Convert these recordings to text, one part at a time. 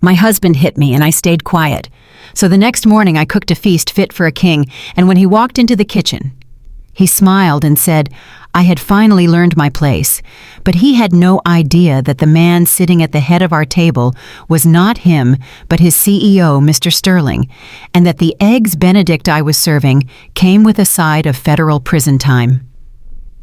My husband hit me and I stayed quiet. So the next morning I cooked a feast fit for a king, and when he walked into the kitchen, he smiled and said, I had finally learned my place, but he had no idea that the man sitting at the head of our table was not him, but his CEO, Mr. Sterling, and that the eggs Benedict I was serving came with a side of federal prison time.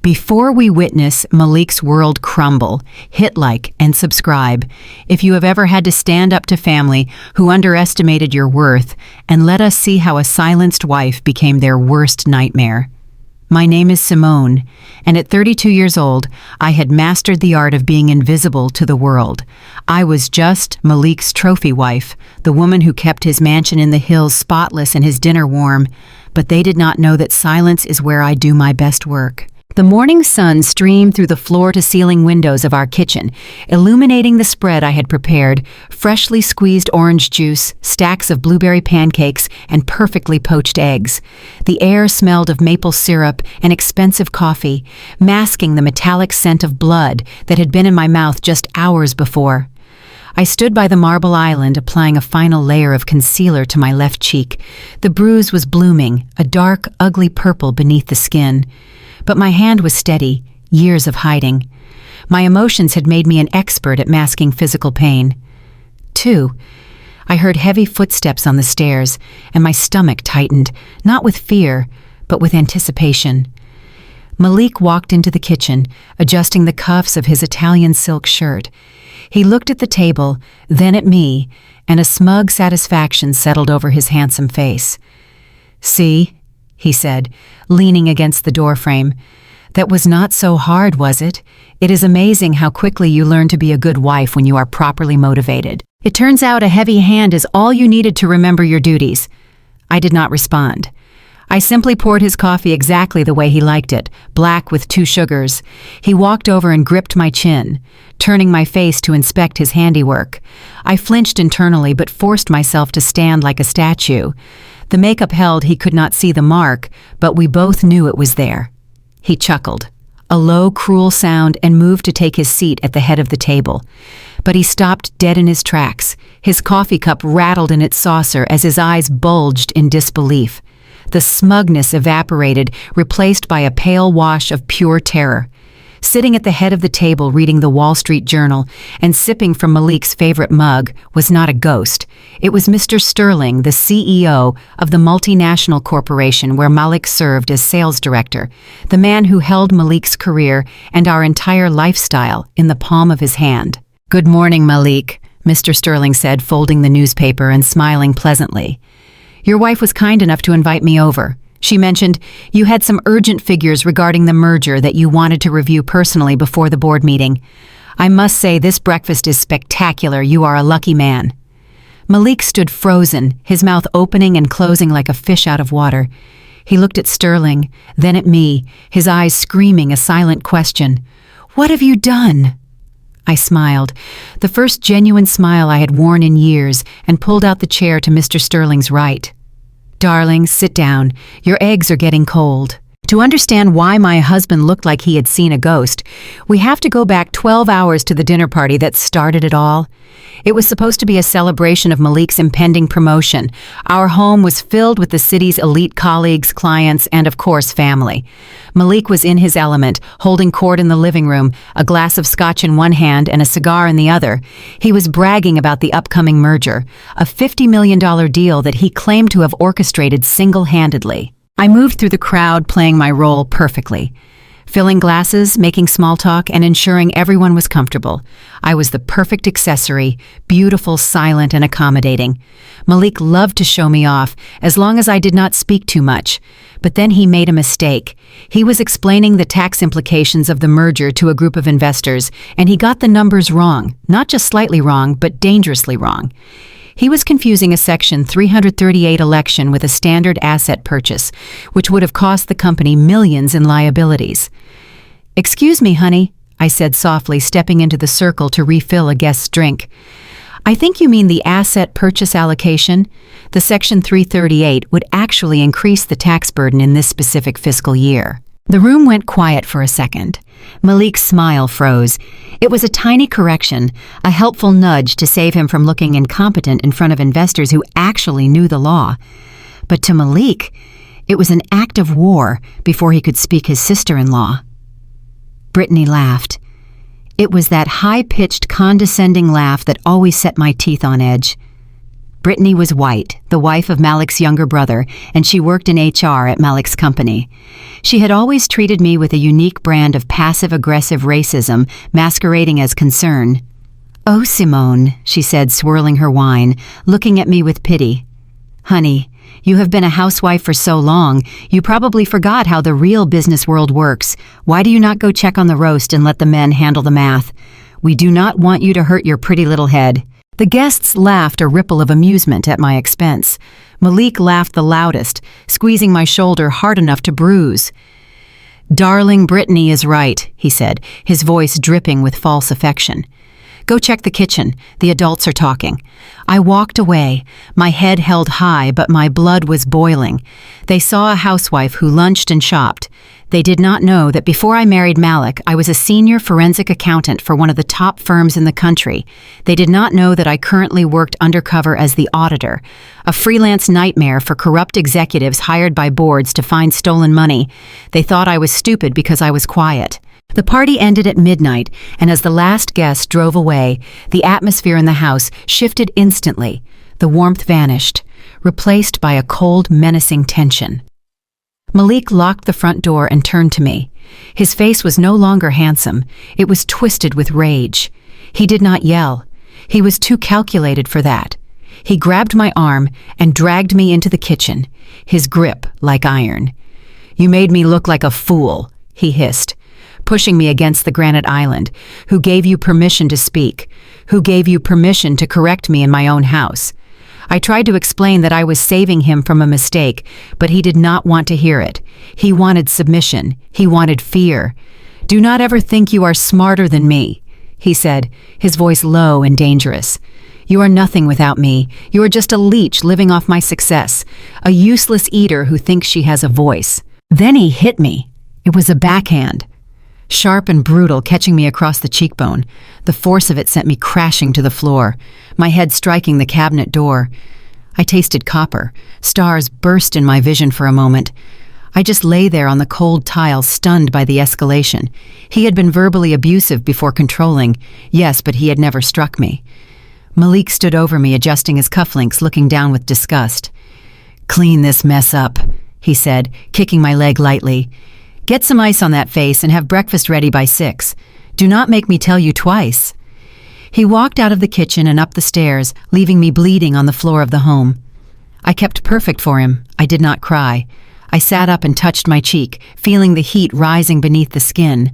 Before we witness Malik's world crumble, hit like and subscribe if you have ever had to stand up to family who underestimated your worth, and let us see how a silenced wife became their worst nightmare. My name is Simone, and at 32 years old, I had mastered the art of being invisible to the world. I was just Malik's trophy wife, the woman who kept his mansion in the hills spotless and his dinner warm, but they did not know that silence is where I do my best work. The morning sun streamed through the floor-to-ceiling windows of our kitchen, illuminating the spread I had prepared: freshly squeezed orange juice, stacks of blueberry pancakes, and perfectly poached eggs. The air smelled of maple syrup and expensive coffee, masking the metallic scent of blood that had been in my mouth just hours before. I stood by the marble island, applying a final layer of concealer to my left cheek. The bruise was blooming, a dark, ugly purple beneath the skin. But my hand was steady, years of hiding. My emotions had made me an expert at masking physical pain. 2. I heard heavy footsteps on the stairs, and my stomach tightened, not with fear, but with anticipation. Malik walked into the kitchen, adjusting the cuffs of his Italian silk shirt. He looked at the table, then at me, and a smug satisfaction settled over his handsome face. "See?" he said, leaning against the doorframe. "That was not so hard, was it? It is amazing how quickly you learn to be a good wife when you are properly motivated. It turns out a heavy hand is all you needed to remember your duties." I did not respond. I simply poured his coffee exactly the way he liked it, black with 2 sugars. He walked over and gripped my chin, turning my face to inspect his handiwork. I flinched internally but forced myself to stand like a statue. The makeup held, he could not see the mark, but we both knew it was there. He chuckled, a low, cruel sound, and moved to take his seat at the head of the table. But he stopped dead in his tracks. His coffee cup rattled in its saucer as his eyes bulged in disbelief. The smugness evaporated, replaced by a pale wash of pure terror. Sitting at the head of the table reading the Wall Street Journal and sipping from Malik's favorite mug was not a ghost. It was Mr. Sterling, the CEO of the multinational corporation where Malik served as sales director, the man who held Malik's career and our entire lifestyle in the palm of his hand. "Good morning, Malik," Mr. Sterling said, folding the newspaper and smiling pleasantly. "Your wife was kind enough to invite me over. She mentioned you had some urgent figures regarding the merger that you wanted to review personally before the board meeting. I must say this breakfast is spectacular. You are a lucky man." Malik stood frozen, his mouth opening and closing like a fish out of water. He looked at Sterling, then at me, his eyes screaming a silent question. "What have you done?" I smiled, the first genuine smile I had worn in years, and pulled out the chair to Mr. Sterling's right. "Darling, sit down. Your eggs are getting cold." To understand why my husband looked like he had seen a ghost, we have to go back 12 hours to the dinner party that started it all. It was supposed to be a celebration of Malik's impending promotion. Our home was filled with the city's elite colleagues, clients, and of course family. Malik was in his element, holding court in the living room, a glass of scotch in one hand and a cigar in the other. He was bragging about the upcoming merger, a $50 million deal that he claimed to have orchestrated single-handedly. I moved through the crowd, playing my role perfectly, filling glasses, making small talk, and ensuring everyone was comfortable. I was the perfect accessory, beautiful, silent, and accommodating. Malik loved to show me off, as long as I did not speak too much. But then he made a mistake. He was explaining the tax implications of the merger to a group of investors, and he got the numbers wrong, not just slightly wrong, but dangerously wrong. He was confusing a Section 338 election with a standard asset purchase, which would have cost the company millions in liabilities. "Excuse me, honey," I said softly, stepping into the circle to refill a guest's drink. "I think you mean the asset purchase allocation. The Section 338 would actually increase the tax burden in this specific fiscal year." The room went quiet for a second. Malik's smile froze. It was a tiny correction, a helpful nudge to save him from looking incompetent in front of investors who actually knew the law. But to Malik, it was an act of war before he could speak his sister-in-law. Brittany laughed. It was that high-pitched, condescending laugh that always set my teeth on edge. Brittany was white, the wife of Malik's younger brother, and she worked in HR at Malik's company. She had always treated me with a unique brand of passive-aggressive racism masquerading as concern. "Oh, Simone," she said, swirling her wine, looking at me with pity. "Honey, you have been a housewife for so long, you probably forgot how the real business world works. Why do you not go check on the roast and let the men handle the math? We do not want you to hurt your pretty little head." The guests laughed a ripple of amusement at my expense. Malik laughed the loudest, squeezing my shoulder hard enough to bruise. "Darling, Brittany is right," he said, his voice dripping with false affection. "Go check the kitchen. The adults are talking." I walked away, my head held high, but my blood was boiling. They saw a housewife who lunched and shopped. They did not know that before I married Malik, I was a senior forensic accountant for one of the top firms in the country. They did not know that I currently worked undercover as the auditor, a freelance nightmare for corrupt executives hired by boards to find stolen money. They thought I was stupid because I was quiet. The party ended at midnight, and as the last guest drove away, the atmosphere in the house shifted instantly. The warmth vanished, replaced by a cold, menacing tension. Malik locked the front door and turned to me. His face was no longer handsome. It was twisted with rage. He did not yell. He was too calculated for that. He grabbed my arm and dragged me into the kitchen, his grip like iron. "You made me look like a fool," he hissed, pushing me against the granite island. "Who gave you permission to speak? Who gave you permission to correct me in my own house?" I tried to explain that I was saving him from a mistake, but he did not want to hear it. He wanted submission. He wanted fear. "Do not ever think you are smarter than me," he said, his voice low and dangerous. "You are nothing without me. You are just a leech living off my success, a useless eater who thinks she has a voice." Then he hit me. It was a backhand, sharp and brutal, catching me across the cheekbone. The force of it sent me crashing to the floor, my head striking the cabinet door. I tasted copper. Stars burst in my vision for a moment. I just lay there on the cold tile, stunned by the escalation. He had been verbally abusive before controlling. Yes, but he had never struck me. Malik stood over me, adjusting his cufflinks, looking down with disgust. "Clean this mess up," he said, kicking my leg lightly. "Get some ice on that face and have breakfast ready by 6. Do not make me tell you twice." He walked out of the kitchen and up the stairs, leaving me bleeding on the floor of the home. I kept perfect for him. I did not cry. I sat up and touched my cheek, feeling the heat rising beneath the skin.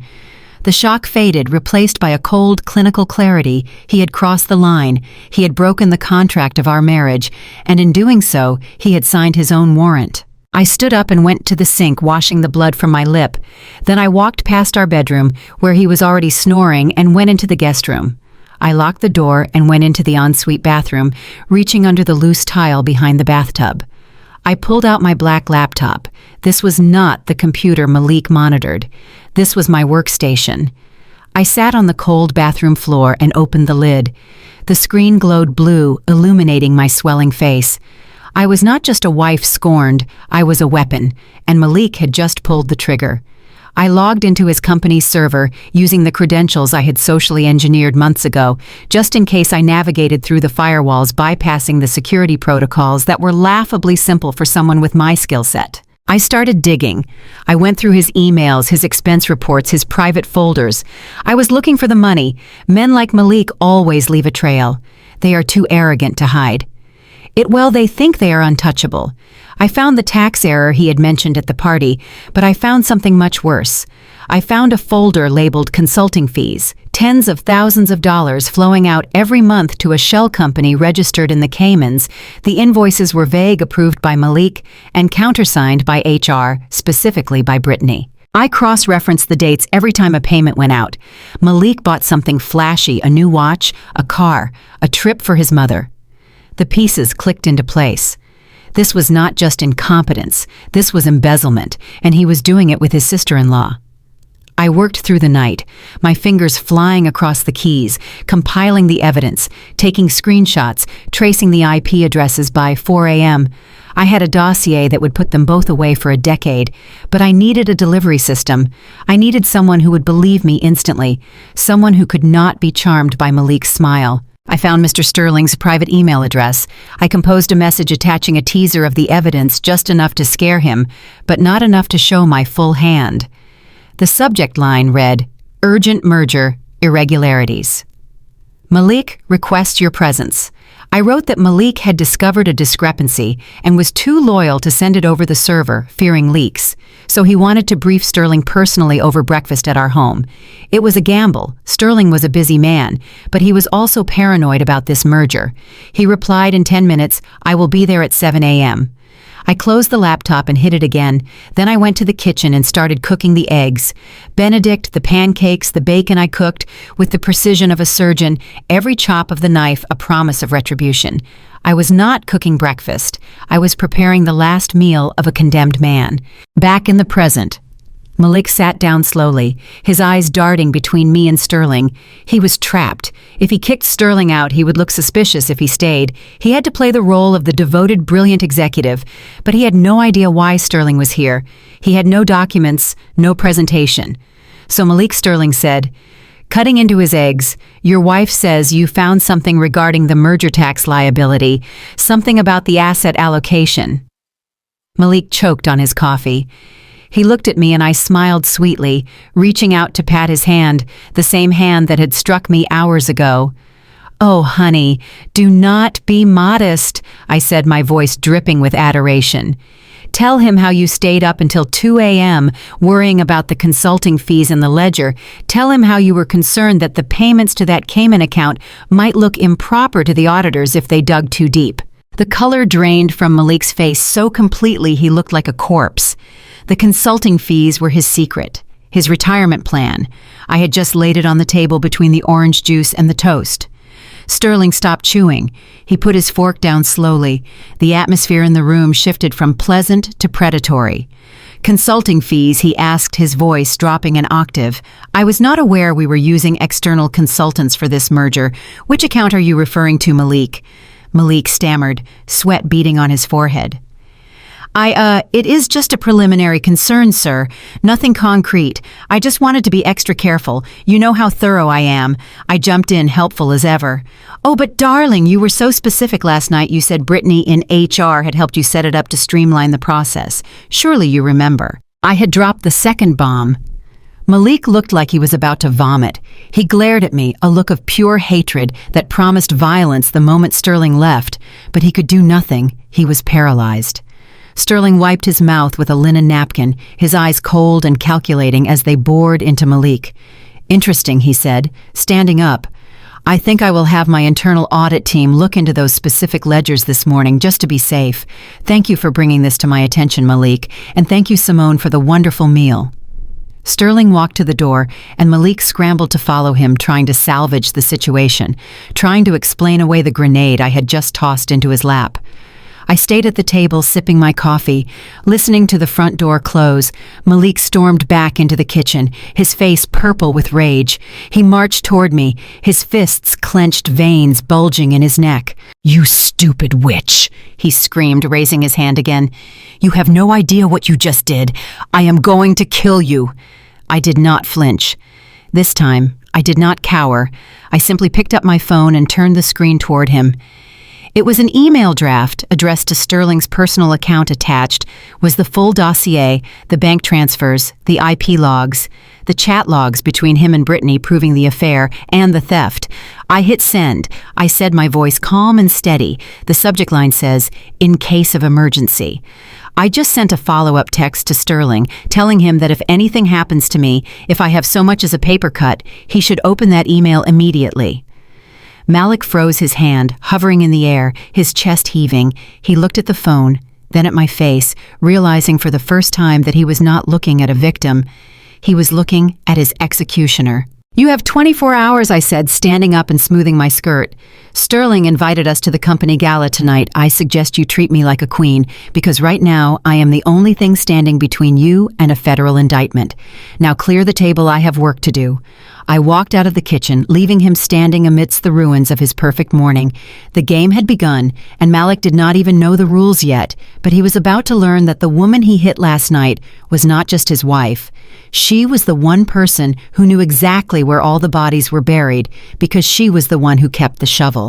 The shock faded, replaced by a cold, clinical clarity. He had crossed the line. He had broken the contract of our marriage, and in doing so, he had signed his own warrant. I stood up and went to the sink, washing the blood from my lip. Then I walked past our bedroom, where he was already snoring, and went into the guest room. I locked the door and went into the ensuite bathroom, reaching under the loose tile behind the bathtub. I pulled out my black laptop. This was not the computer Malik monitored. This was my workstation. I sat on the cold bathroom floor and opened the lid. The screen glowed blue, illuminating my swelling face. I was not just a wife scorned, I was a weapon, and Malik had just pulled the trigger. I logged into his company's server, using the credentials I had socially engineered months ago, just in case I navigated through the firewalls, bypassing the security protocols that were laughably simple for someone with my skill set. I started digging. I went through his emails, his expense reports, his private folders. I was looking for the money. Men like Malik always leave a trail. They are too arrogant to hide. They think they are untouchable. I found the tax error he had mentioned at the party, but I found something much worse. I found a folder labeled consulting fees, tens of thousands of dollars flowing out every month to a shell company registered in the Caymans. The invoices were vague, approved by Malik, and countersigned by HR, specifically by Brittany. I cross-referenced the dates every time a payment went out. Malik bought something flashy, a new watch, a car, a trip for his mother. The pieces clicked into place. This was not just incompetence, this was embezzlement, and he was doing it with his sister-in-law. I worked through the night, my fingers flying across the keys, compiling the evidence, taking screenshots, tracing the IP addresses by 4 a.m. I had a dossier that would put them both away for a decade, but I needed a delivery system. I needed someone who would believe me instantly, someone who could not be charmed by Malik's smile. I found Mr. Sterling's private email address. I composed a message attaching a teaser of the evidence just enough to scare him, but not enough to show my full hand. The subject line read, "Urgent merger, irregularities. Malik requests your presence." I wrote that Malik had discovered a discrepancy and was too loyal to send it over the server, fearing leaks, so he wanted to brief Sterling personally over breakfast at our home. It was a gamble. Sterling was a busy man, but he was also paranoid about this merger. He replied in 10 minutes, "I will be there at 7 a.m. I closed the laptop and hit it again. Then I went to the kitchen and started cooking the eggs. Benedict, the pancakes, the bacon I cooked, with the precision of a surgeon, every chop of the knife a promise of retribution. I was not cooking breakfast. I was preparing the last meal of a condemned man. Back in the present. Malik sat down slowly, his eyes darting between me and Sterling. He was trapped. If he kicked Sterling out, he would look suspicious if he stayed. He had to play the role of the devoted, brilliant executive, but he had no idea why Sterling was here. He had no documents, no presentation. So Malik Sterling said, cutting into his eggs, "Your wife says you found something regarding the merger tax liability, something about the asset allocation." Malik choked on his coffee. He looked at me and I smiled sweetly, reaching out to pat his hand, the same hand that had struck me hours ago. "Oh, honey, do not be modest," I said, my voice dripping with adoration. "Tell him how you stayed up until 2 a.m. worrying about the consulting fees in the ledger. Tell him how you were concerned that the payments to that Cayman account might look improper to the auditors if they dug too deep." The color drained from Malik's face so completely he looked like a corpse. The consulting fees were his secret, his retirement plan. I had just laid it on the table between the orange juice and the toast. Sterling stopped chewing. He put his fork down slowly. The atmosphere in the room shifted from pleasant to predatory. "Consulting fees," he asked, his voice dropping an octave. "I was not aware we were using external consultants for this merger. Which account are you referring to, Malik?" Malik stammered, sweat beading on his forehead. It is just a preliminary concern, sir. Nothing concrete. I just wanted to be extra careful. You know how thorough I am." I jumped in, helpful as ever. "Oh, but darling, you were so specific last night. You said Brittany in HR had helped you set it up to streamline the process. Surely you remember." I had dropped the second bomb. Malik looked like he was about to vomit. He glared at me, a look of pure hatred that promised violence the moment Sterling left, but he could do nothing. He was paralyzed. Sterling wiped his mouth with a linen napkin, his eyes cold and calculating as they bored into Malik. "Interesting," he said, standing up. "I think I will have my internal audit team look into those specific ledgers this morning just to be safe. Thank you for bringing this to my attention, Malik, and thank you, Simone, for the wonderful meal." Sterling walked to the door, and Malik scrambled to follow him, trying to salvage the situation, trying to explain away the grenade I had just tossed into his lap. I stayed at the table sipping my coffee, listening to the front door close. Malik stormed back into the kitchen, his face purple with rage. He marched toward me, his fists clenched, veins bulging in his neck. "You stupid witch," he screamed, raising his hand again. "You have no idea what you just did. I am going to kill you." I did not flinch. This time, I did not cower. I simply picked up my phone and turned the screen toward him. It was an email draft addressed to Sterling's personal account. Attached was the full dossier, the bank transfers, the IP logs, the chat logs between him and Brittany proving the affair and the theft. I hit send. I said, my voice calm and steady. The subject line says, "In case of emergency." I just sent a follow-up text to Sterling, telling him that if anything happens to me, if I have so much as a paper cut, he should open that email immediately. Malik froze his hand, hovering in the air, his chest heaving. He looked at the phone, then at my face, realizing for the first time that he was not looking at a victim. He was looking at his executioner. You have 24 hours, I said, standing up and smoothing my skirt. Sterling invited us to the company gala tonight. I suggest you treat me like a queen, because right now I am the only thing standing between you and a federal indictment. Now clear the table, I have work to do. I walked out of the kitchen, leaving him standing amidst the ruins of his perfect morning. The game had begun, and Malik did not even know the rules yet, but he was about to learn that the woman he hit last night was not just his wife. She was the one person who knew exactly where all the bodies were buried, because she was the one who kept the shovel.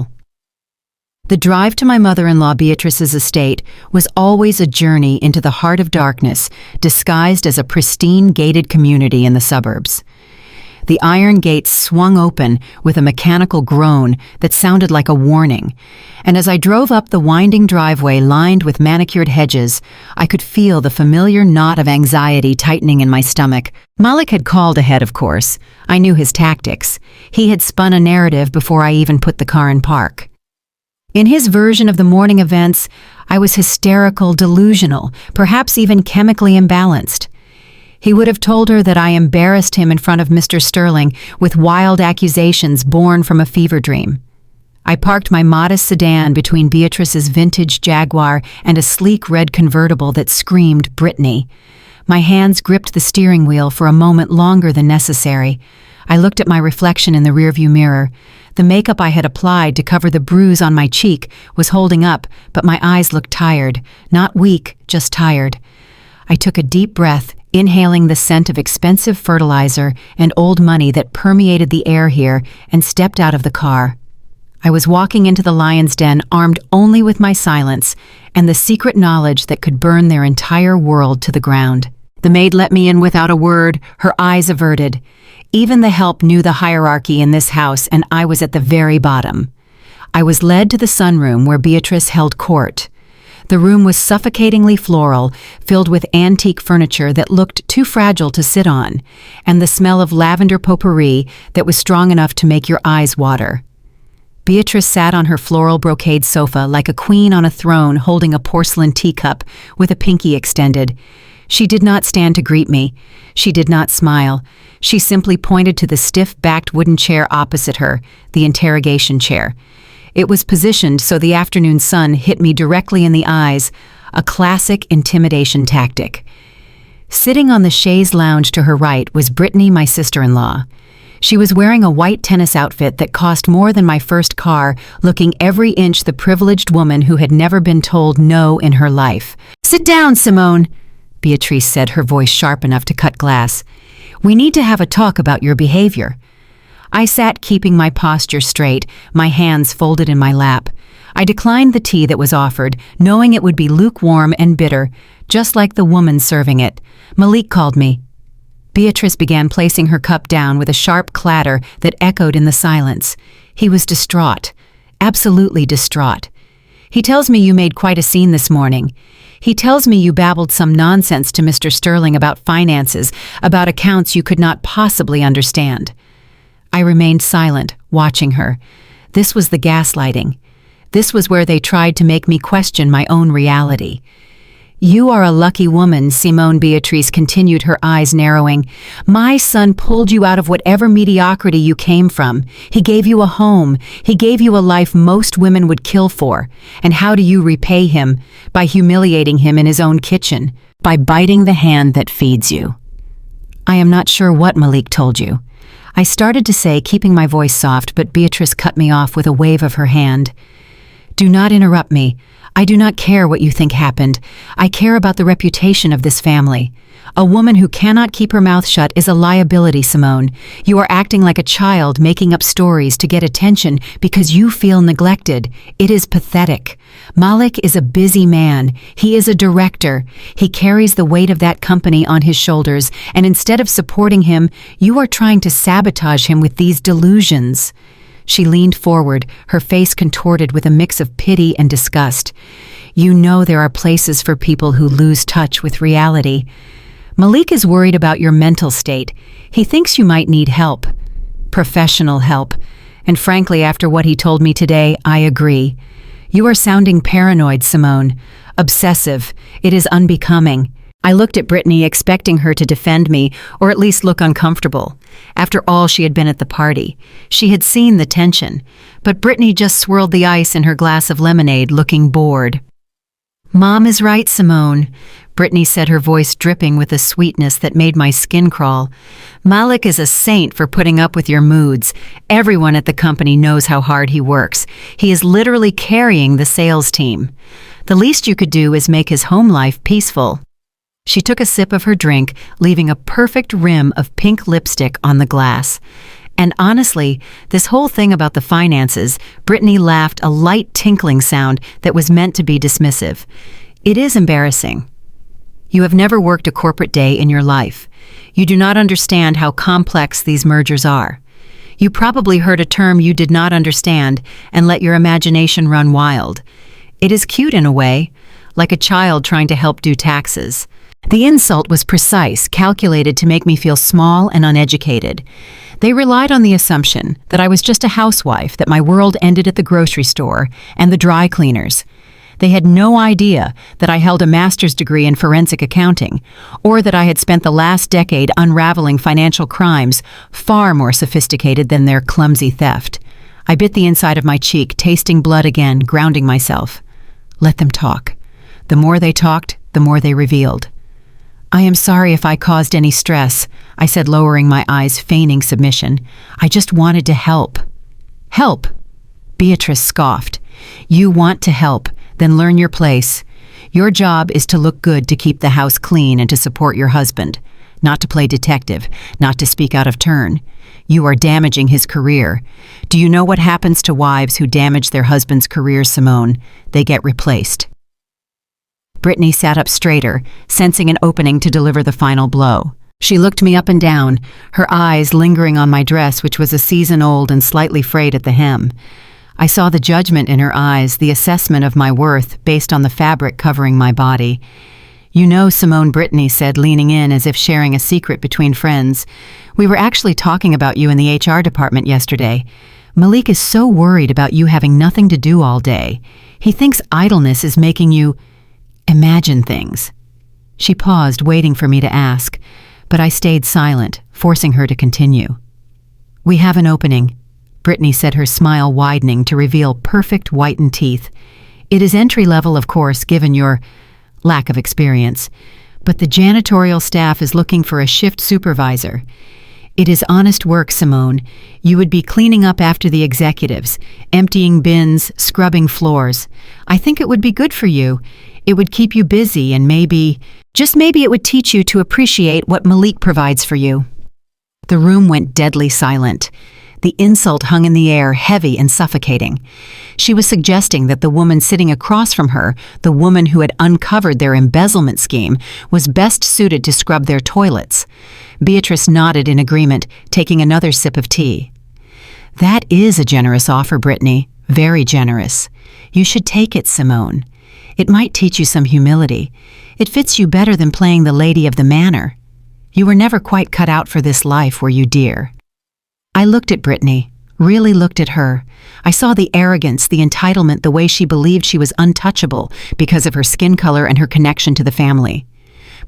The drive to my mother-in-law Beatrice's estate was always a journey into the heart of darkness, disguised as a pristine gated community in the suburbs. The iron gates swung open with a mechanical groan that sounded like a warning, and as I drove up the winding driveway lined with manicured hedges, I could feel the familiar knot of anxiety tightening in my stomach. Malik had called ahead, of course. I knew his tactics. He had spun a narrative before I even put the car in park. In his version of the morning events, I was hysterical, delusional, perhaps even chemically imbalanced. He would have told her that I embarrassed him in front of Mr. Sterling with wild accusations born from a fever dream. I parked my modest sedan between Beatrice's vintage Jaguar and a sleek red convertible that screamed Brittany. My hands gripped the steering wheel for a moment longer than necessary. I looked at my reflection in the rearview mirror. The makeup I had applied to cover the bruise on my cheek was holding up, but my eyes looked tired. Not weak, just tired. I took a deep breath, inhaling the scent of expensive fertilizer and old money that permeated the air here, and stepped out of the car. I was walking into the lion's den armed only with my silence and the secret knowledge that could burn their entire world to the ground. The maid let me in without a word, her eyes averted. Even the help knew the hierarchy in this house, and I was at the very bottom. I was led to the sunroom where Beatrice held court. The room was suffocatingly floral, filled with antique furniture that looked too fragile to sit on, and the smell of lavender potpourri that was strong enough to make your eyes water. Beatrice sat on her floral brocade sofa like a queen on a throne holding a porcelain teacup with a pinky extended. She did not stand to greet me. She did not smile. She simply pointed to the stiff-backed wooden chair opposite her, the interrogation chair. It was positioned so the afternoon sun hit me directly in the eyes, a classic intimidation tactic. Sitting on the chaise lounge to her right was Brittany, my sister-in-law. She was wearing a white tennis outfit that cost more than my first car, looking every inch the privileged woman who had never been told no in her life. "Sit down, Simone," Beatrice said, her voice sharp enough to cut glass. "We need to have a talk about your behavior." I sat keeping my posture straight, my hands folded in my lap. I declined the tea that was offered, knowing it would be lukewarm and bitter, just like the woman serving it. Malik called me. Beatrice began placing her cup down with a sharp clatter that echoed in the silence. He was distraught, absolutely distraught. "He tells me you made quite a scene this morning. He tells me you babbled some nonsense to Mr. Sterling about finances, about accounts you could not possibly understand." I remained silent, watching her. This was the gaslighting. This was where they tried to make me question my own reality. "You are a lucky woman," Simone Beatrice continued, her eyes narrowing. "My son pulled you out of whatever mediocrity you came from. He gave you a home. He gave you a life most women would kill for. And how do you repay him? By humiliating him in his own kitchen. By biting the hand that feeds you." "I am not sure what Malik told you." I started to say, keeping my voice soft, but Beatrice cut me off with a wave of her hand. "Do not interrupt me. I do not care what you think happened. I care about the reputation of this family. A woman who cannot keep her mouth shut is a liability, Simone. You are acting like a child, making up stories to get attention because you feel neglected. It is pathetic. Malik is a busy man. He is a director. He carries the weight of that company on his shoulders, and instead of supporting him, you are trying to sabotage him with these delusions." She leaned forward, her face contorted with a mix of pity and disgust. "You know there are places for people who lose touch with reality. Malik is worried about your mental state. He thinks you might need help. Professional help. And frankly, after what he told me today, I agree. You are sounding paranoid, Simone. Obsessive. It is unbecoming. I looked at Brittany, expecting her to defend me or at least look uncomfortable. After all, she had been at the party. She had seen the tension. But Brittany just swirled the ice in her glass of lemonade, looking bored. "Mom is right, Simone," Brittany said, her voice dripping with a sweetness that made my skin crawl. "Malik is a saint for putting up with your moods. Everyone at the company knows how hard he works. He is literally carrying the sales team. The least you could do is make his home life peaceful." She took a sip of her drink, leaving a perfect rim of pink lipstick on the glass. And honestly, this whole thing about the finances, Brittany laughed, a light tinkling sound that was meant to be dismissive. "It is embarrassing. You have never worked a corporate day in your life. You do not understand how complex these mergers are. You probably heard a term you did not understand and let your imagination run wild. It is cute in a way, like a child trying to help do taxes." The insult was precise, calculated to make me feel small and uneducated. They relied on the assumption that I was just a housewife, that my world ended at the grocery store and the dry cleaners. They had no idea that I held a master's degree in forensic accounting, or that I had spent the last decade unraveling financial crimes far more sophisticated than their clumsy theft. I bit the inside of my cheek, tasting blood again, grounding myself. Let them talk. The more they talked, the more they revealed. "I am sorry if I caused any stress," I said, lowering my eyes, feigning submission. "I just wanted to help." "Help?" Beatrice scoffed. "You want to help, then learn your place. Your job is to look good, to keep the house clean, and to support your husband. Not to play detective, not to speak out of turn. You are damaging his career. Do you know what happens to wives who damage their husband's career, Simone? They get replaced." Brittany sat up straighter, sensing an opening to deliver the final blow. She looked me up and down, her eyes lingering on my dress, which was a season old and slightly frayed at the hem. I saw the judgment in her eyes, the assessment of my worth based on the fabric covering my body. "You know, Simone," Brittany said, leaning in as if sharing a secret between friends, "we were actually talking about you in the HR department yesterday. Malik is so worried about you having nothing to do all day. He thinks idleness is making you imagine things." She paused, waiting for me to ask, but I stayed silent, forcing her to continue. "We have an opening," Brittany said, her smile widening to reveal perfect whitened teeth. "It is entry-level, of course, given your lack of experience, but the janitorial staff is looking for a shift supervisor. It is honest work, Simone. You would be cleaning up after the executives, emptying bins, scrubbing floors. I think it would be good for you. It would keep you busy, and maybe, just maybe, it would teach you to appreciate what Malik provides for you." The room went deadly silent. The insult hung in the air, heavy and suffocating. She was suggesting that the woman sitting across from her, the woman who had uncovered their embezzlement scheme, was best suited to scrub their toilets. Beatrice nodded in agreement, taking another sip of tea. "That is a generous offer, Brittany. Very generous. You should take it, Simone. It might teach you some humility. It fits you better than playing the lady of the manor. You were never quite cut out for this life, were you, dear?" I looked at Brittany, really looked at her. I saw the arrogance, the entitlement, the way she believed she was untouchable because of her skin color and her connection to the family.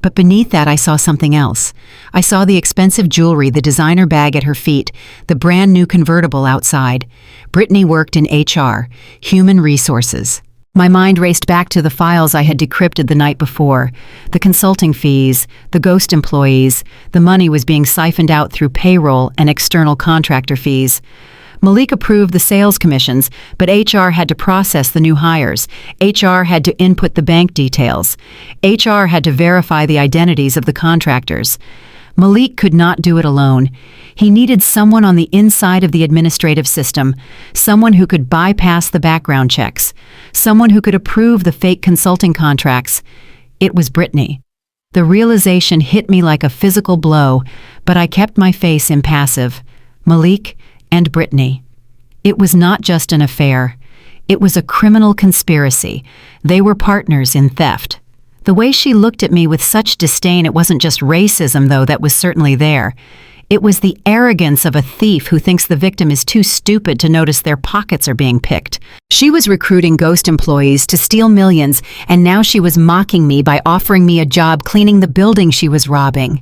But beneath that, I saw something else. I saw the expensive jewelry, the designer bag at her feet, the brand new convertible outside. Brittany worked in HR, human resources. My mind raced back to the files I had decrypted the night before. The consulting fees, the ghost employees, the money was being siphoned out through payroll and external contractor fees. Malik approved the sales commissions, but HR had to process the new hires. HR had to input the bank details. HR had to verify the identities of the contractors. Malik could not do it alone. He needed someone on the inside of the administrative system, someone who could bypass the background checks, someone who could approve the fake consulting contracts. It was Brittany. The realization hit me like a physical blow, but I kept my face impassive. Malik and Brittany. It was not just an affair. It was a criminal conspiracy. They were partners in theft. The way she looked at me with such disdain, it wasn't just racism, though, that was certainly there. It was the arrogance of a thief who thinks the victim is too stupid to notice their pockets are being picked. She was recruiting ghost employees to steal millions, and now she was mocking me by offering me a job cleaning the building she was robbing.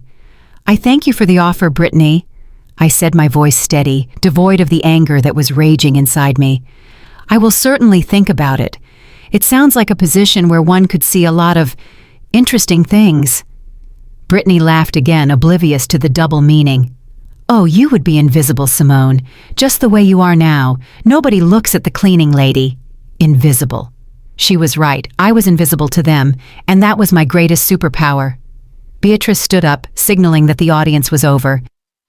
"I thank you for the offer, Brittany," I said, my voice steady, devoid of the anger that was raging inside me. "I will certainly think about it. It sounds like a position where one could see a lot of interesting things." Brittany laughed again, oblivious to the double meaning. "Oh, you would be invisible, Simone. Just the way you are now. Nobody looks at the cleaning lady. Invisible." She was right. I was invisible to them, and that was my greatest superpower. Beatrice stood up, signaling that the audience was over.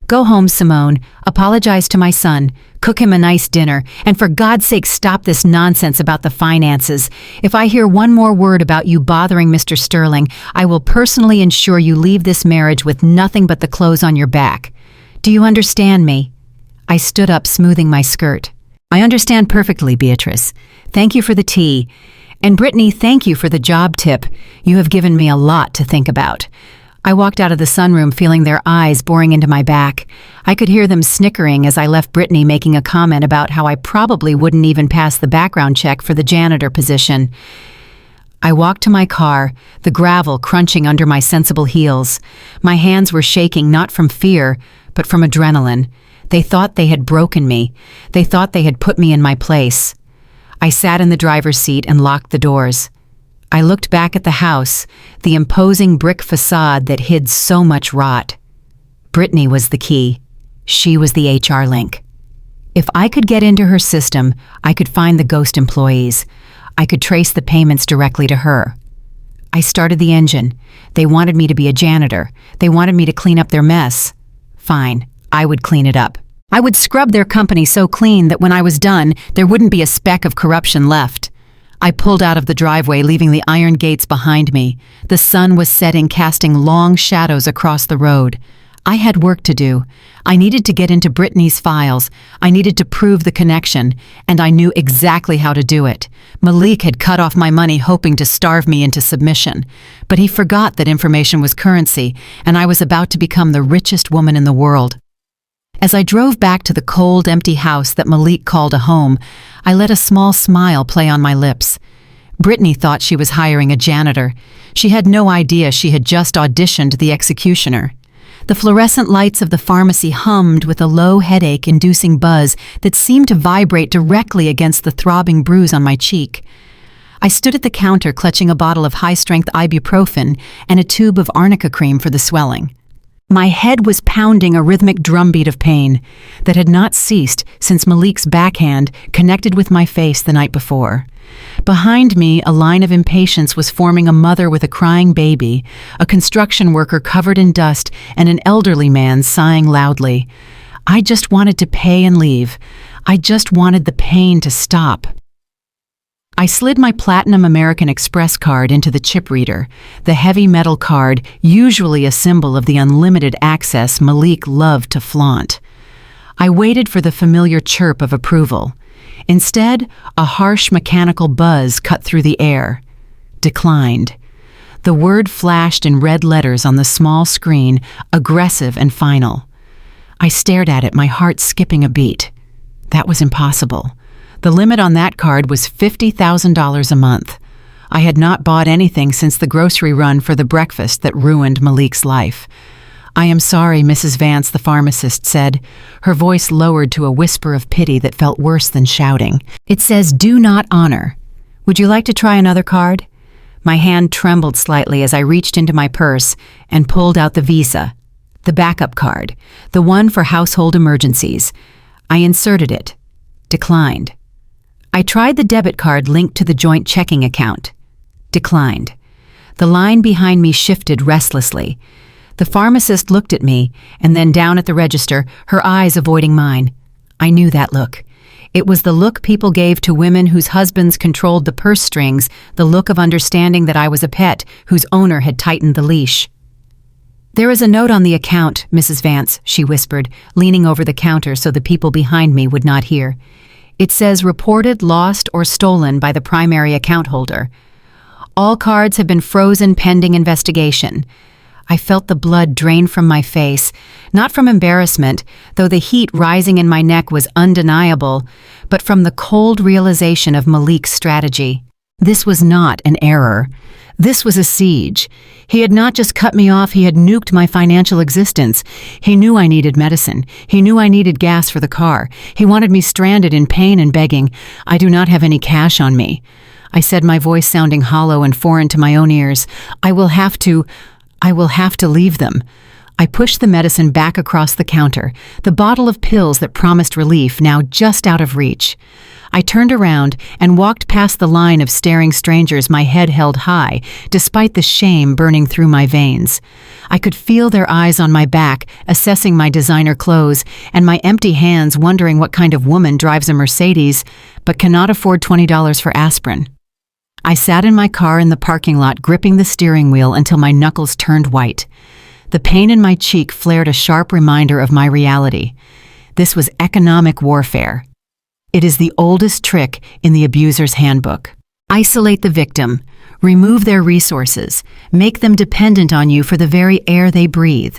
"Go home, Simone. Apologize to my son. Cook him a nice dinner. And for God's sake, stop this nonsense about the finances. If I hear one more word about you bothering Mr. Sterling, I will personally ensure you leave this marriage with nothing but the clothes on your back. Do you understand me?" I stood up, smoothing my skirt. "I understand perfectly, Beatrice. Thank you for the tea. And Brittany, thank you for the job tip. You have given me a lot to think about." I walked out of the sunroom feeling their eyes boring into my back. I could hear them snickering as I left Brittany making a comment about how I probably wouldn't even pass the background check for the janitor position. I walked to my car, the gravel crunching under my sensible heels. My hands were shaking not from fear, but from adrenaline. They thought they had broken me. They thought they had put me in my place. I sat in the driver's seat and locked the doors. I looked back at the house, the imposing brick facade that hid so much rot. Brittany was the key. She was the HR link. If I could get into her system, I could find the ghost employees. I could trace the payments directly to her. I started the engine. They wanted me to be a janitor. They wanted me to clean up their mess. Fine, I would clean it up. I would scrub their company so clean that when I was done, there wouldn't be a speck of corruption left. I pulled out of the driveway, leaving the iron gates behind me. The sun was setting, casting long shadows across the road. I had work to do. I needed to get into Brittany's files. I needed to prove the connection, and I knew exactly how to do it. Malik had cut off my money hoping to starve me into submission. But he forgot that information was currency, and I was about to become the richest woman in the world. As I drove back to the cold, empty house that Malik called a home, I let a small smile play on my lips. Brittany thought she was hiring a janitor. She had no idea she had just auditioned the executioner. The fluorescent lights of the pharmacy hummed with a low headache-inducing buzz that seemed to vibrate directly against the throbbing bruise on my cheek. I stood at the counter clutching a bottle of high-strength ibuprofen and a tube of arnica cream for the swelling. My head was pounding a rhythmic drumbeat of pain that had not ceased since Malik's backhand connected with my face the night before. Behind me, a line of impatience was forming: a mother with a crying baby, a construction worker covered in dust, and an elderly man sighing loudly. I just wanted to pay and leave. I just wanted the pain to stop. I slid my Platinum American Express card into the chip reader, the heavy metal card usually a symbol of the unlimited access Malik loved to flaunt. I waited for the familiar chirp of approval. Instead, a harsh mechanical buzz cut through the air. Declined. The word flashed in red letters on the small screen, aggressive and final. I stared at it, my heart skipping a beat. That was impossible. The limit on that card was $50,000 a month. I had not bought anything since the grocery run for the breakfast that ruined Malik's life. "I am sorry, Mrs. Vance," the pharmacist said, her voice lowered to a whisper of pity that felt worse than shouting. "It says do not honor. Would you like to try another card?" My hand trembled slightly as I reached into my purse and pulled out the Visa, the backup card, the one for household emergencies. I inserted it. Declined. I tried the debit card linked to the joint checking account. Declined. The line behind me shifted restlessly. The pharmacist looked at me, and then down at the register, her eyes avoiding mine. I knew that look. It was the look people gave to women whose husbands controlled the purse strings, the look of understanding that I was a pet whose owner had tightened the leash. "There is a note on the account, Mrs. Vance," she whispered, leaning over the counter so the people behind me would not hear. "It says reported, lost, or stolen by the primary account holder. All cards have been frozen pending investigation. I felt the blood drain from my face, not from embarrassment, though the heat rising in my neck was undeniable, but from the cold realization of Malik's strategy. This was not an error. This was a siege. He had not just cut me off, he had nuked my financial existence. He knew I needed medicine. He knew I needed gas for the car. He wanted me stranded in pain and begging. I do not have any cash on me. I said, my voice sounding hollow and foreign to my own ears. I will have to leave them. I pushed the medicine back across the counter, the bottle of pills that promised relief now just out of reach. I turned around and walked past the line of staring strangers, my head held high, despite the shame burning through my veins. I could feel their eyes on my back, assessing my designer clothes, and my empty hands wondering what kind of woman drives a Mercedes, but cannot afford $20 for aspirin. I sat in my car in the parking lot, gripping the steering wheel until my knuckles turned white. The pain in my cheek flared a sharp reminder of my reality. This was economic warfare. It is the oldest trick in the abuser's handbook. Isolate the victim, remove their resources, make them dependent on you for the very air they breathe.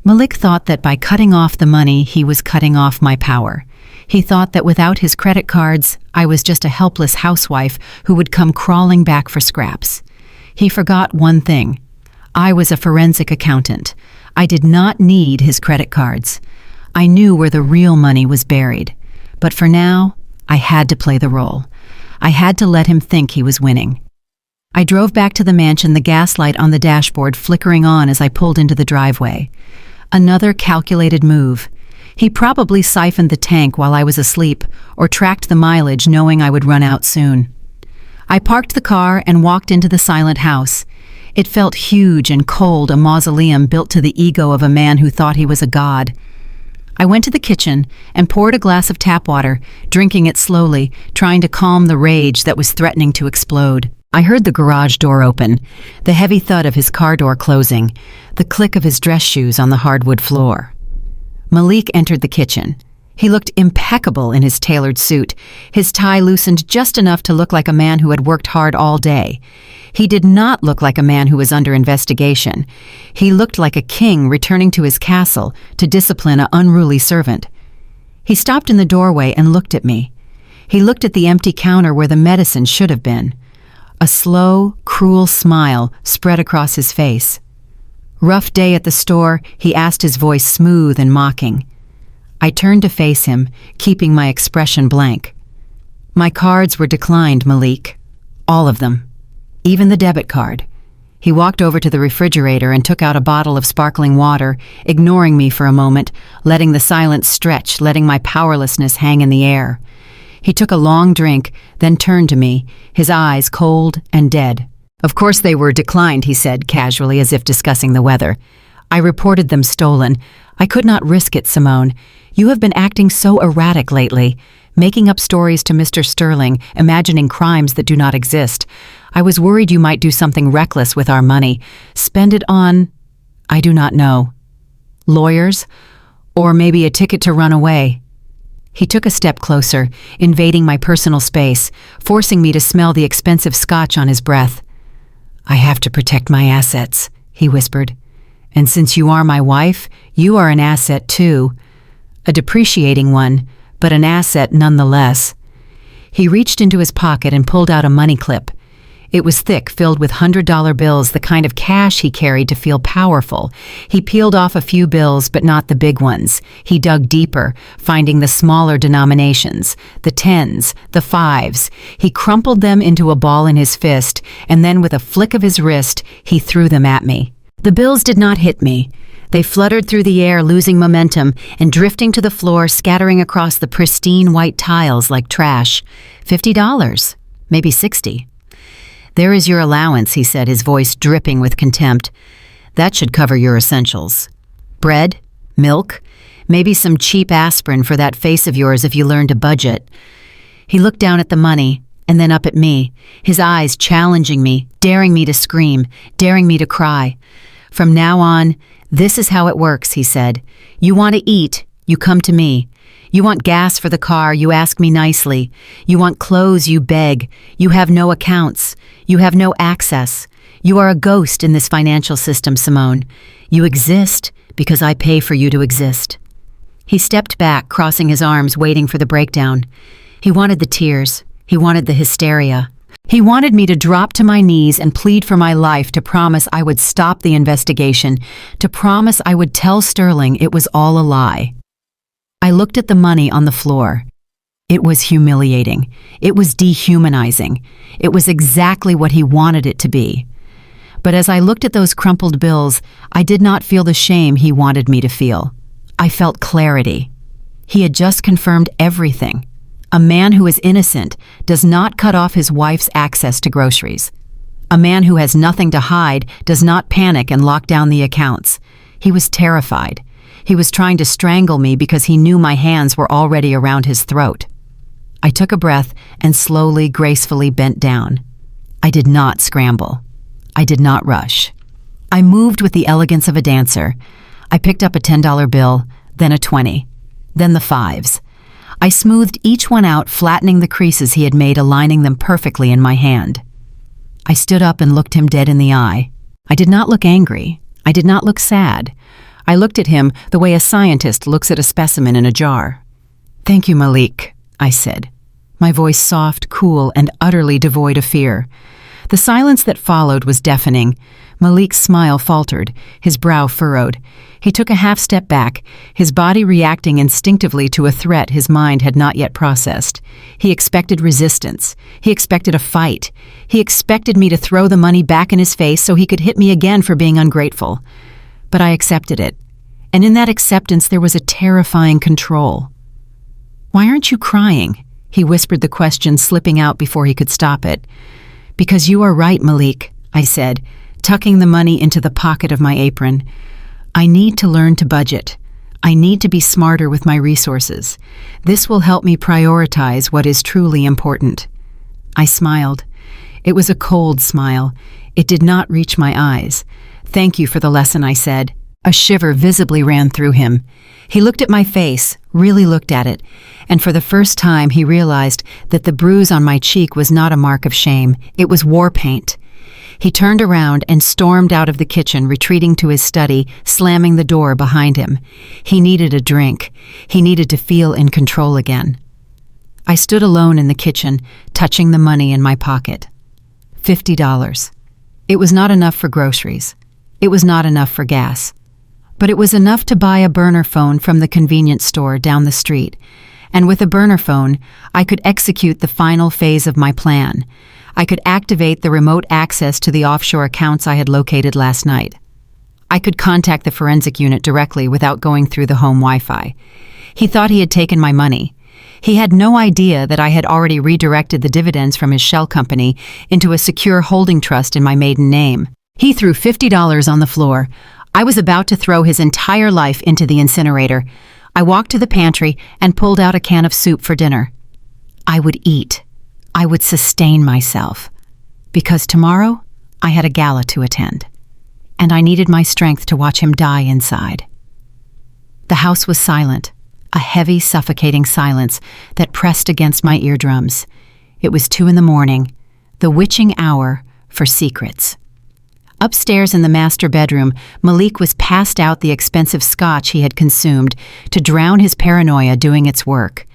Malik thought that by cutting off the money, he was cutting off my power. He thought that without his credit cards, I was just a helpless housewife who would come crawling back for scraps. He forgot one thing. I was a forensic accountant. I did not need his credit cards. I knew where the real money was buried. But for now, I had to play the role. I had to let him think he was winning. I drove back to the mansion, the gaslight on the dashboard flickering on as I pulled into the driveway. Another calculated move. He probably siphoned the tank while I was asleep, or tracked the mileage knowing I would run out soon. I parked the car and walked into the silent house. It felt huge and cold, a mausoleum built to the ego of a man who thought he was a god. I went to the kitchen and poured a glass of tap water, drinking it slowly, trying to calm the rage that was threatening to explode. I heard the garage door open, the heavy thud of his car door closing, the click of his dress shoes on the hardwood floor. Malik entered the kitchen. He looked impeccable in his tailored suit, his tie loosened just enough to look like a man who had worked hard all day. He did not look like a man who was under investigation. He looked like a king returning to his castle to discipline an unruly servant. He stopped in the doorway and looked at me. He looked at the empty counter where the medicine should have been. A slow, cruel smile spread across his face. "Rough day at the store?" he asked, his voice smooth and mocking. I turned to face him, keeping my expression blank. "My cards were declined, Malik. All of them. Even the debit card." He walked over to the refrigerator and took out a bottle of sparkling water, ignoring me for a moment, letting the silence stretch, letting my powerlessness hang in the air. He took a long drink, then turned to me, his eyes cold and dead. "Of course they were declined," he said, casually, as if discussing the weather. "I reported them stolen. I could not risk it, Simone. You have been acting so erratic lately, making up stories to Mr. Sterling, imagining crimes that do not exist. I was worried you might do something reckless with our money. Spend it on, I do not know, lawyers, or maybe a ticket to run away." He took a step closer, invading my personal space, forcing me to smell the expensive scotch on his breath. "I have to protect my assets," he whispered. "And since you are my wife, you are an asset too. A depreciating one, but an asset nonetheless." He reached into his pocket and pulled out a money clip. It was thick, filled with $100 bills, the kind of cash he carried to feel powerful. He peeled off a few bills, but not the big ones. He dug deeper, finding the smaller denominations, the tens, the fives. He crumpled them into a ball in his fist, and then with a flick of his wrist, he threw them at me. The bills did not hit me. They fluttered through the air, losing momentum and drifting to the floor, scattering across the pristine white tiles like trash. $50, maybe 60. "There is your allowance," he said, his voice dripping with contempt. "That should cover your essentials. Bread, milk, maybe some cheap aspirin for that face of yours if you learn to budget." He looked down at the money and then up at me, his eyes challenging me, daring me to scream, daring me to cry. "From now on, this is how it works," he said. "You want to eat, you come to me. You want gas for the car, you ask me nicely. You want clothes, you beg. You have no accounts. You have no access. You are a ghost in this financial system, Simone. You exist because I pay for you to exist." He stepped back, crossing his arms, waiting for the breakdown. He wanted the tears. He wanted the hysteria. He wanted me to drop to my knees and plead for my life, to promise I would stop the investigation, to promise I would tell Sterling it was all a lie. I looked at the money on the floor. It was humiliating. It was dehumanizing. It was exactly what he wanted it to be. But as I looked at those crumpled bills, I did not feel the shame he wanted me to feel. I felt clarity. He had just confirmed everything. A man who is innocent does not cut off his wife's access to groceries. A man who has nothing to hide does not panic and lock down the accounts. He was terrified. He was trying to strangle me because he knew my hands were already around his throat. I took a breath and slowly, gracefully bent down. I did not scramble. I did not rush. I moved with the elegance of a dancer. I picked up a $10 bill, then a 20, then the 5s. I smoothed each one out, flattening the creases he had made, aligning them perfectly in my hand. I stood up and looked him dead in the eye. I did not look angry. I did not look sad. I looked at him the way a scientist looks at a specimen in a jar. "Thank you, Malik," I said, my voice soft, cool, and utterly devoid of fear. The silence that followed was deafening. Malik's smile faltered, his brow furrowed. He took a half step back, his body reacting instinctively to a threat his mind had not yet processed. He expected resistance. He expected a fight. He expected me to throw the money back in his face so he could hit me again for being ungrateful. But I accepted it, and in that acceptance there was a terrifying control. "Why aren't you crying?" He whispered the question, slipping out before he could stop it. "Because you are right, Malik," I said, tucking the money into the pocket of my apron. "I need to learn to budget. I need to be smarter with my resources. This will help me prioritize what is truly important." I smiled. It was a cold smile. It did not reach my eyes. "Thank you for the lesson," I said. A shiver visibly ran through him. He looked at my face, really looked at it, and for the first time he realized that the bruise on my cheek was not a mark of shame. It was war paint. He turned around and stormed out of the kitchen, retreating to his study, slamming the door behind him. He needed a drink. He needed to feel in control again. I stood alone in the kitchen, touching the money in my pocket. $50. It was not enough for groceries. It was not enough for gas. But it was enough to buy a burner phone from the convenience store down the street. And with a burner phone, I could execute the final phase of my plan. I could activate the remote access to the offshore accounts I had located last night. I could contact the forensic unit directly without going through the home Wi-Fi. He thought he had taken my money. He had no idea that I had already redirected the dividends from his shell company into a secure holding trust in my maiden name. He threw $50 on the floor. I was about to throw his entire life into the incinerator. I walked to the pantry and pulled out a can of soup for dinner. I would eat. I would sustain myself. Because tomorrow, I had a gala to attend. And I needed my strength to watch him die inside. The house was silent, a heavy, suffocating silence that pressed against my eardrums. It was 2 a.m, the witching hour for secrets. Upstairs in the master bedroom, Malik was passed out the expensive scotch he had consumed to drown his paranoia doing its work.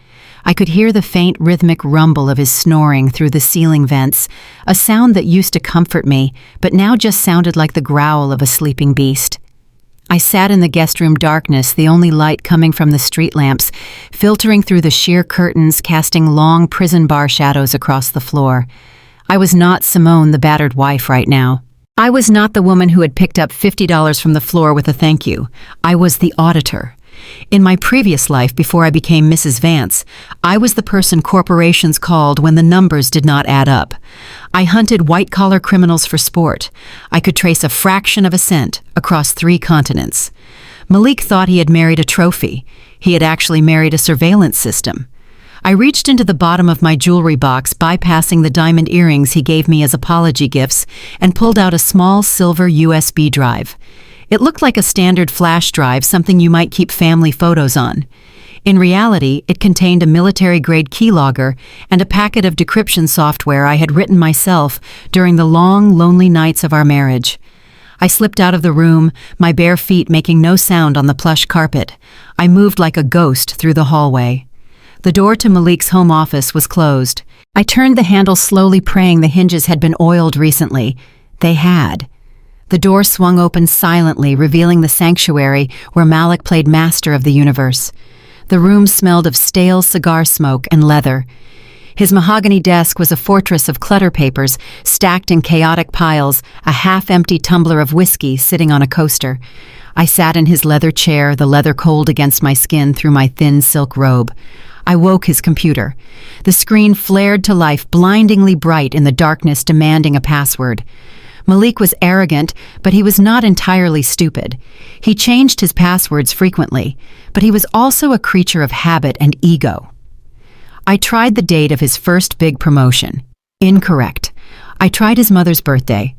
I could hear the faint rhythmic rumble of his snoring through the ceiling vents, a sound that used to comfort me, but now just sounded like the growl of a sleeping beast. I sat in the guest room darkness, the only light coming from the street lamps, filtering through the sheer curtains, casting long prison bar shadows across the floor. I was not Simone, the battered wife, right now. I was not the woman who had picked up $50 from the floor with a thank you. I was the auditor. In my previous life, before I became Mrs. Vance, I was the person corporations called when the numbers did not add up. I hunted white-collar criminals for sport. I could trace a fraction of a cent across 3 continents. Malik thought he had married a trophy. He had actually married a surveillance system. I reached into the bottom of my jewelry box, bypassing the diamond earrings he gave me as apology gifts, and pulled out a small silver USB drive. It looked like a standard flash drive, something you might keep family photos on. In reality, it contained a military-grade keylogger and a packet of decryption software I had written myself during the long, lonely nights of our marriage. I slipped out of the room, my bare feet making no sound on the plush carpet. I moved like a ghost through the hallway. The door to Malik's home office was closed. I turned the handle slowly, praying the hinges had been oiled recently. They had. The door swung open silently, revealing the sanctuary where Malik played master of the universe. The room smelled of stale cigar smoke and leather. His mahogany desk was a fortress of clutter papers stacked in chaotic piles, a half-empty tumbler of whiskey sitting on a coaster. I sat in his leather chair, the leather cold against my skin through my thin silk robe. I woke his computer. The screen flared to life, blindingly bright in the darkness, demanding a password. Malik was arrogant, but he was not entirely stupid. He changed his passwords frequently, but he was also a creature of habit and ego. I tried the date of his first big promotion. Incorrect. I tried his mother's birthday.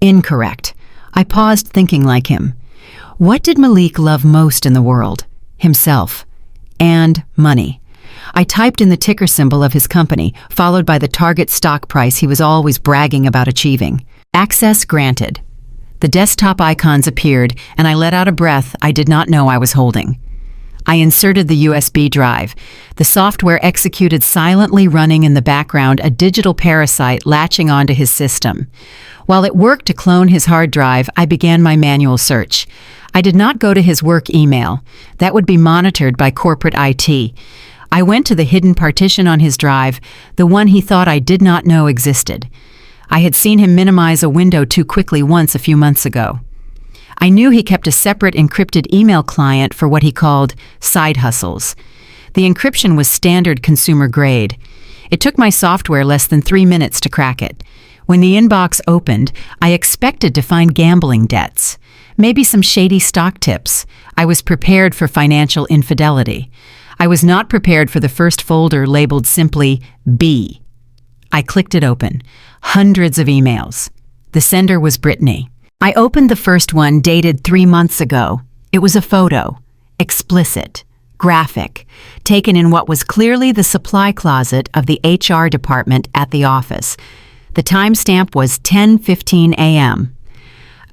Incorrect. I paused, thinking like him. What did Malik love most in the world? Himself. And money. I typed in the ticker symbol of his company, followed by the target stock price he was always bragging about achieving. Access granted. The desktop icons appeared, and I let out a breath I did not know I was holding. I inserted the USB drive. The software executed silently, running in the background, a digital parasite latching onto his system. While it worked to clone his hard drive, I began my manual search. I did not go to his work email. That would be monitored by corporate IT. I went to the hidden partition on his drive, the one he thought I did not know existed. I had seen him minimize a window too quickly once a few months ago. I knew he kept a separate encrypted email client for what he called side hustles. The encryption was standard consumer grade. It took my software less than 3 minutes to crack it. When the inbox opened, I expected to find gambling debts, maybe some shady stock tips. I was prepared for financial infidelity. I was not prepared for the first folder labeled simply B. I clicked it open. Hundreds of emails. The sender was Brittany. I opened the first one, dated 3 months ago. It was a photo. Explicit. Graphic. Taken in what was clearly the supply closet of the HR department at the office. The timestamp was 10:15 a.m.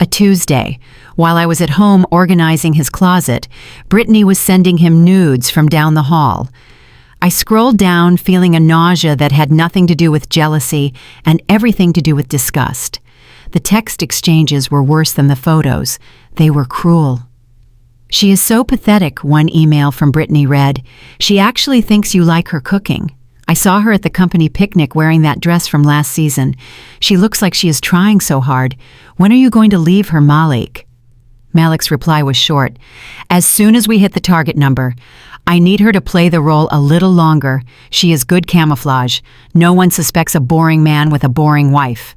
A Tuesday. While I was at home organizing his closet, Brittany was sending him nudes from down the hall. I scrolled down, feeling a nausea that had nothing to do with jealousy and everything to do with disgust. The text exchanges were worse than the photos. They were cruel. "She is so pathetic," one email from Brittany read. "She actually thinks you like her cooking. I saw her at the company picnic wearing that dress from last season. She looks like she is trying so hard. When are you going to leave her, Malik?" Malik's reply was short. "As soon as we hit the target number. I need her to play the role a little longer. She is good camouflage. No one suspects a boring man with a boring wife."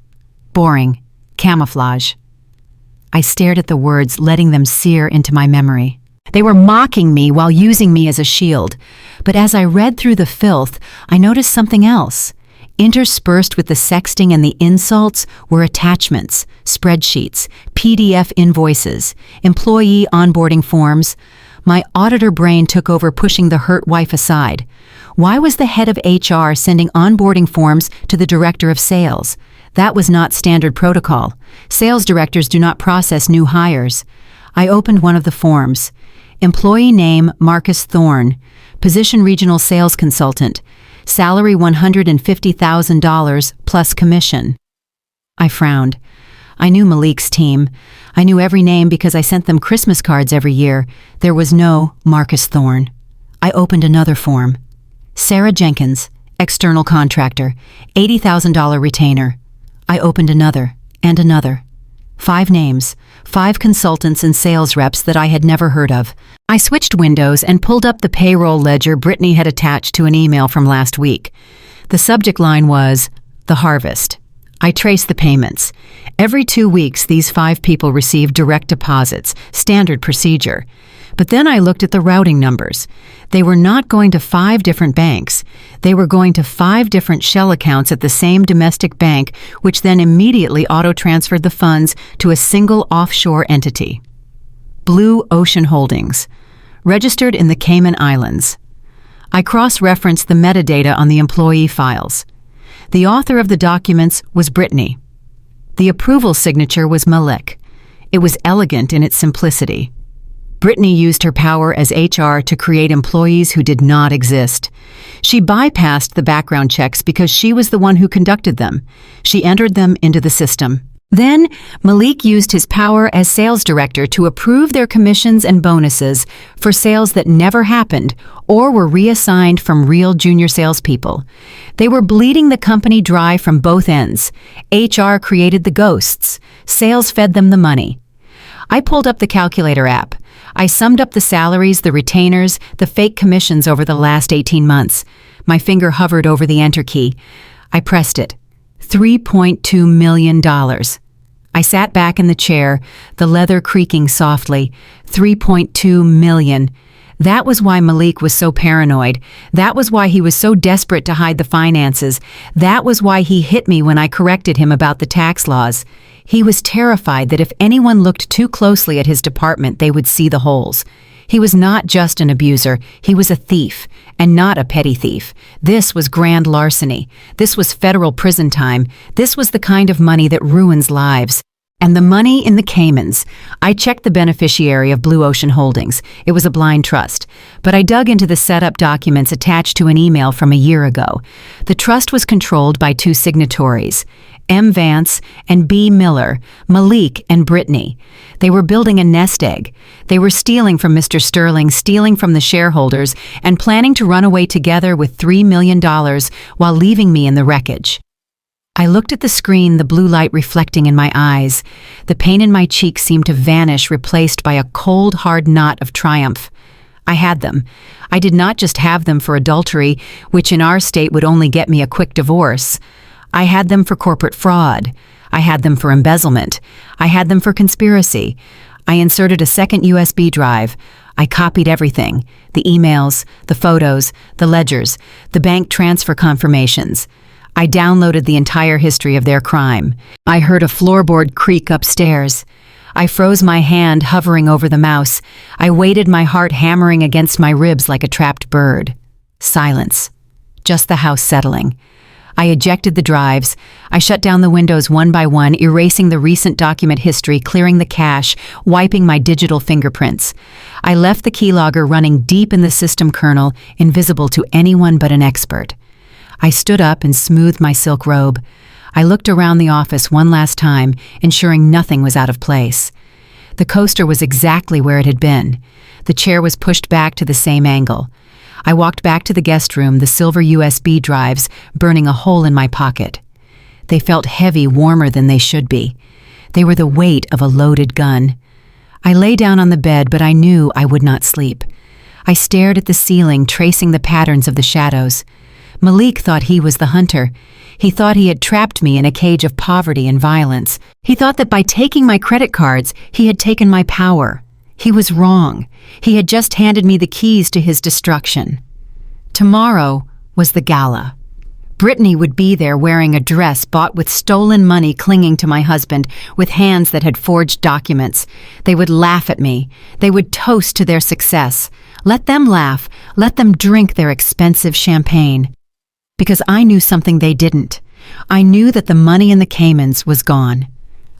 Boring. Camouflage. I stared at the words, letting them sear into my memory. They were mocking me while using me as a shield. But as I read through the filth, I noticed something else. Interspersed with the sexting and the insults were attachments, spreadsheets, PDF invoices, employee onboarding forms. My auditor brain took over, pushing the hurt wife aside. Why was the head of HR sending onboarding forms to the director of sales? That was not standard protocol. Sales directors do not process new hires. I opened one of the forms. Employee name Marcus Thorne. Position regional sales consultant. Salary $150,000 plus commission. I frowned. I knew Malik's team. I knew every name because I sent them Christmas cards every year. There was no Marcus Thorne. I opened another form. Sarah Jenkins, external contractor, $80,000 retainer. I opened another, and another. 5 names, 5 consultants and sales reps that I had never heard of. I switched windows and pulled up the payroll ledger Brittany had attached to an email from last week. The subject line was, "The Harvest." I traced the payments. Every 2 weeks, these 5 people received direct deposits, standard procedure. But then I looked at the routing numbers. They were not going to 5 different banks. They were going to 5 different shell accounts at the same domestic bank, which then immediately auto-transferred the funds to a single offshore entity. Blue Ocean Holdings, registered in the Cayman Islands. I cross-referenced the metadata on the employee files. The author of the documents was Brittany. The approval signature was Malik. It was elegant in its simplicity. Brittany used her power as HR to create employees who did not exist. She bypassed the background checks because she was the one who conducted them. She entered them into the system. Then, Malik used his power as sales director to approve their commissions and bonuses for sales that never happened or were reassigned from real junior salespeople. They were bleeding the company dry from both ends. HR created the ghosts. Sales fed them the money. I pulled up the calculator app. I summed up the salaries, the retainers, the fake commissions over the last 18 months. My finger hovered over the enter key. I pressed it. $3.2 million. I sat back in the chair, the leather creaking softly. $3.2 million. That was why Malik was so paranoid. That was why he was so desperate to hide the finances. That was why he hit me when I corrected him about the tax laws. He was terrified that if anyone looked too closely at his department, they would see the holes. He was not just an abuser, he was a thief, and not a petty thief. This was grand larceny. This was federal prison time. This was the kind of money that ruins lives. And the money in the Caymans. I checked the beneficiary of Blue Ocean Holdings. It was a blind trust. But I dug into the setup documents attached to an email from a year ago. The trust was controlled by two signatories, M. Vance and B. Miller, Malik and Brittany. They were building a nest egg. They were stealing from Mr. Sterling, stealing from the shareholders, and planning to run away together with $3 million while leaving me in the wreckage. I looked at the screen, the blue light reflecting in my eyes. The pain in my cheek seemed to vanish, replaced by a cold, hard knot of triumph. I had them. I did not just have them for adultery, which in our state would only get me a quick divorce. I had them for corporate fraud. I had them for embezzlement. I had them for conspiracy. I inserted a second USB drive. I copied everything: the emails, the photos, the ledgers, the bank transfer confirmations. I downloaded the entire history of their crime. I heard a floorboard creak upstairs. I froze my hand, hovering over the mouse. I waited, my heart hammering against my ribs like a trapped bird. Silence. Just the house settling. I ejected the drives. I shut down the windows one by one, erasing the recent document history, clearing the cache, wiping my digital fingerprints. I left the keylogger running deep in the system kernel, invisible to anyone but an expert. I stood up and smoothed my silk robe. I looked around the office one last time, ensuring nothing was out of place. The coaster was exactly where it had been. The chair was pushed back to the same angle. I walked back to the guest room, the silver USB drives burning a hole in my pocket. They felt heavy, warmer than they should be. They were the weight of a loaded gun. I lay down on the bed, but I knew I would not sleep. I stared at the ceiling, tracing the patterns of the shadows. Malik thought he was the hunter. He thought he had trapped me in a cage of poverty and violence. He thought that by taking my credit cards, he had taken my power. He was wrong. He had just handed me the keys to his destruction. Tomorrow was the gala. Brittany would be there wearing a dress bought with stolen money, clinging to my husband, with hands that had forged documents. They would laugh at me. They would toast to their success. Let them laugh. Let them drink their expensive champagne. Because I knew something they didn't. I knew that the money in the Caymans was gone.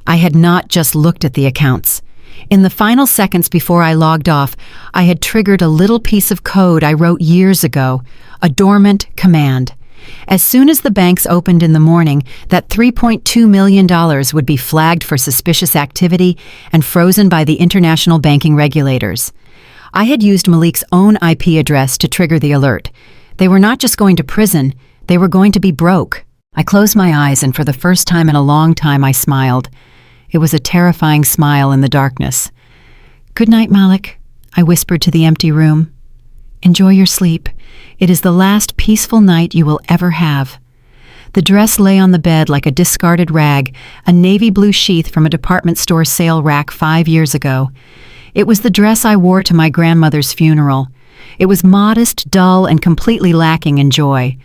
I had not just looked at the accounts. In the final seconds before I logged off, I had triggered a little piece of code I wrote years ago, a dormant command. As soon as the banks opened in the morning, that $3.2 million would be flagged for suspicious activity and frozen by the international banking regulators. I had used Malik's own IP address to trigger the alert. They were not just going to prison, they were going to be broke. I closed my eyes, and for the first time in a long time I smiled. It was a terrifying smile in the darkness. "Good night, Malik," I whispered to the empty room. "Enjoy your sleep. It is the last peaceful night you will ever have." The dress lay on the bed like a discarded rag, a navy blue sheath from a department store sale rack 5 years ago. It was the dress I wore to my grandmother's funeral. It was modest, dull, and completely lacking in joy.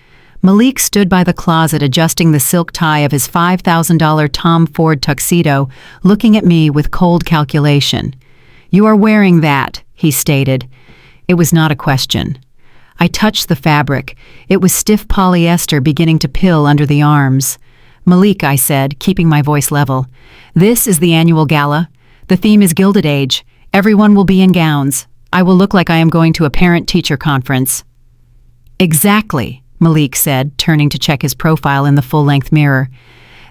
Malik stood by the closet adjusting the silk tie of his $5,000 Tom Ford tuxedo, looking at me with cold calculation. "You are wearing that," he stated. It was not a question. I touched the fabric. It was stiff polyester beginning to pill under the arms. "Malik," I said, keeping my voice level. "This is the annual gala. The theme is Gilded Age. Everyone will be in gowns. I will look like I am going to a parent-teacher conference." "Exactly," Malik said, turning to check his profile in the full-length mirror.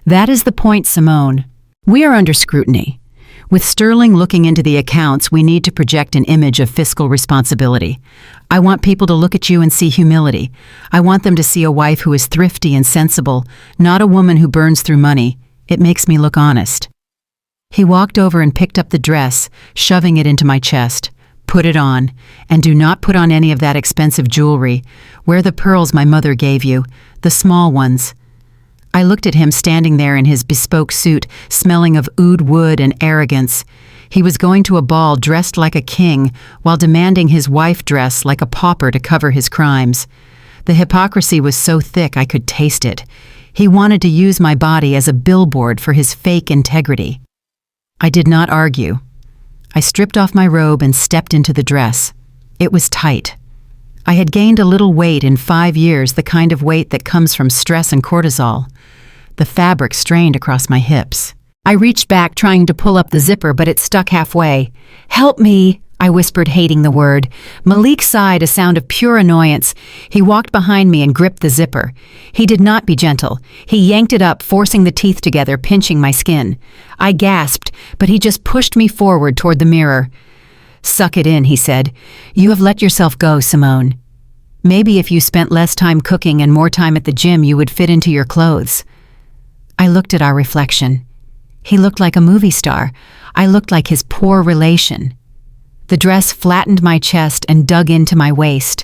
"That is the point, Simone. We are under scrutiny. With Sterling looking into the accounts, we need to project an image of fiscal responsibility. I want people to look at you and see humility. I want them to see a wife who is thrifty and sensible, not a woman who burns through money. It makes me look honest." He walked over and picked up the dress, shoving it into my chest. "Put it on, and do not put on any of that expensive jewelry. Wear the pearls my mother gave you, the small ones." I looked at him standing there in his bespoke suit, smelling of oud wood and arrogance. He was going to a ball dressed like a king, while demanding his wife dress like a pauper to cover his crimes. The hypocrisy was so thick I could taste it. He wanted to use my body as a billboard for his fake integrity. I did not argue. I stripped off my robe and stepped into the dress. It was tight. I had gained a little weight in 5 years, the kind of weight that comes from stress and cortisol. The fabric strained across my hips. I reached back trying to pull up the zipper, but it stuck halfway. "Help me," I whispered, hating the word. Malik sighed, a sound of pure annoyance. He walked behind me and gripped the zipper. He did not be gentle. He yanked it up, forcing the teeth together, pinching my skin. I gasped, but he just pushed me forward toward the mirror. "Suck it in," he said. "You have let yourself go, Simone. Maybe if you spent less time cooking and more time at the gym, you would fit into your clothes." I looked at our reflection. He looked like a movie star. I looked like his poor relation. The dress flattened my chest and dug into my waist.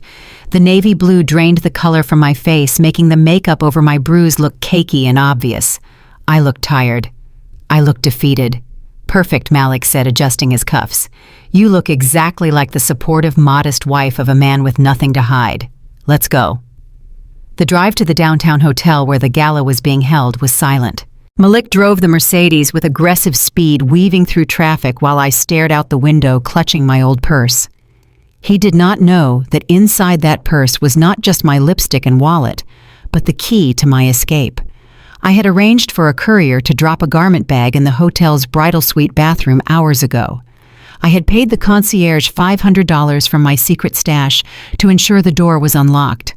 The navy blue drained the color from my face, making the makeup over my bruise look cakey and obvious. I looked tired. I looked defeated. "Perfect," Malik said, adjusting his cuffs. "You look exactly like the supportive, modest wife of a man with nothing to hide. Let's go." The drive to the downtown hotel where the gala was being held was silent. Malik drove the Mercedes with aggressive speed, weaving through traffic while I stared out the window, clutching my old purse. He did not know that inside that purse was not just my lipstick and wallet, but the key to my escape. I had arranged for a courier to drop a garment bag in the hotel's bridal suite bathroom hours ago. I had paid the concierge $500 from my secret stash to ensure the door was unlocked.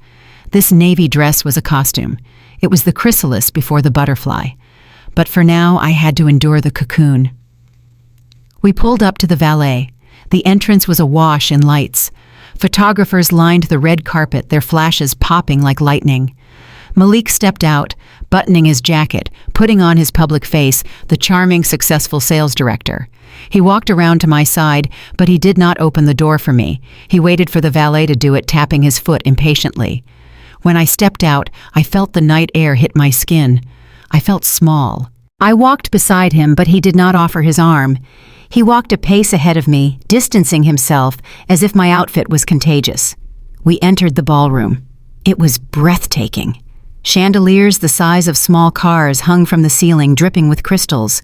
This navy dress was a costume. It was the chrysalis before the butterfly. But for now, I had to endure the cocoon. We pulled up to the valet. The entrance was awash in lights. Photographers lined the red carpet, their flashes popping like lightning. Malik stepped out, buttoning his jacket, putting on his public face, the charming, successful sales director. He walked around to my side, but he did not open the door for me. He waited for the valet to do it, tapping his foot impatiently. When I stepped out, I felt the night air hit my skin. I felt small. I walked beside him, but he did not offer his arm. He walked a pace ahead of me, distancing himself as if my outfit was contagious. We entered the ballroom. It was breathtaking. Chandeliers the size of small cars hung from the ceiling, dripping with crystals.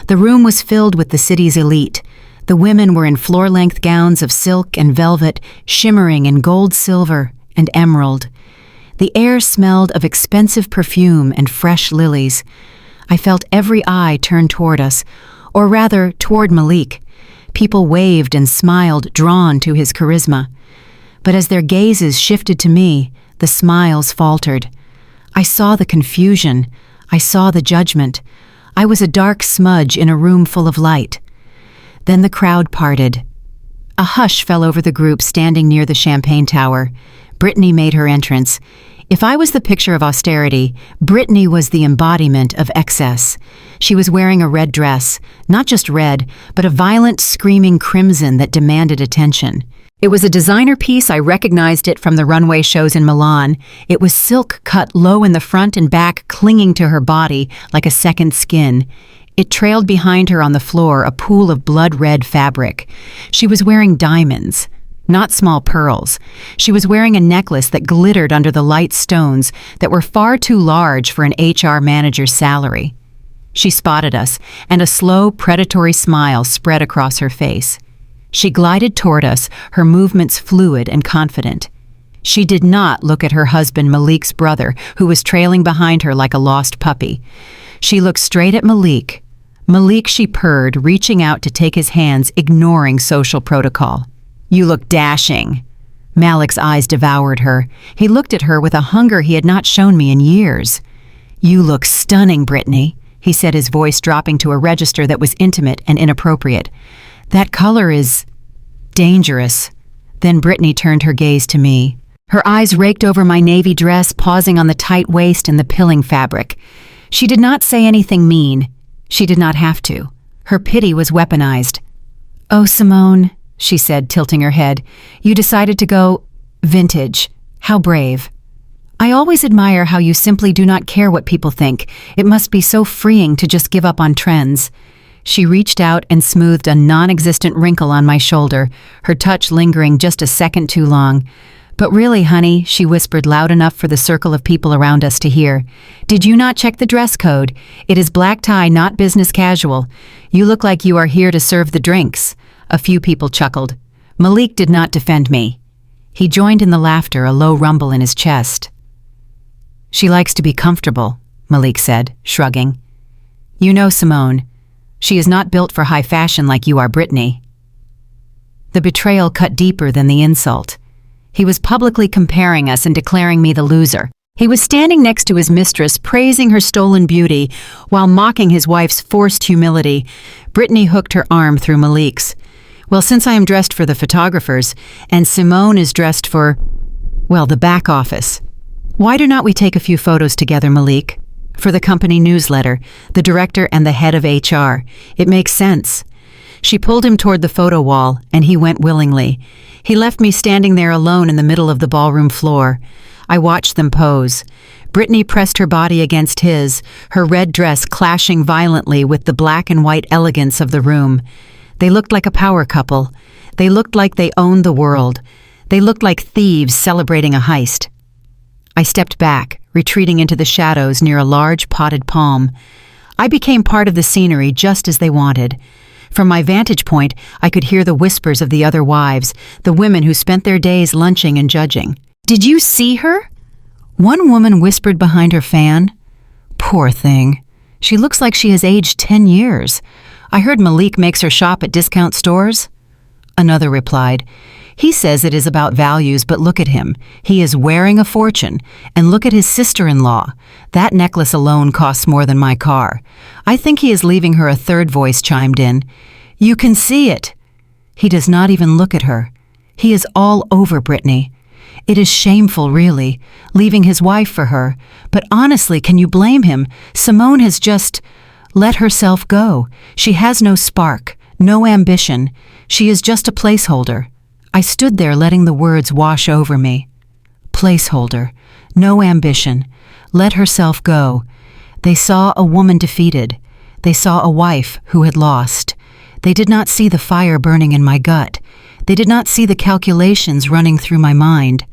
The room was filled with the city's elite. The women were in floor-length gowns of silk and velvet, shimmering in gold, silver, and emerald. The air smelled of expensive perfume and fresh lilies. I felt every eye turn toward us, or rather, toward Malik. People waved and smiled, drawn to his charisma. But as their gazes shifted to me, the smiles faltered. I saw the confusion. I saw the judgment. I was a dark smudge in a room full of light. Then the crowd parted. A hush fell over the group standing near the champagne tower. Brittany made her entrance. If I was the picture of austerity, Brittany was the embodiment of excess. She was wearing a red dress, not just red, but a violent, screaming crimson that demanded attention. It was a designer piece. I recognized it from the runway shows in Milan. It was silk cut low in the front and back, clinging to her body like a second skin. It trailed behind her on the floor, a pool of blood-red fabric. She was wearing diamonds. Not small pearls. She was wearing a necklace that glittered under the light stones that were far too large for an HR manager's salary. She spotted us, and a slow, predatory smile spread across her face. She glided toward us, her movements fluid and confident. She did not look at her husband Malik's brother, who was trailing behind her like a lost puppy. She looked straight at Malik. Malik, she purred, reaching out to take his hands, ignoring social protocol. "You look dashing." Malik's eyes devoured her. He looked at her with a hunger he had not shown me in years. "You look stunning, Brittany," he said, his voice dropping to a register that was intimate and inappropriate. "That color is dangerous." Then Brittany turned her gaze to me. Her eyes raked over my navy dress, pausing on the tight waist and the pilling fabric. She did not say anything mean. She did not have to. Her pity was weaponized. "Oh, Simone," she said, tilting her head, "you decided to go vintage. How brave." "I always admire how you simply do not care what people think. It must be so freeing to just give up on trends." She reached out and smoothed a non-existent wrinkle on my shoulder, her touch lingering just a second too long. "But really, honey," she whispered loud enough for the circle of people around us to hear, "did you not check the dress code? It is black tie, not business casual. You look like you are here to serve the drinks." A few people chuckled. Malik did not defend me. He joined in the laughter, a low rumble in his chest. "She likes to be comfortable," Malik said, shrugging. "You know, Simone, she is not built for high fashion like you are, Brittany." The betrayal cut deeper than the insult. He was publicly comparing us and declaring me the loser. He was standing next to his mistress, praising her stolen beauty, while mocking his wife's forced humility. Brittany hooked her arm through Malik's. "Well, since I am dressed for the photographers, and Simone is dressed for, well, the back office, why do not we take a few photos together, Malik? For the company newsletter, the director and the head of HR. It makes sense." She pulled him toward the photo wall, and he went willingly. He left me standing there alone in the middle of the ballroom floor. I watched them pose. Brittany pressed her body against his, her red dress clashing violently with the black and white elegance of the room. They looked like a power couple. They looked like they owned the world. They looked like thieves celebrating a heist. I stepped back, retreating into the shadows near a large potted palm. I became part of the scenery just as they wanted. From my vantage point, I could hear the whispers of the other wives, the women who spent their days lunching and judging. "Did you see her?" One woman whispered behind her fan. "Poor thing. She looks like she has aged 10 years. I heard Malik makes her shop at discount stores." Another replied, "He says it is about values, but look at him. He is wearing a fortune. And look at his sister-in-law. That necklace alone costs more than my car. I think he is leaving her." A third voice chimed in. "You can see it." He does not even look at her. He is all over Brittany. It is shameful, really, leaving his wife for her. But honestly, can you blame him? Simone has just let herself go. She has no spark, no ambition. She is just a placeholder. I stood there letting the words wash over me. Placeholder, no ambition, let herself go. They saw a woman defeated. They saw a wife who had lost. They did not see the fire burning in my gut. They did not see the calculations running through my mind.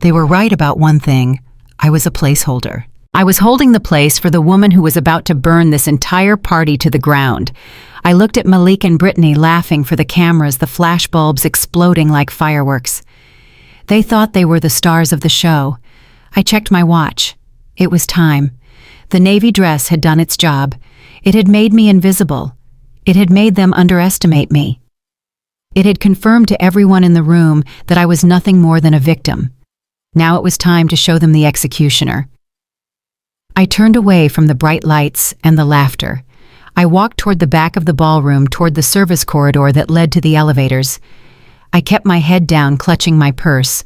They were right about one thing. I was a placeholder. I was holding the place for the woman who was about to burn this entire party to the ground. I looked at Malik and Brittany laughing for the cameras, the flashbulbs exploding like fireworks. They thought they were the stars of the show. I checked my watch. It was time. The navy dress had done its job. It had made me invisible. It had made them underestimate me. It had confirmed to everyone in the room that I was nothing more than a victim. Now it was time to show them the executioner. I turned away from the bright lights and the laughter. I walked toward the back of the ballroom, toward the service corridor that led to the elevators. I kept my head down, clutching my purse.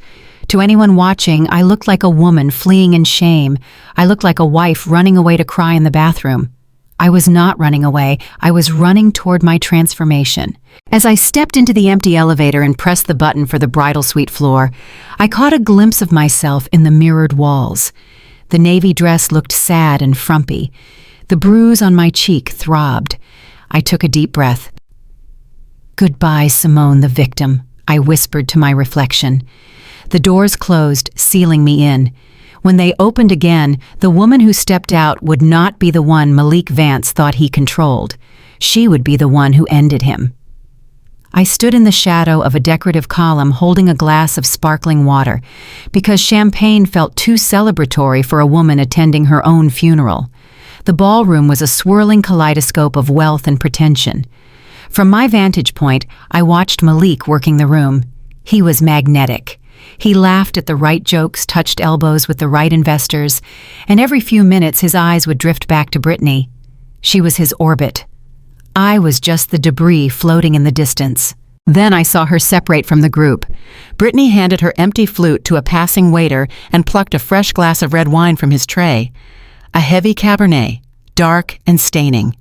To anyone watching, I looked like a woman fleeing in shame. I looked like a wife running away to cry in the bathroom. I was not running away. I was running toward my transformation. As I stepped into the empty elevator and pressed the button for the bridal suite floor, I caught a glimpse of myself in the mirrored walls. The navy dress looked sad and frumpy. The bruise on my cheek throbbed. I took a deep breath. "Goodbye, Simone the victim," I whispered to my reflection. The doors closed, sealing me in. When they opened again, the woman who stepped out would not be the one Malik Vance thought he controlled. She would be the one who ended him. I stood in the shadow of a decorative column holding a glass of sparkling water, because champagne felt too celebratory for a woman attending her own funeral. The ballroom was a swirling kaleidoscope of wealth and pretension. From my vantage point, I watched Malik working the room. He was magnetic. He laughed at the right jokes, touched elbows with the right investors, and every few minutes his eyes would drift back to Brittany. She was his orbit. I was just the debris floating in the distance. Then I saw her separate from the group. Brittany handed her empty flute to a passing waiter and plucked a fresh glass of red wine from his tray. A heavy Cabernet, dark and staining.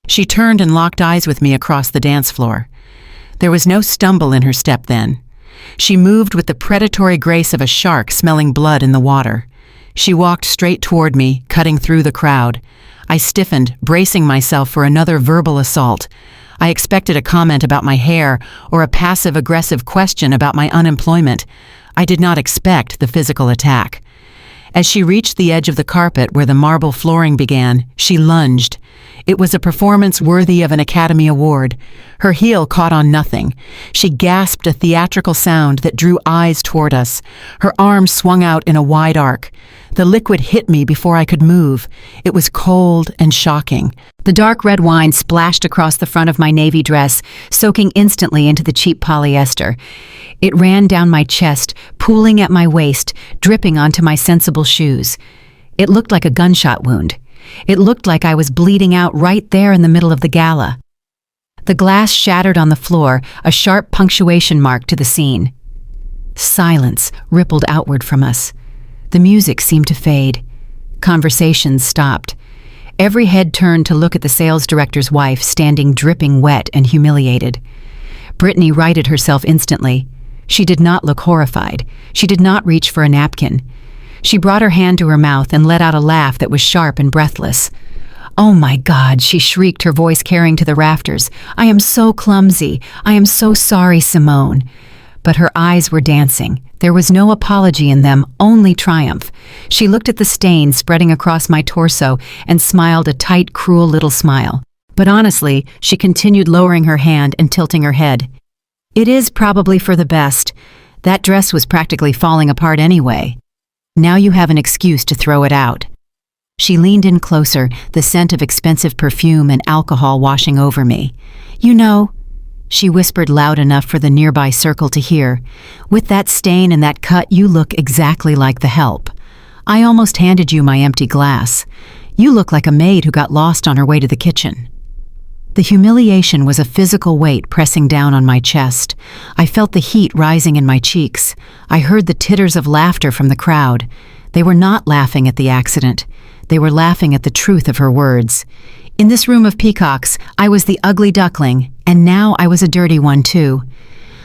She turned and locked eyes with me across the dance floor. There was no stumble in her step then. She moved with the predatory grace of a shark smelling blood in the water. She walked straight toward me, cutting through the crowd. I stiffened, bracing myself for another verbal assault. I expected a comment about my hair or a passive-aggressive question about my unemployment. I did not expect the physical attack. As she reached the edge of the carpet where the marble flooring began, she lunged. It was a performance worthy of an Academy Award. Her heel caught on nothing. She gasped a theatrical sound that drew eyes toward us. Her arms swung out in a wide arc. The liquid hit me before I could move. It was cold and shocking. The dark red wine splashed across the front of my navy dress, soaking instantly into the cheap polyester. It ran down my chest, pooling at my waist, dripping onto my sensible shoes. It looked like a gunshot wound. It looked like I was bleeding out right there in the middle of the gala. The glass shattered on the floor, a sharp punctuation mark to the scene. Silence rippled outward from us. The music seemed to fade. Conversations stopped. Every head turned to look at the sales director's wife standing dripping wet and humiliated. Brittany righted herself instantly. She did not look horrified. She did not reach for a napkin. She brought her hand to her mouth and let out a laugh that was sharp and breathless. "Oh my God," she shrieked, her voice carrying to the rafters. "I am so clumsy. I am so sorry, Simone." But her eyes were dancing. There was no apology in them, only triumph. She looked at the stain spreading across my torso and smiled a tight, cruel little smile. But honestly, she continued lowering her hand and tilting her head. "It is probably for the best. That dress was practically falling apart anyway. Now you have an excuse to throw it out." She leaned in closer, the scent of expensive perfume and alcohol washing over me. "You know," she whispered loud enough for the nearby circle to hear, "with that stain and that cut, you look exactly like the help. I almost handed you my empty glass. You look like a maid who got lost on her way to the kitchen." The humiliation was a physical weight pressing down on my chest. I felt the heat rising in my cheeks. I heard the titters of laughter from the crowd. They were not laughing at the accident. They were laughing at the truth of her words. In this room of peacocks, I was the ugly duckling, and now I was a dirty one too.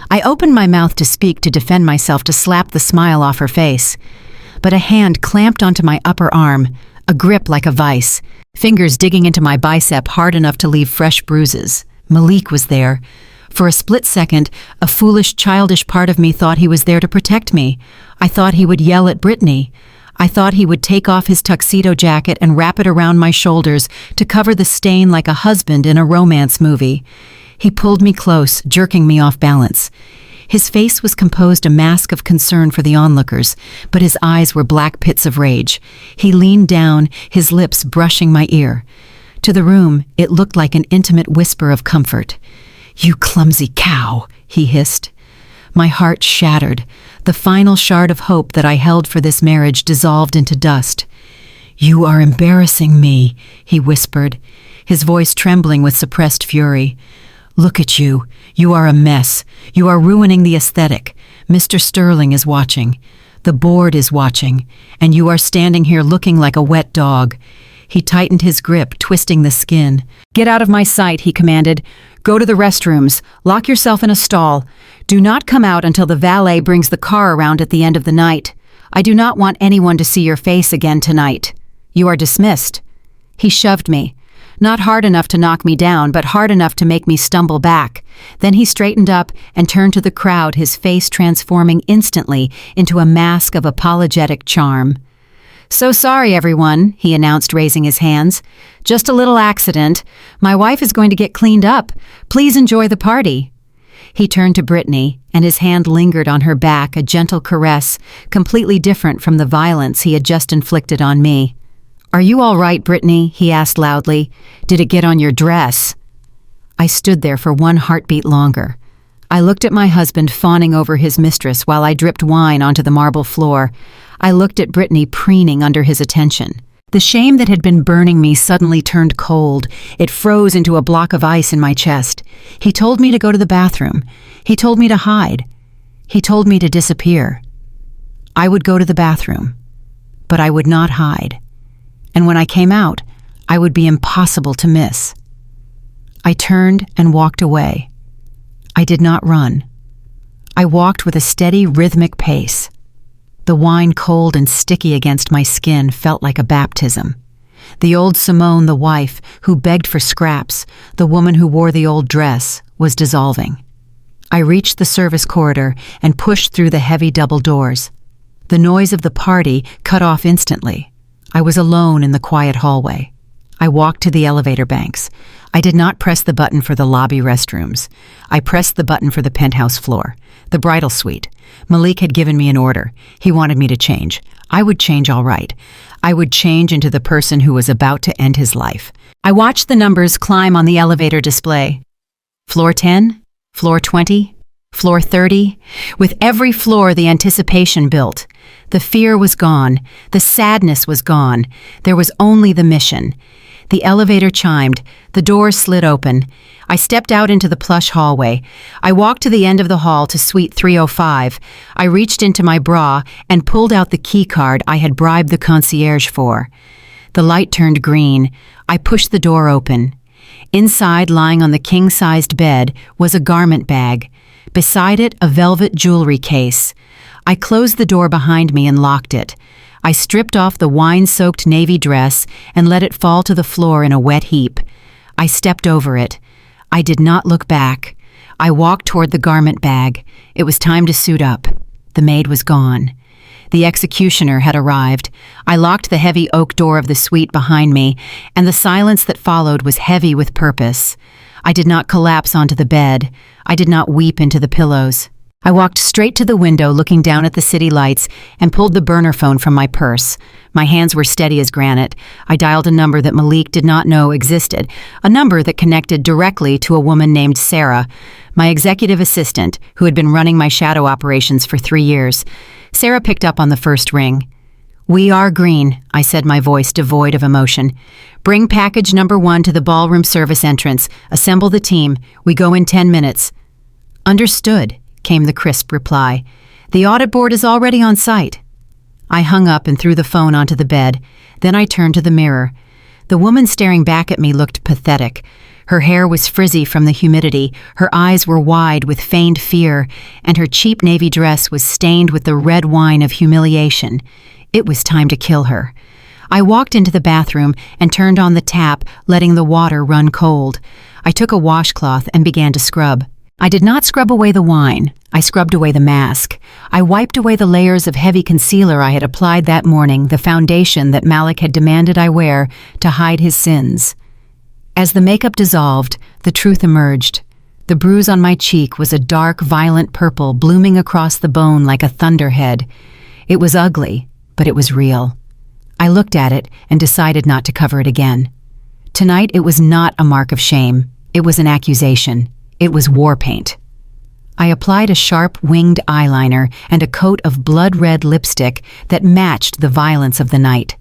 I opened my mouth to speak, to defend myself, to slap the smile off her face. But a hand clamped onto my upper arm, a grip like a vice, fingers digging into my bicep hard enough to leave fresh bruises. Malik was there. For a split second, a foolish, childish part of me thought he was there to protect me. I thought he would yell at Brittany. I thought he would take off his tuxedo jacket and wrap it around my shoulders to cover the stain like a husband in a romance movie. He pulled me close, jerking me off balance. His face was composed a mask of concern for the onlookers, but his eyes were black pits of rage. He leaned down, his lips brushing my ear. To the room, it looked like an intimate whisper of comfort. "You clumsy cow," he hissed. My heart shattered. The final shard of hope that I held for this marriage dissolved into dust. "You are embarrassing me," he whispered, his voice trembling with suppressed fury. "Look at you. You are a mess. You are ruining the aesthetic. Mr. Sterling is watching. The board is watching. And you are standing here looking like a wet dog." He tightened his grip, twisting the skin. "Get out of my sight," he commanded. "Go to the restrooms. Lock yourself in a stall. Do not come out until the valet brings the car around at the end of the night. I do not want anyone to see your face again tonight. You are dismissed." He shoved me. Not hard enough to knock me down, but hard enough to make me stumble back. Then he straightened up and turned to the crowd, his face transforming instantly into a mask of apologetic charm. "So sorry, everyone," he announced, raising his hands. "Just a little accident. My wife is going to get cleaned up. Please enjoy the party." He turned to Brittany, and his hand lingered on her back, a gentle caress, completely different from the violence he had just inflicted on me. "Are you all right, Brittany?" he asked loudly. "Did it get on your dress?" I stood there for one heartbeat longer. I looked at my husband fawning over his mistress while I dripped wine onto the marble floor. I looked at Brittany preening under his attention. The shame that had been burning me suddenly turned cold. It froze into a block of ice in my chest. He told me to go to the bathroom. He told me to hide. He told me to disappear. I would go to the bathroom, but I would not hide. And when I came out, I would be impossible to miss. I turned and walked away. I did not run. I walked with a steady, rhythmic pace. The wine, cold and sticky against my skin, felt like a baptism. The old Simone, the wife, who begged for scraps, the woman who wore the old dress, was dissolving. I reached the service corridor and pushed through the heavy double doors. The noise of the party cut off instantly. I was alone in the quiet hallway. I walked to the elevator banks. I did not press the button for the lobby restrooms. I pressed the button for the penthouse floor, the bridal suite. Malik had given me an order. He wanted me to change. I would change all right. I would change into the person who was about to end his life. I watched the numbers climb on the elevator display. Floor 10, floor 20, floor 30. With every floor, the anticipation built. The fear was gone. The sadness was gone. There was only the mission. The elevator chimed. The doors slid open. I stepped out into the plush hallway. I walked to the end of the hall to suite 305. I reached into my bra and pulled out the key card I had bribed the concierge for. The light turned green. I pushed the door open. Inside, lying on the king-sized bed, was a garment bag. Beside it, a velvet jewelry case. I closed the door behind me and locked it. I stripped off the wine-soaked navy dress and let it fall to the floor in a wet heap. I stepped over it. I did not look back. I walked toward the garment bag. It was time to suit up. The maid was gone. The executioner had arrived. I locked the heavy oak door of the suite behind me, and the silence that followed was heavy with purpose. I did not collapse onto the bed. I did not weep into the pillows. I walked straight to the window, looking down at the city lights, and pulled the burner phone from my purse. My hands were steady as granite. I dialed a number that Malik did not know existed, a number that connected directly to a woman named Sarah, my executive assistant, who had been running my shadow operations for 3 years. Sarah picked up on the first ring. "We are green," I said, my voice devoid of emotion. "Bring package number 1 to the ballroom service entrance. Assemble the team. We go in 10 minutes. "Understood," came the crisp reply. "The audit board is already on site." I hung up and threw the phone onto the bed. Then I turned to the mirror. The woman staring back at me looked pathetic. Her hair was frizzy from the humidity, her eyes were wide with feigned fear, and her cheap navy dress was stained with the red wine of humiliation. It was time to kill her. I walked into the bathroom and turned on the tap, letting the water run cold. I took a washcloth and began to scrub. I did not scrub away the wine. I scrubbed away the mask. I wiped away the layers of heavy concealer I had applied that morning, the foundation that Malik had demanded I wear to hide his sins. As the makeup dissolved, the truth emerged. The bruise on my cheek was a dark, violent purple blooming across the bone like a thunderhead. It was ugly, but it was real. I looked at it and decided not to cover it again. Tonight it was not a mark of shame. It was an accusation. It was war paint. I applied a sharp, winged eyeliner and a coat of blood-red lipstick that matched the violence of the night.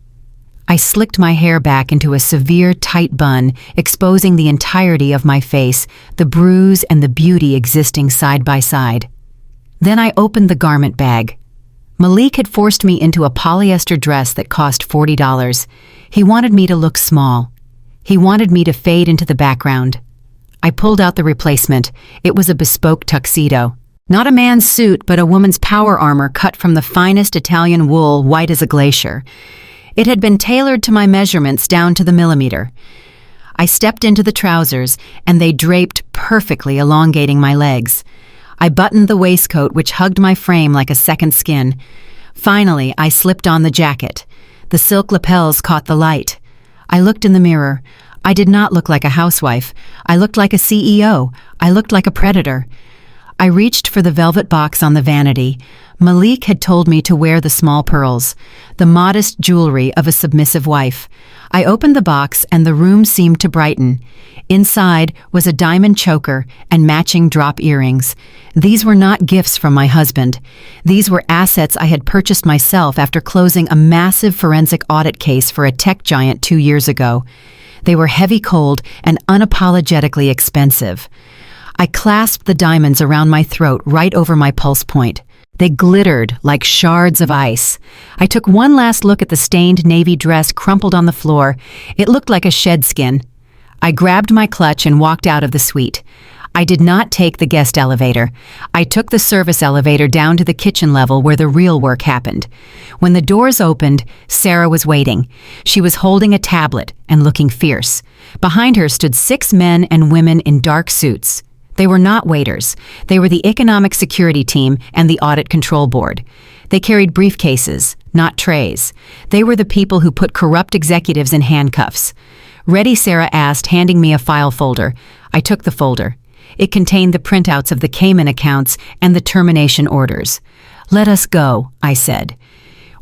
I slicked my hair back into a severe, tight bun, exposing the entirety of my face, the bruise and the beauty existing side by side. Then I opened the garment bag. Malik had forced me into a polyester dress that cost $40. He wanted me to look small. He wanted me to fade into the background. I pulled out the replacement. It was a bespoke tuxedo. Not a man's suit, but a woman's power armor cut from the finest Italian wool, white as a glacier. It had been tailored to my measurements down to the millimeter. I stepped into the trousers, and they draped perfectly, elongating my legs. I buttoned the waistcoat, which hugged my frame like a second skin. Finally, I slipped on the jacket. The silk lapels caught the light. I looked in the mirror. I did not look like a housewife. I looked like a CEO. I looked like a predator. I reached for the velvet box on the vanity. Malik had told me to wear the small pearls, the modest jewelry of a submissive wife. I opened the box and the room seemed to brighten. Inside was a diamond choker and matching drop earrings. These were not gifts from my husband. These were assets I had purchased myself after closing a massive forensic audit case for a tech giant 2 years ago. They were heavy cold and unapologetically expensive. I clasped the diamonds around my throat right over my pulse point. They glittered like shards of ice. I took one last look at the stained navy dress crumpled on the floor. It looked like a shed skin. I grabbed my clutch and walked out of the suite. I did not take the guest elevator. I took the service elevator down to the kitchen level where the real work happened. When the doors opened, Sarah was waiting. She was holding a tablet and looking fierce. Behind her stood 6 men and women in dark suits. They were not waiters. They were the Economic Security Team and the Audit Control Board. They carried briefcases, not trays. They were the people who put corrupt executives in handcuffs. "Ready?" Sarah asked, handing me a file folder. I took the folder. It contained the printouts of the Cayman accounts and the termination orders. "Let us go," I said.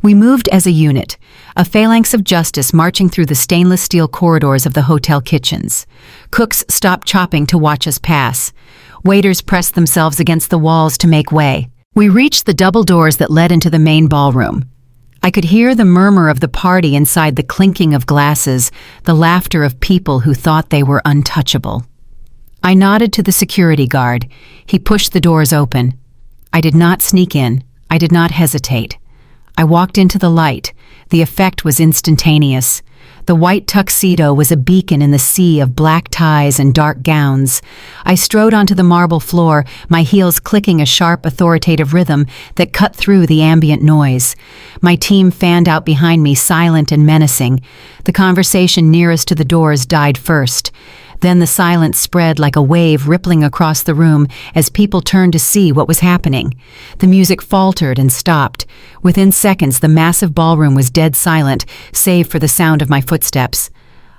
We moved as a unit, a phalanx of justice marching through the stainless steel corridors of the hotel kitchens. Cooks stopped chopping to watch us pass. Waiters pressed themselves against the walls to make way. We reached the double doors that led into the main ballroom. I could hear the murmur of the party inside, the clinking of glasses, the laughter of people who thought they were untouchable. I nodded to the security guard. He pushed the doors open. I did not sneak in. I did not hesitate. I walked into the light. The effect was instantaneous. The white tuxedo was a beacon in the sea of black ties and dark gowns. I strode onto the marble floor, my heels clicking a sharp, authoritative rhythm that cut through the ambient noise. My team fanned out behind me, silent and menacing. The conversation nearest to the doors died first. Then the silence spread like a wave rippling across the room as people turned to see what was happening. The music faltered and stopped. Within seconds, the massive ballroom was dead silent, save for the sound of my footsteps.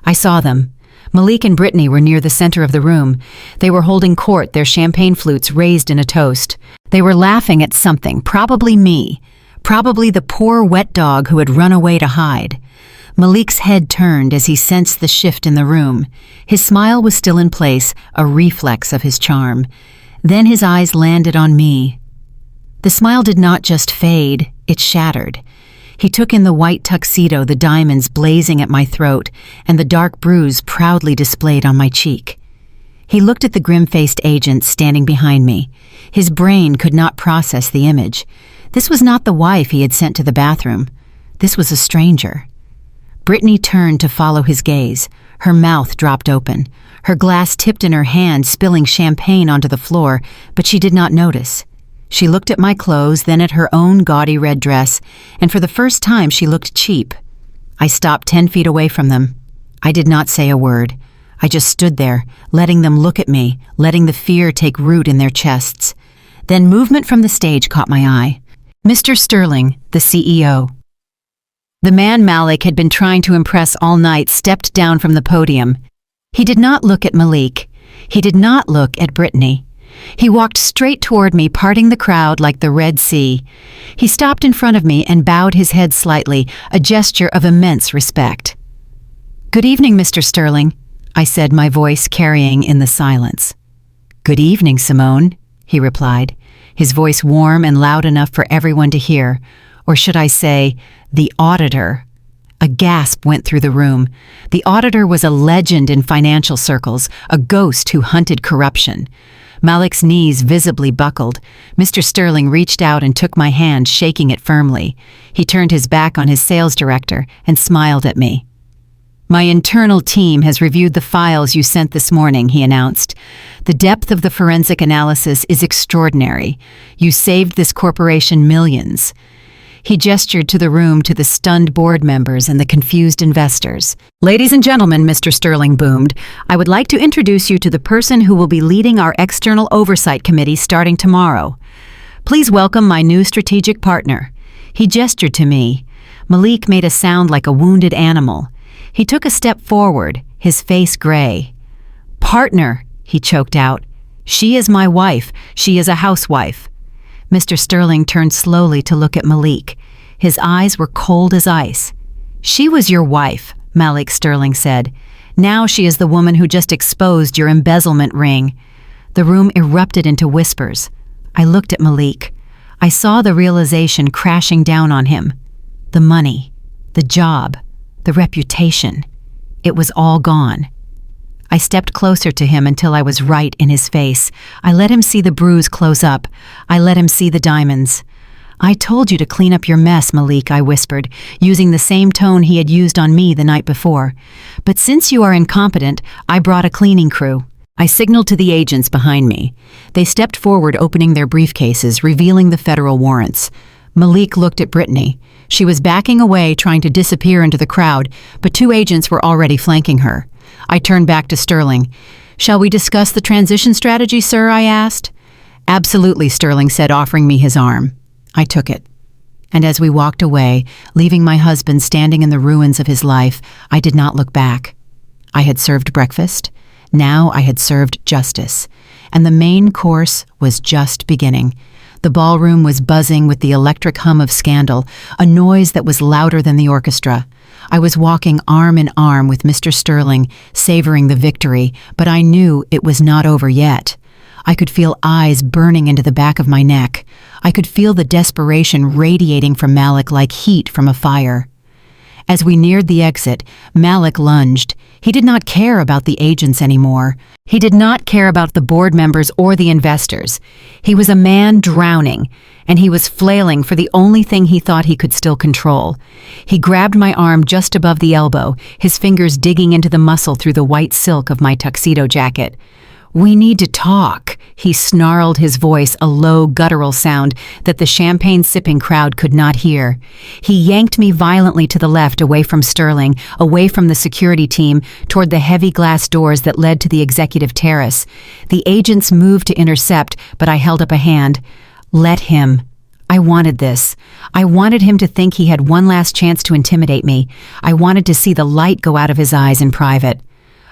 I saw them. Malik and Brittany were near the center of the room. They were holding court, their champagne flutes raised in a toast. They were laughing at something, probably me. Probably the poor wet dog who had run away to hide. Malik's head turned as he sensed the shift in the room. His smile was still in place, a reflex of his charm. Then his eyes landed on me. The smile did not just fade, it shattered. He took in the white tuxedo, the diamonds blazing at my throat, and the dark bruise proudly displayed on my cheek. He looked at the grim-faced agent standing behind me. His brain could not process the image. This was not the wife he had sent to the bathroom. This was a stranger. Brittany turned to follow his gaze. Her mouth dropped open. Her glass tipped in her hand, spilling champagne onto the floor, but she did not notice. She looked at my clothes, then at her own gaudy red dress, and for the first time she looked cheap. I stopped 10 feet away from them. I did not say a word. I just stood there, letting them look at me, letting the fear take root in their chests. Then movement from the stage caught my eye. Mr. Sterling, the CEO. The man Malik had been trying to impress all night stepped down from the podium. He did not look at Malik. He did not look at Brittany. He walked straight toward me, parting the crowd like the Red Sea. He stopped in front of me and bowed his head slightly, a gesture of immense respect. "Good evening, Mr. Sterling," I said, my voice carrying in the silence. "Good evening, Simone," he replied, his voice warm and loud enough for everyone to hear. Or should I say, the auditor. A gasp went through the room. The auditor was a legend in financial circles, a ghost who hunted corruption. Malik's knees visibly buckled. Mr. Sterling reached out and took my hand, shaking it firmly. He turned his back on his sales director and smiled at me. "My internal team has reviewed the files you sent this morning," he announced. "The depth of the forensic analysis is extraordinary. You saved this corporation millions." He gestured to the room, to the stunned board members and the confused investors. "Ladies and gentlemen," Mr. Sterling boomed, "I would like to introduce you to the person who will be leading our external oversight committee starting tomorrow. Please welcome my new strategic partner." He gestured to me. Malik made a sound like a wounded animal. He took a step forward, his face gray. "Partner," he choked out. She is my wife. She is a housewife." Mr. Sterling turned slowly to look at Malik. His eyes were cold as ice. "She was your wife," Malik Sterling said. "Now she is the woman who just exposed your embezzlement ring." The room erupted into whispers. I looked at Malik. I saw the realization crashing down on him. The money, the job, the reputation. It was all gone. I stepped closer to him until I was right in his face. I let him see the bruise close up. I let him see the diamonds. "I told you to clean up your mess, Malik," I whispered, using the same tone he had used on me the night before. "But since you are incompetent, I brought a cleaning crew." I signaled to the agents behind me. They stepped forward, opening their briefcases, revealing the federal warrants. Malik looked at Brittany. She was backing away, trying to disappear into the crowd, but two agents were already flanking her. I turned back to Sterling. "Shall we discuss the transition strategy, sir?" I asked. "Absolutely," Sterling said, offering me his arm. I took it. And as we walked away, leaving my husband standing in the ruins of his life, I did not look back. I had served breakfast. Now I had served justice. And the main course was just beginning. The ballroom was buzzing with the electric hum of scandal, a noise that was louder than the orchestra. I was walking arm in arm with Mr. Sterling, savoring the victory, but I knew it was not over yet. I could feel eyes burning into the back of my neck. I could feel the desperation radiating from Malik like heat from a fire. As we neared the exit, Malik lunged. He did not care about the agents anymore. He did not care about the board members or the investors. He was a man drowning, and he was flailing for the only thing he thought he could still control. He grabbed my arm just above the elbow, his fingers digging into the muscle through the white silk of my tuxedo jacket. "We need to talk," he snarled, his voice a low, guttural sound that the champagne-sipping crowd could not hear. He yanked me violently to the left, away from Sterling, away from the security team, toward the heavy glass doors that led to the executive terrace. The agents moved to intercept, but I held up a hand. "Let him." I wanted this. I wanted him to think he had one last chance to intimidate me. I wanted to see the light go out of his eyes in private.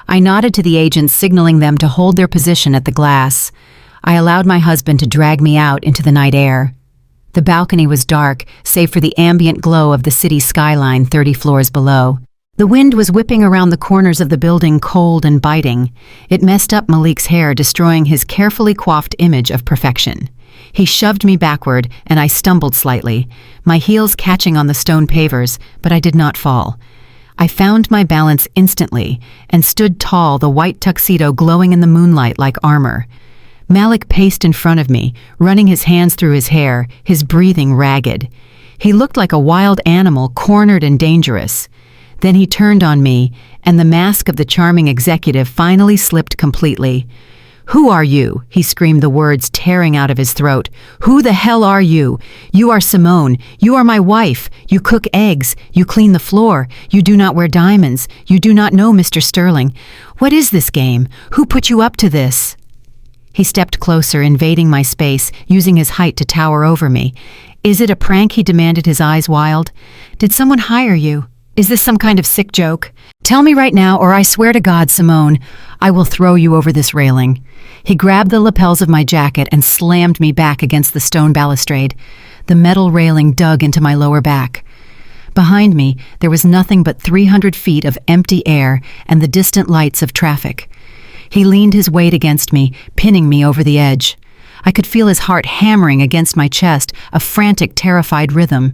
I nodded to the agents, signaling them to hold their position at the glass. I allowed my husband to drag me out into the night air. The balcony was dark, save for the ambient glow of the city skyline 30 floors below. The wind was whipping around the corners of the building, cold and biting. It messed up Malik's hair, destroying his carefully coiffed image of perfection. He shoved me backward, and I stumbled slightly, my heels catching on the stone pavers, but I did not fall. I found my balance instantly and stood tall, the white tuxedo glowing in the moonlight like armor. Malik paced in front of me, running his hands through his hair, his breathing ragged. He looked like a wild animal, cornered and dangerous. Then he turned on me, and the mask of the charming executive finally slipped completely. "Who are you?" he screamed, the words tearing out of his throat. "Who the hell are you? You are Simone. You are my wife. You cook eggs. You clean the floor. You do not wear diamonds. You do not know Mr. Sterling. What is this game? Who put you up to this?" He stepped closer, invading my space, using his height to tower over me. "Is it a prank?" he demanded, his eyes wild. "Did someone hire you? Is this some kind of sick joke? Tell me right now, or I swear to God, Simone, I will throw you over this railing." He grabbed the lapels of my jacket and slammed me back against the stone balustrade. The metal railing dug into my lower back. Behind me, there was nothing but 300 feet of empty air and the distant lights of traffic. He leaned his weight against me, pinning me over the edge. I could feel his heart hammering against my chest, a frantic, terrified rhythm.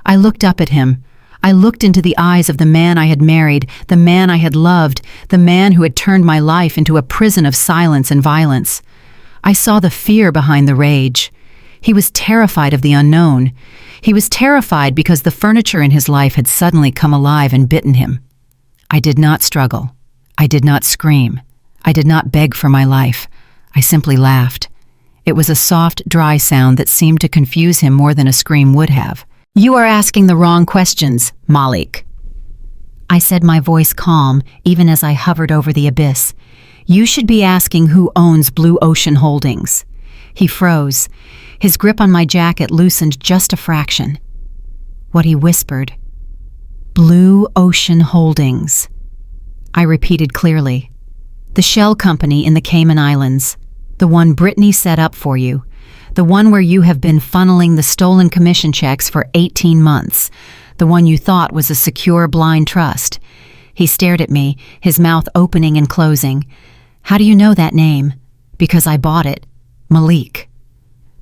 I looked up at him. I looked into the eyes of the man I had married, the man I had loved, the man who had turned my life into a prison of silence and violence. I saw the fear behind the rage. He was terrified of the unknown. He was terrified because the furniture in his life had suddenly come alive and bitten him. I did not struggle. I did not scream. I did not beg for my life. I simply laughed. It was a soft, dry sound that seemed to confuse him more than a scream would have. "You are asking the wrong questions, Malik," I said, my voice calm, even as I hovered over the abyss. "You should be asking who owns Blue Ocean Holdings." He froze. His grip on my jacket loosened just a fraction. What he whispered, "Blue Ocean Holdings." I repeated clearly. "The shell company in the Cayman Islands." The one Brittany set up for you. The one where you have been funneling the stolen commission checks for 18 months. The one you thought was a secure blind trust. He stared at me, his mouth opening and closing. How do you know that name? Because I bought it. Malik.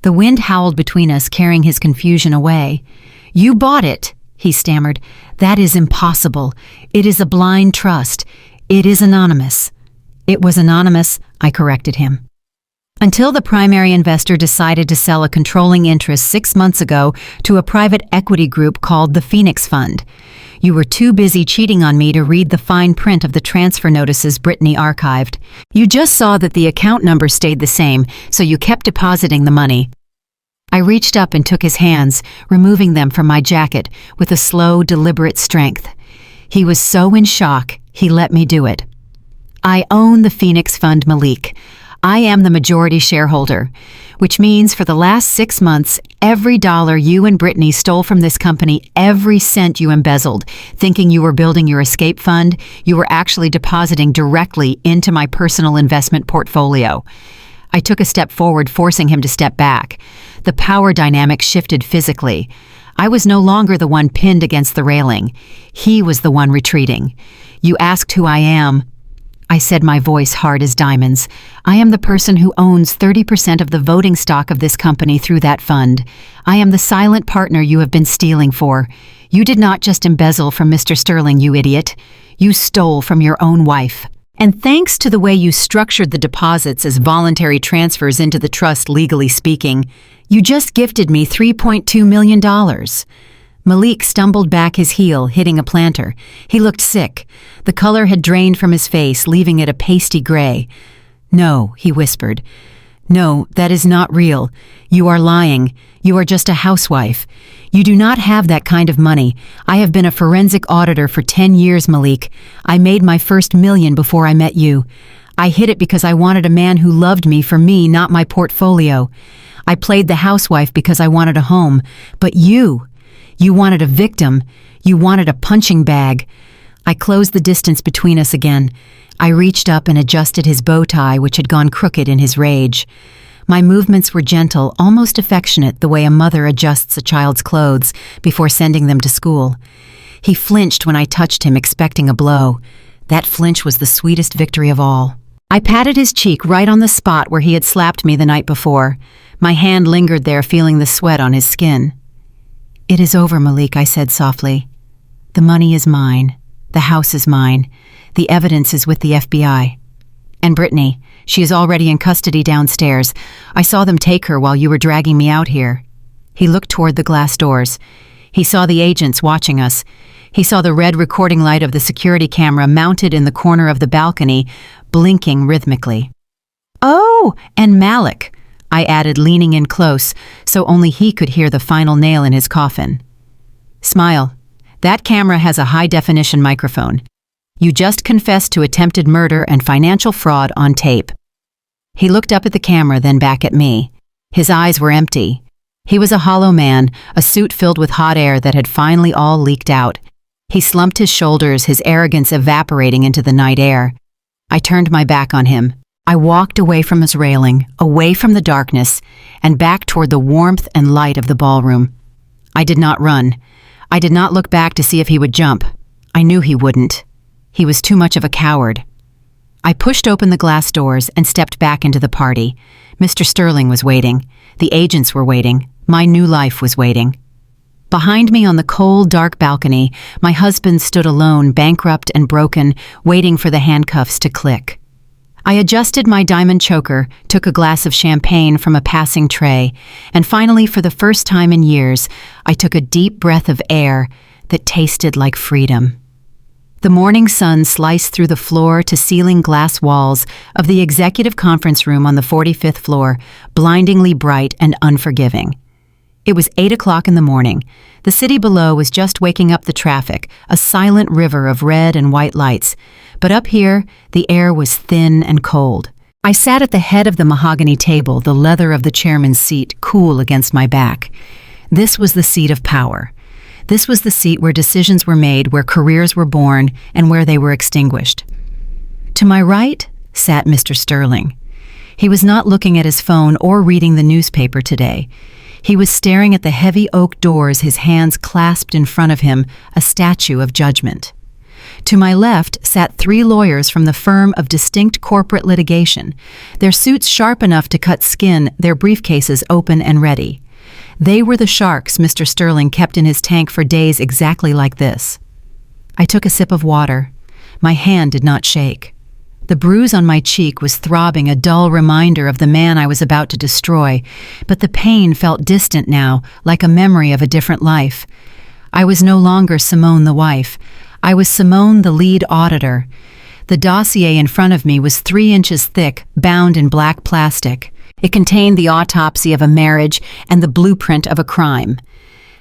The wind howled between us, carrying his confusion away. You bought it, he stammered. That is impossible. It is a blind trust. It is anonymous. It was anonymous, I corrected him. Until the primary investor decided to sell a controlling interest 6 months ago to a private equity group called the Phoenix Fund. You were too busy cheating on me to read the fine print of the transfer notices Brittany archived. You just saw that the account number stayed the same, so you kept depositing the money. I reached up and took his hands, removing them from my jacket with a slow, deliberate strength. He was so in shock, he let me do it. I own the Phoenix Fund, Malik. I am the majority shareholder, which means for the last 6 months, every dollar you and Brittany stole from this company, every cent you embezzled, thinking you were building your escape fund, you were actually depositing directly into my personal investment portfolio. I took a step forward, forcing him to step back. The power dynamic shifted physically. I was no longer the one pinned against the railing. He was the one retreating. You asked who I am. I said, my voice hard as diamonds. I am the person who owns 30% of the voting stock of this company through that fund. I am the silent partner you have been stealing for. You did not just embezzle from Mr. Sterling, you idiot. You stole from your own wife. And thanks to the way you structured the deposits as voluntary transfers into the trust, legally speaking, you just gifted me $3.2 million. Malik stumbled back, his heel hitting a planter. He looked sick. The color had drained from his face, leaving it a pasty gray. No, he whispered. No, that is not real. You are lying. You are just a housewife. You do not have that kind of money. I have been a forensic auditor for 10 years, Malik. I made my first million before I met you. I hid it because I wanted a man who loved me for me, not my portfolio. I played the housewife because I wanted a home. But you wanted a victim. You wanted a punching bag. I closed the distance between us again. I reached up and adjusted his bow tie, which had gone crooked in his rage. My movements were gentle, almost affectionate, the way a mother adjusts a child's clothes before sending them to school. He flinched when I touched him, expecting a blow. That flinch was the sweetest victory of all. I patted his cheek right on the spot where he had slapped me the night before. My hand lingered there, feeling the sweat on his skin. It is over, Malik, I said softly. The money is mine. The house is mine. The evidence is with the FBI. And Brittany, she is already in custody downstairs. I saw them take her while you were dragging me out here. He looked toward the glass doors. He saw the agents watching us. He saw the red recording light of the security camera mounted in the corner of the balcony, blinking rhythmically. Oh, and Malik, I added, leaning in close, so only he could hear the final nail in his coffin. Smile. That camera has a high-definition microphone. You just confessed to attempted murder and financial fraud on tape. He looked up at the camera, then back at me. His eyes were empty. He was a hollow man, a suit filled with hot air that had finally all leaked out. He slumped his shoulders, his arrogance evaporating into the night air. I turned my back on him. I walked away from his railing, away from the darkness, and back toward the warmth and light of the ballroom. I did not run. I did not look back to see if he would jump. I knew he wouldn't. He was too much of a coward. I pushed open the glass doors and stepped back into the party. Mr. Sterling was waiting. The agents were waiting. My new life was waiting. Behind me on the cold, dark balcony, my husband stood alone, bankrupt and broken, waiting for the handcuffs to click. I adjusted my diamond choker, took a glass of champagne from a passing tray, and finally, for the first time in years, I took a deep breath of air that tasted like freedom. The morning sun sliced through the floor-to-ceiling glass walls of the executive conference room on the 45th floor, blindingly bright and unforgiving. It was 8 o'clock in the morning. The city below was just waking up the traffic, a silent river of red and white lights. But up here, the air was thin and cold. I sat at the head of the mahogany table, the leather of the chairman's seat cool against my back. This was the seat of power. This was the seat where decisions were made, where careers were born, and where they were extinguished. To my right sat Mr. Sterling. He was not looking at his phone or reading the newspaper today. He was staring at the heavy oak doors, his hands clasped in front of him, a statue of judgment. To my left sat 3 lawyers from the firm of Distinct Corporate Litigation, their suits sharp enough to cut skin, their briefcases open and ready. They were the sharks Mr. Sterling kept in his tank for days exactly like this. I took a sip of water. My hand did not shake. The bruise on my cheek was throbbing, a dull reminder of the man I was about to destroy, but the pain felt distant now, like a memory of a different life. I was no longer Simone the wife. I was Simone the lead auditor. The dossier in front of me was 3 inches thick, bound in black plastic. It contained the autopsy of a marriage and the blueprint of a crime.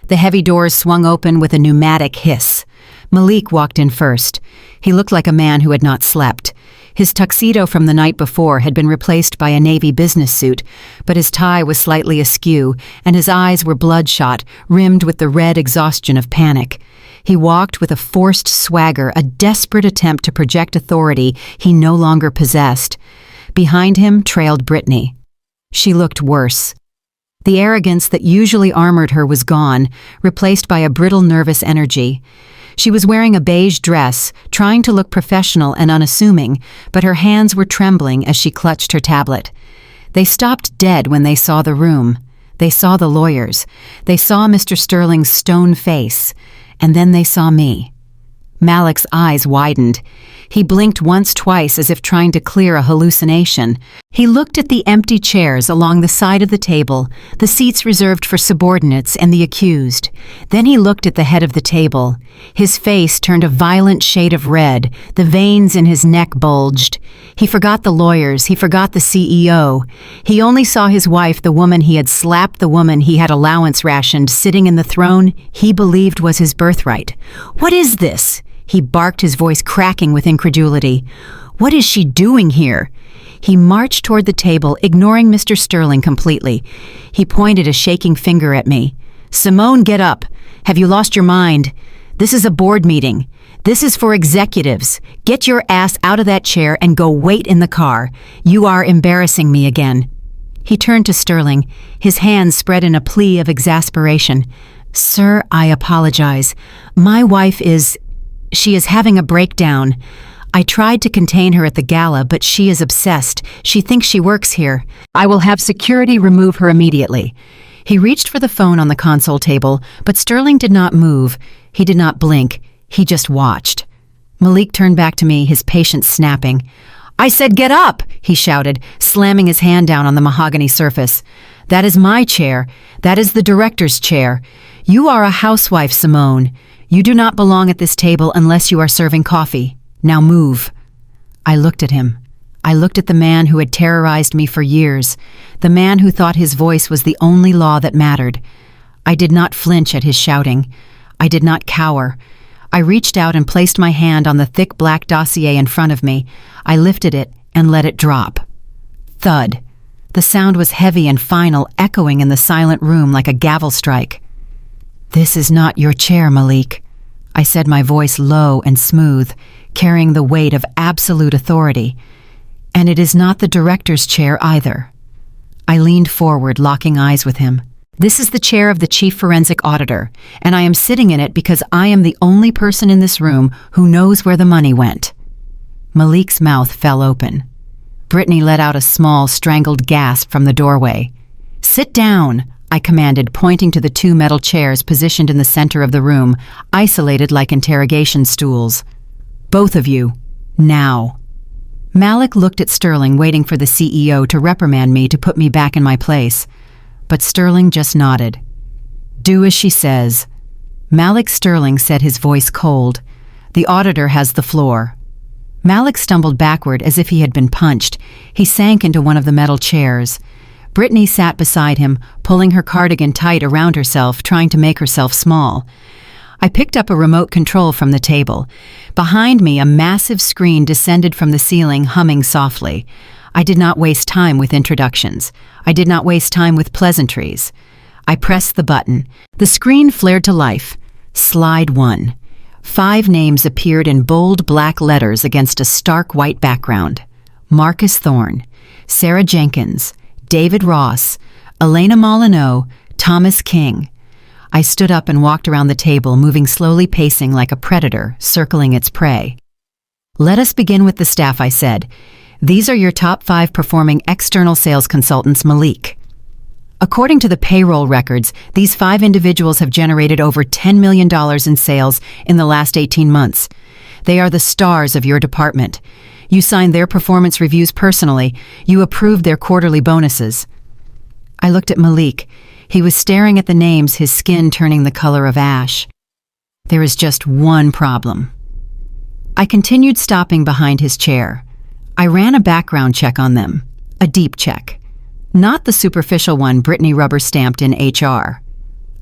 The heavy doors swung open with a pneumatic hiss. Malik walked in first. He looked like a man who had not slept. His tuxedo from the night before had been replaced by a navy business suit, but his tie was slightly askew, and his eyes were bloodshot, rimmed with the red exhaustion of panic. He walked with a forced swagger, a desperate attempt to project authority he no longer possessed. Behind him trailed Brittany. She looked worse. The arrogance that usually armored her was gone, replaced by a brittle, nervous energy. She was wearing a beige dress, trying to look professional and unassuming, but her hands were trembling as she clutched her tablet. They stopped dead when they saw the room. They saw the lawyers. They saw Mr. Sterling's stone face. And then they saw me. Malik's eyes widened. He blinked once, twice, as if trying to clear a hallucination. He looked at the empty chairs along the side of the table, the seats reserved for subordinates and the accused. Then he looked at the head of the table. His face turned a violent shade of red. The veins in his neck bulged. He forgot the lawyers. He forgot the CEO. He only saw his wife, the woman he had slapped, the woman he had allowance rationed, sitting in the throne he believed was his birthright. "What is this?" He barked, his voice cracking with incredulity. "What is she doing here?" He marched toward the table, ignoring Mr. Sterling completely. He pointed a shaking finger at me. "Simone, get up. Have you lost your mind? This is a board meeting. This is for executives. Get your ass out of that chair and go wait in the car. You are embarrassing me again." He turned to Sterling, his hands spread in a plea of exasperation. "Sir, I apologize. My wife She is having a breakdown. I tried to contain her at the gala, but she is obsessed. She thinks she works here. I will have security remove her immediately." He reached for the phone on the console table, but Sterling did not move. He did not blink. He just watched. Malik turned back to me, his patience snapping. "I said get up!" he shouted, slamming his hand down on the mahogany surface. "That is my chair. That is the director's chair. You are a housewife, Simone. You do not belong at this table unless you are serving coffee. Now move." I looked at him. I looked at the man who had terrorized me for years, the man who thought his voice was the only law that mattered. I did not flinch at his shouting. I did not cower. I reached out and placed my hand on the thick black dossier in front of me. I lifted it and let it drop. Thud. The sound was heavy and final, echoing in the silent room like a gavel strike. "This is not your chair, Malik," I said, my voice low and smooth, carrying the weight of absolute authority. "And it is not the director's chair either." I leaned forward, locking eyes with him. "This is the chair of the chief forensic auditor, and I am sitting in it because I am the only person in this room who knows where the money went." Malik's mouth fell open. Brittany let out a small, strangled gasp from the doorway. "Sit down," I commanded, pointing to the 2 metal chairs positioned in the center of the room, isolated like interrogation stools. "Both of you, now." Malik looked at Sterling, waiting for the CEO to reprimand me to put me back in my place. But Sterling just nodded. "Do as she says." Malik Sterling said, his voice cold. "The auditor has the floor." Malik stumbled backward as if he had been punched. He sank into one of the metal chairs. Brittany sat beside him, pulling her cardigan tight around herself, trying to make herself small. I picked up a remote control from the table. Behind me, a massive screen descended from the ceiling, humming softly. I did not waste time with introductions. I did not waste time with pleasantries. I pressed the button. The screen flared to life. Slide 1. 5 names appeared in bold black letters against a stark white background. Marcus Thorne, Sarah Jenkins, David Ross, Elena Molyneux, Thomas King. I stood up and walked around the table, moving slowly, pacing like a predator, circling its prey. Let us begin with the staff, I said. These are your top 5 performing external sales consultants, Malik. According to the payroll records, these 5 individuals have generated over $10 million in sales in the last 18 months. They are the stars of your department. You signed their performance reviews personally. You approved their quarterly bonuses. I looked at Malik. He was staring at the names, his skin turning the color of ash. There is just one problem. I continued, stopping behind his chair. I ran a background check on them, a deep check. Not the superficial one Brittany rubber-stamped in HR.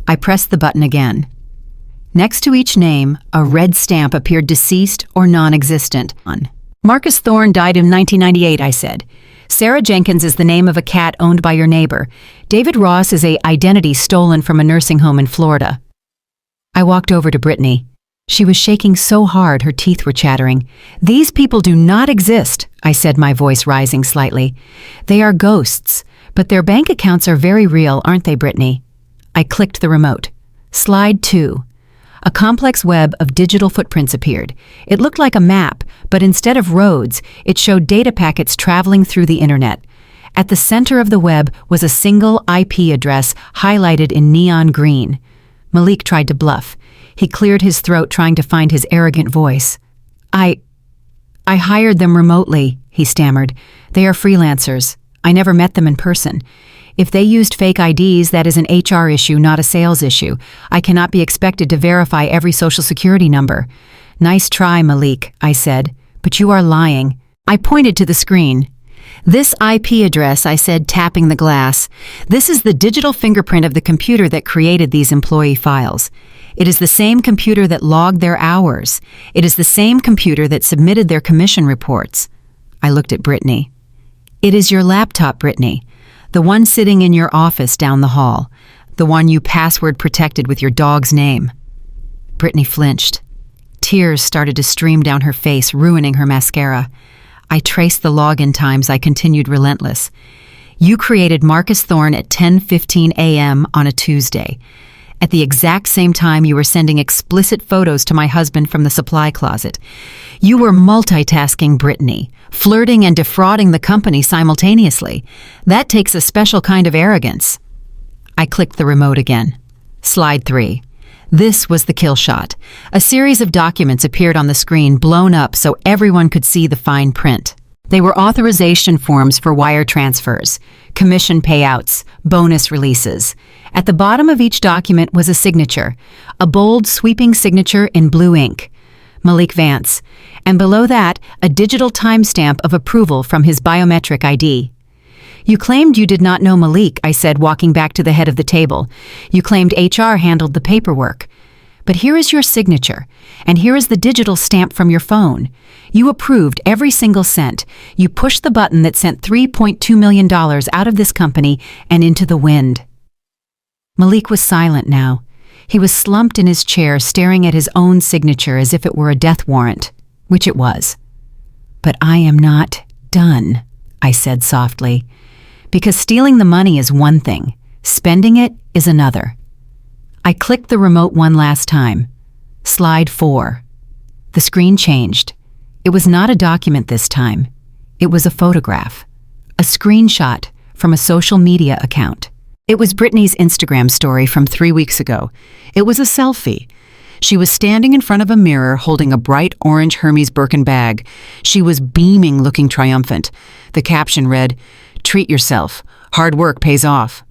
I pressed the button again. Next to each name, a red stamp appeared deceased or non-existent. Marcus Thorne died in 1998, I said. Sarah Jenkins is the name of a cat owned by your neighbor. David Ross is an identity stolen from a nursing home in Florida. I walked over to Brittany. She was shaking so hard her teeth were chattering. These people do not exist, I said, my voice rising slightly. They are ghosts, but their bank accounts are very real, aren't they, Brittany? I clicked the remote. Slide 2. A complex web of digital footprints appeared. It looked like a map, but instead of roads, it showed data packets traveling through the internet. At the center of the web was a single IP address highlighted in neon green. Malik tried to bluff. He cleared his throat, trying to find his arrogant voice. I hired them remotely, he stammered. They are freelancers. I never met them in person. If they used fake IDs, that is an HR issue, not a sales issue. I cannot be expected to verify every social security number. Nice try, Malik, I said, but you are lying. I pointed to the screen. This IP address, I said, tapping the glass. This is the digital fingerprint of the computer that created these employee files. It is the same computer that logged their hours. It is the same computer that submitted their commission reports. I looked at Brittany. It is your laptop, Brittany. The one sitting in your office down the hall. The one you password protected with your dog's name. Brittany flinched. Tears started to stream down her face, ruining her mascara. I traced the login times. I continued, relentless. You created Marcus Thorne at 10:15 a.m. on a Tuesday. At the exact same time you were sending explicit photos to my husband from the supply closet. You were multitasking, Brittany, flirting and defrauding the company simultaneously. That takes a special kind of arrogance. I clicked the remote again. Slide 3. This was the kill shot. A series of documents appeared on the screen, blown up so everyone could see the fine print. They were authorization forms for wire transfers, commission payouts, bonus releases. At the bottom of each document was a signature, a bold, sweeping signature in blue ink. Malik Vance. And below that, a digital timestamp of approval from his biometric ID. You claimed you did not know Malik, I said, walking back to the head of the table. You claimed HR handled the paperwork. But here is your signature, and here is the digital stamp from your phone. You approved every single cent. You pushed the button that sent $3.2 million out of this company and into the wind. Malik was silent now. He was slumped in his chair, staring at his own signature as if it were a death warrant, which it was. But I am not done, I said softly, because stealing the money is one thing, spending it is another. I clicked the remote one last time. Slide 4. The screen changed. It was not a document this time. It was a photograph, a screenshot from a social media account. It was Brittany's Instagram story from 3 weeks ago. It was a selfie. She was standing in front of a mirror holding a bright orange Hermes Birkin bag. She was beaming, looking triumphant. The caption read, "Treat yourself. Hard work pays off."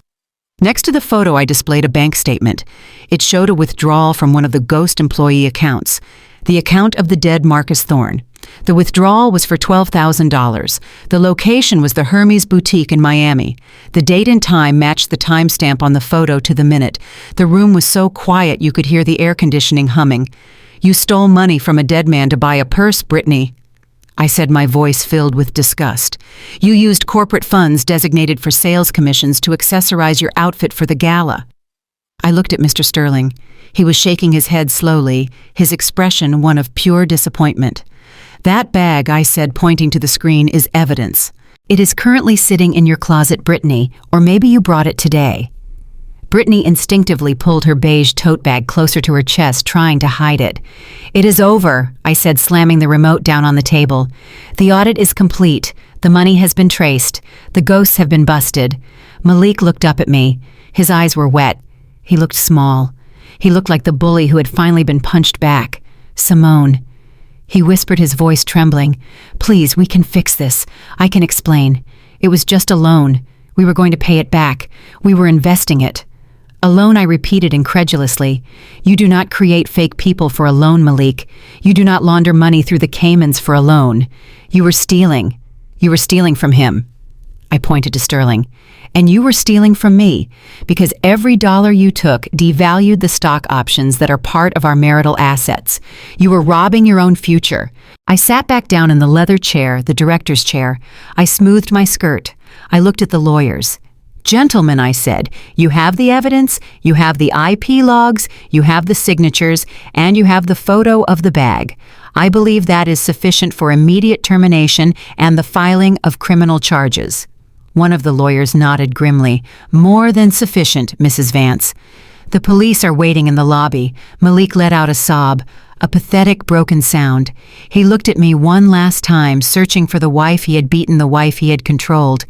Next to the photo, I displayed a bank statement. It showed a withdrawal from one of the ghost employee accounts, the account of the dead Marcus Thorne. The withdrawal was for $12,000. The location was the Hermes Boutique in Miami. The date and time matched the timestamp on the photo to the minute. The room was so quiet you could hear the air conditioning humming. "You stole money from a dead man to buy a purse, Brittany," I said, my voice filled with disgust. "You used corporate funds designated for sales commissions to accessorize your outfit for the gala." I looked at Mr. Sterling. He was shaking his head slowly, his expression one of pure disappointment. "That bag," I said, pointing to the screen, "is evidence. It is currently sitting in your closet, Brittany, or maybe you brought it today. Brittany instinctively pulled her beige tote bag closer to her chest, trying to hide it. It is over, I said, slamming the remote down on the table. The audit is complete. The money has been traced. The ghosts have been busted. Malik looked up at me. His eyes were wet. He looked small. He looked like the bully who had finally been punched back. Simone. He whispered, his voice trembling. Please, we can fix this. I can explain. It was just a loan. We were going to pay it back. We were investing it. A loan, I repeated incredulously. You do not create fake people for a loan, Malik. You do not launder money through the Caymans for a loan. You were stealing. You were stealing from him. I pointed to Sterling. And you were stealing from me, because every dollar you took devalued the stock options that are part of our marital assets. You were robbing your own future. I sat back down in the leather chair, the director's chair. I smoothed my skirt. I looked at the lawyers. Gentlemen, I said, you have the evidence, you have the IP logs, you have the signatures, and you have the photo of the bag. I believe that is sufficient for immediate termination and the filing of criminal charges. One of the lawyers nodded grimly. More than sufficient, Mrs. Vance. The police are waiting in the lobby. Malik let out a sob, a pathetic, broken sound. He looked at me one last time, searching for the wife he had beaten, the wife he had controlled.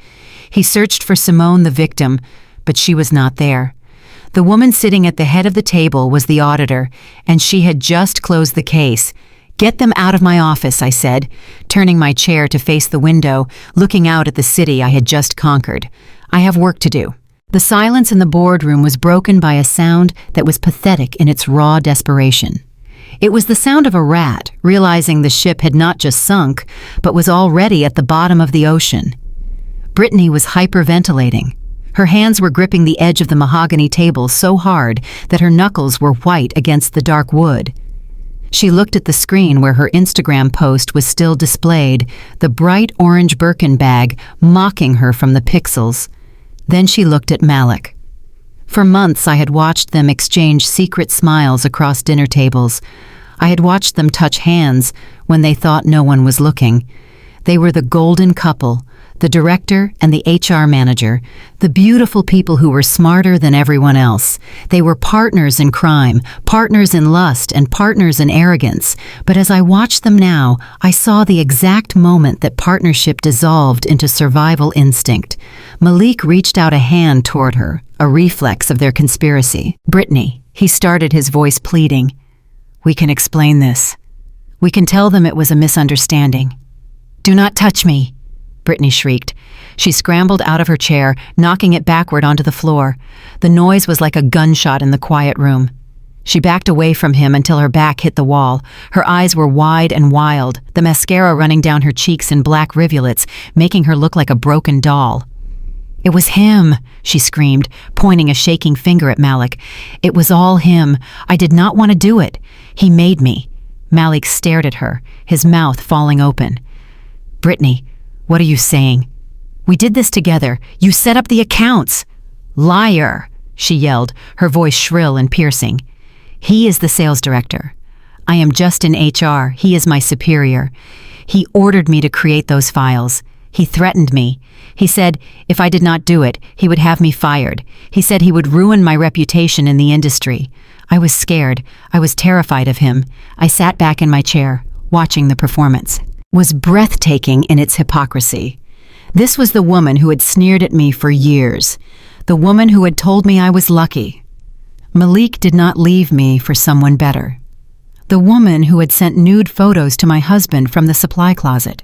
He searched for Simone, the victim, but she was not there. The woman sitting at the head of the table was the auditor, and she had just closed the case. Get them out of my office, I said, turning my chair to face the window, looking out at the city I had just conquered. I have work to do. The silence in the boardroom was broken by a sound that was pathetic in its raw desperation. It was the sound of a rat, realizing the ship had not just sunk, but was already at the bottom of the ocean. Brittany was hyperventilating. Her hands were gripping the edge of the mahogany table so hard that her knuckles were white against the dark wood. She looked at the screen where her Instagram post was still displayed, the bright orange Birkin bag mocking her from the pixels. Then she looked at Malik. For months I had watched them exchange secret smiles across dinner tables. I had watched them touch hands when they thought no one was looking. They were the golden couple, the director and the HR manager, the beautiful people who were smarter than everyone else. They were partners in crime, partners in lust, and partners in arrogance. But as I watched them now, I saw the exact moment that partnership dissolved into survival instinct. Malik reached out a hand toward her, a reflex of their conspiracy. Brittany, he started, his voice pleading. We can explain this. We can tell them it was a misunderstanding. Do not touch me, Brittany shrieked. She scrambled out of her chair, knocking it backward onto the floor. The noise was like a gunshot in the quiet room. She backed away from him until her back hit the wall. Her eyes were wide and wild, the mascara running down her cheeks in black rivulets, making her look like a broken doll. It was him, she screamed, pointing a shaking finger at Malik. It was all him. I did not want to do it. He made me. Malik stared at her, his mouth falling open. Brittany, what are you saying? We did this together. You set up the accounts. Liar, she yelled, her voice shrill and piercing. He is the sales director. I am just in HR. He is my superior. He ordered me to create those files. He threatened me. He said if I did not do it, he would have me fired. He said he would ruin my reputation in the industry. I was scared. I was terrified of him. I sat back in my chair, watching the performance. Was breathtaking in its hypocrisy. This was the woman who had sneered at me for years, the woman who had told me I was lucky. Malik did not leave me for someone better. The woman who had sent nude photos to my husband from the supply closet.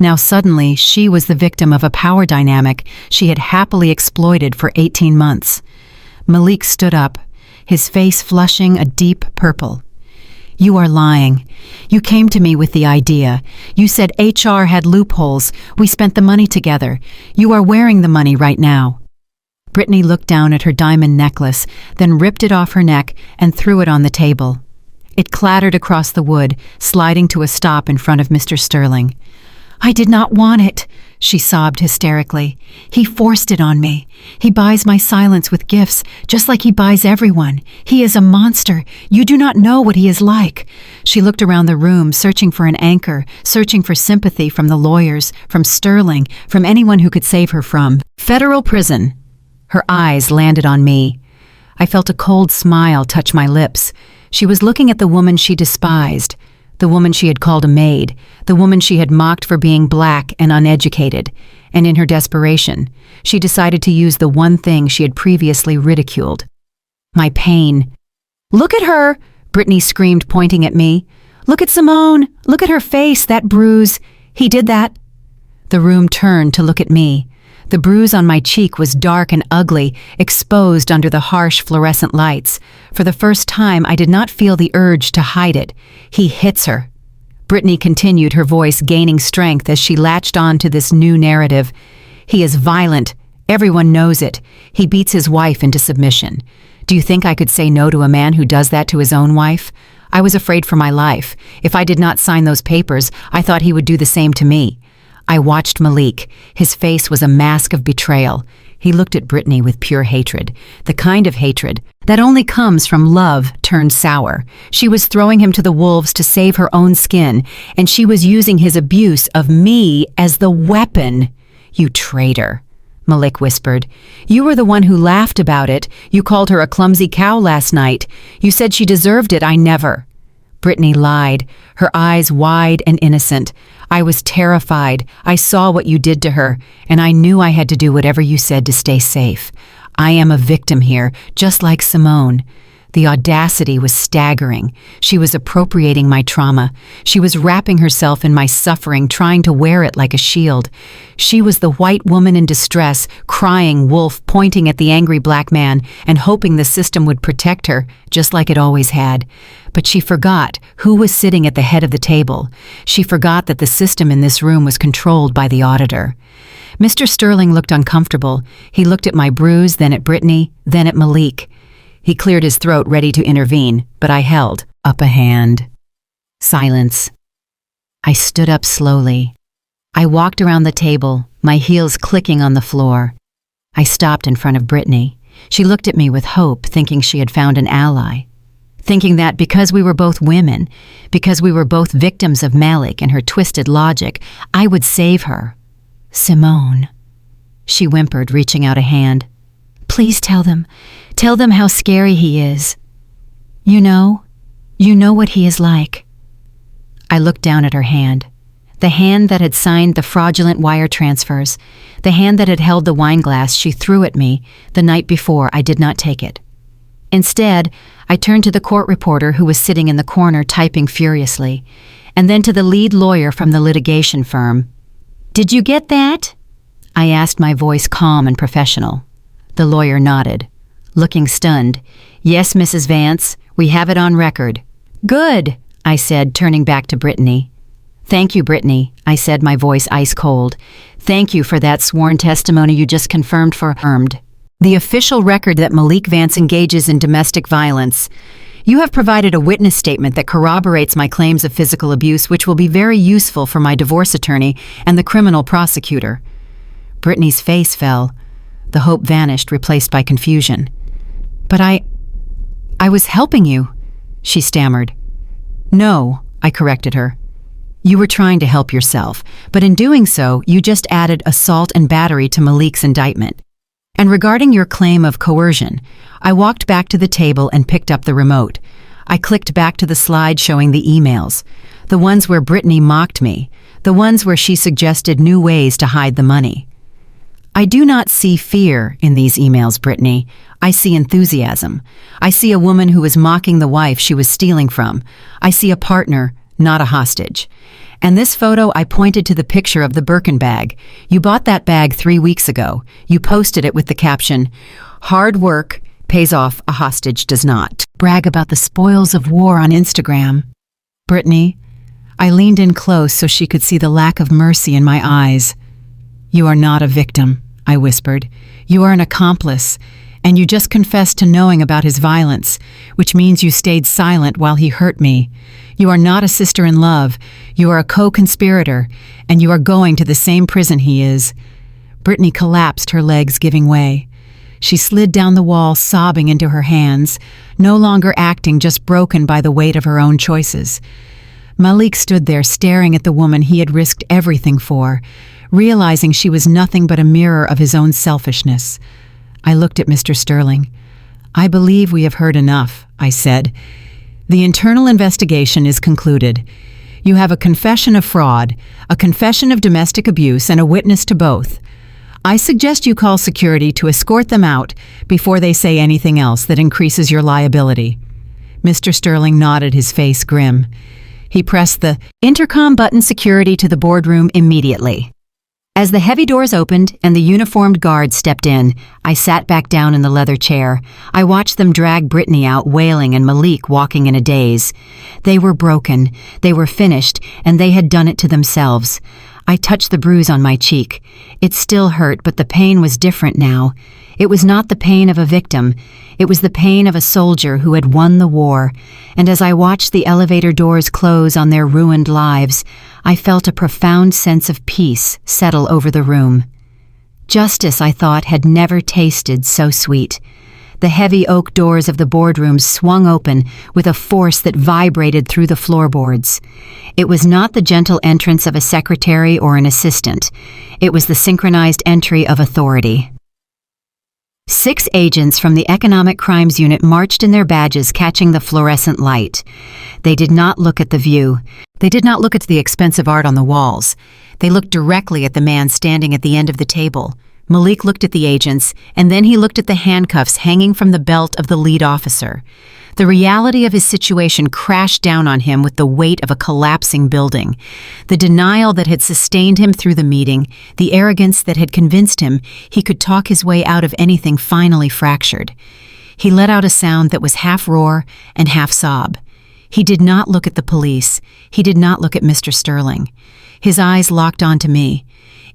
Now suddenly she was the victim of a power dynamic she had happily exploited for 18 months. Malik stood up, his face flushing a deep purple. You are lying. You came to me with the idea. You said HR had loopholes. We spent the money together. You are wearing the money right now. Brittany looked down at her diamond necklace, then ripped it off her neck and threw it on the table. It clattered across the wood, sliding to a stop in front of Mr. Sterling. I did not want it, she sobbed hysterically. He forced it on me. He buys my silence with gifts, just like he buys everyone. He is a monster. You do not know what he is like. She looked around the room, searching for an anchor, searching for sympathy from the lawyers, from Sterling, from anyone who could save her from federal prison. Her eyes landed on me. I felt a cold smile touch my lips. She was looking at the woman she despised, the woman she had called a maid, the woman she had mocked for being black and uneducated, and in her desperation, she decided to use the one thing she had previously ridiculed. My pain. "Look at her!" Brittany screamed, pointing at me. "Look at Simone! Look at her face, that bruise! He did that!" The room turned to look at me. The bruise on my cheek was dark and ugly, exposed under the harsh fluorescent lights. For the first time, I did not feel the urge to hide it. "He hits her." Brittany continued, her voice gaining strength as she latched on to this new narrative. "He is violent. Everyone knows it. He beats his wife into submission. Do you think I could say no to a man who does that to his own wife? I was afraid for my life. If I did not sign those papers, I thought he would do the same to me." I watched Malik. His face was a mask of betrayal. He looked at Brittany with pure hatred, the kind of hatred that only comes from love turned sour. She was throwing him to the wolves to save her own skin, and she was using his abuse of me as the weapon. "You traitor," Malik whispered. "You were the one who laughed about it. You called her a clumsy cow last night. You said she deserved it. I never." Brittany lied, her eyes wide and innocent. "I was terrified. I saw what you did to her, and I knew I had to do whatever you said to stay safe. I am a victim here, just like Simone." The audacity was staggering. She was appropriating my trauma. She was wrapping herself in my suffering, trying to wear it like a shield. She was the white woman in distress, crying wolf, pointing at the angry black man, and hoping the system would protect her, just like it always had. But she forgot who was sitting at the head of the table. She forgot that the system in this room was controlled by the auditor. Mr. Sterling looked uncomfortable. He looked at my bruise, then at Brittany, then at Malik. He cleared his throat, ready to intervene, but I held up a hand. Silence. I stood up slowly. I walked around the table, my heels clicking on the floor. I stopped in front of Brittany. She looked at me with hope, thinking she had found an ally. Thinking that because we were both women, because we were both victims of Malik and her twisted logic, I would save her. "Simone," she whimpered, reaching out a hand. "Please tell them how scary he is. You know what he is like." I looked down at her hand, the hand that had signed the fraudulent wire transfers, the hand that had held the wine glass she threw at me the night before I did not take it. Instead, I turned to the court reporter who was sitting in the corner typing furiously, and then to the lead lawyer from the litigation firm. "Did you get that?" I asked, my voice calm and professional. The lawyer nodded, looking stunned. "Yes, Mrs. Vance, we have it on record." "Good," I said, turning back to Brittany. "Thank you, Brittany," I said, my voice ice cold. "Thank you for that sworn testimony you just confirmed for the official record that Malik Vance engages in domestic violence. You have provided a witness statement that corroborates my claims of physical abuse, which will be very useful for my divorce attorney and the criminal prosecutor." Brittany's face fell. The hope vanished, replaced by confusion. "But I was helping you," she stammered. "No," I corrected her. "You were trying to help yourself, but in doing so, you just added assault and battery to Malik's indictment. And regarding your claim of coercion," I walked back to the table and picked up the remote. I clicked back to the slide showing the emails, the ones where Brittany mocked me, the ones where she suggested new ways to hide the money. "I do not see fear in these emails, Brittany. I see enthusiasm. I see a woman who is mocking the wife she was stealing from. I see a partner, not a hostage. And this photo, I pointed to the picture of the Birkin bag. You bought that bag 3 weeks ago. You posted it with the caption, 'Hard work pays off, a hostage does not.' Brag about the spoils of war on Instagram." "Brittany," I leaned in close so she could see the lack of mercy in my eyes. "You are not a victim," I whispered. "You are an accomplice, And you just confessed to knowing about his violence, which means you stayed silent while he hurt me. You are not a sister-in-love. You are a co-conspirator, and you are going to the same prison he is." Brittany collapsed, her legs giving way. She slid down the wall, sobbing into her hands, no longer acting, just broken by the weight of her own choices. Malik stood there staring at the woman he had risked everything for, realizing she was nothing but a mirror of his own selfishness. I looked at Mr. Sterling. "I believe we have heard enough," I said. "The internal investigation is concluded. You have a confession of fraud, a confession of domestic abuse, and a witness to both. I suggest you call security to escort them out before they say anything else that increases your liability." Mr. Sterling nodded, his face grim. He pressed the intercom button security to the boardroom immediately. As the heavy doors opened and the uniformed guards stepped in, I sat back down in the leather chair. I watched them drag Brittany out wailing and Malik walking in a daze. They were broken, they were finished, and they had done it to themselves. I touched the bruise on my cheek. It still hurt, but the pain was different now. It was not the pain of a victim. It was the pain of a soldier who had won the war. And as I watched the elevator doors close on their ruined lives, I felt a profound sense of peace settle over the room. Justice, I thought, had never tasted so sweet. The heavy oak doors of the boardroom swung open with a force that vibrated through the floorboards. It was not the gentle entrance of a secretary or an assistant. It was the synchronized entry of authority. 6 agents from the Economic Crimes Unit marched in their badges, catching the fluorescent light. They did not look at the view. They did not look at the expensive art on the walls. They looked directly at the man standing at the end of the table. Malik looked at the agents, and then he looked at the handcuffs hanging from the belt of the lead officer. The reality of his situation crashed down on him with the weight of a collapsing building. The denial that had sustained him through the meeting, the arrogance that had convinced him he could talk his way out of anything finally fractured. He let out a sound that was half roar and half sob. He did not look at the police. He did not look at Mr. Sterling. His eyes locked onto me.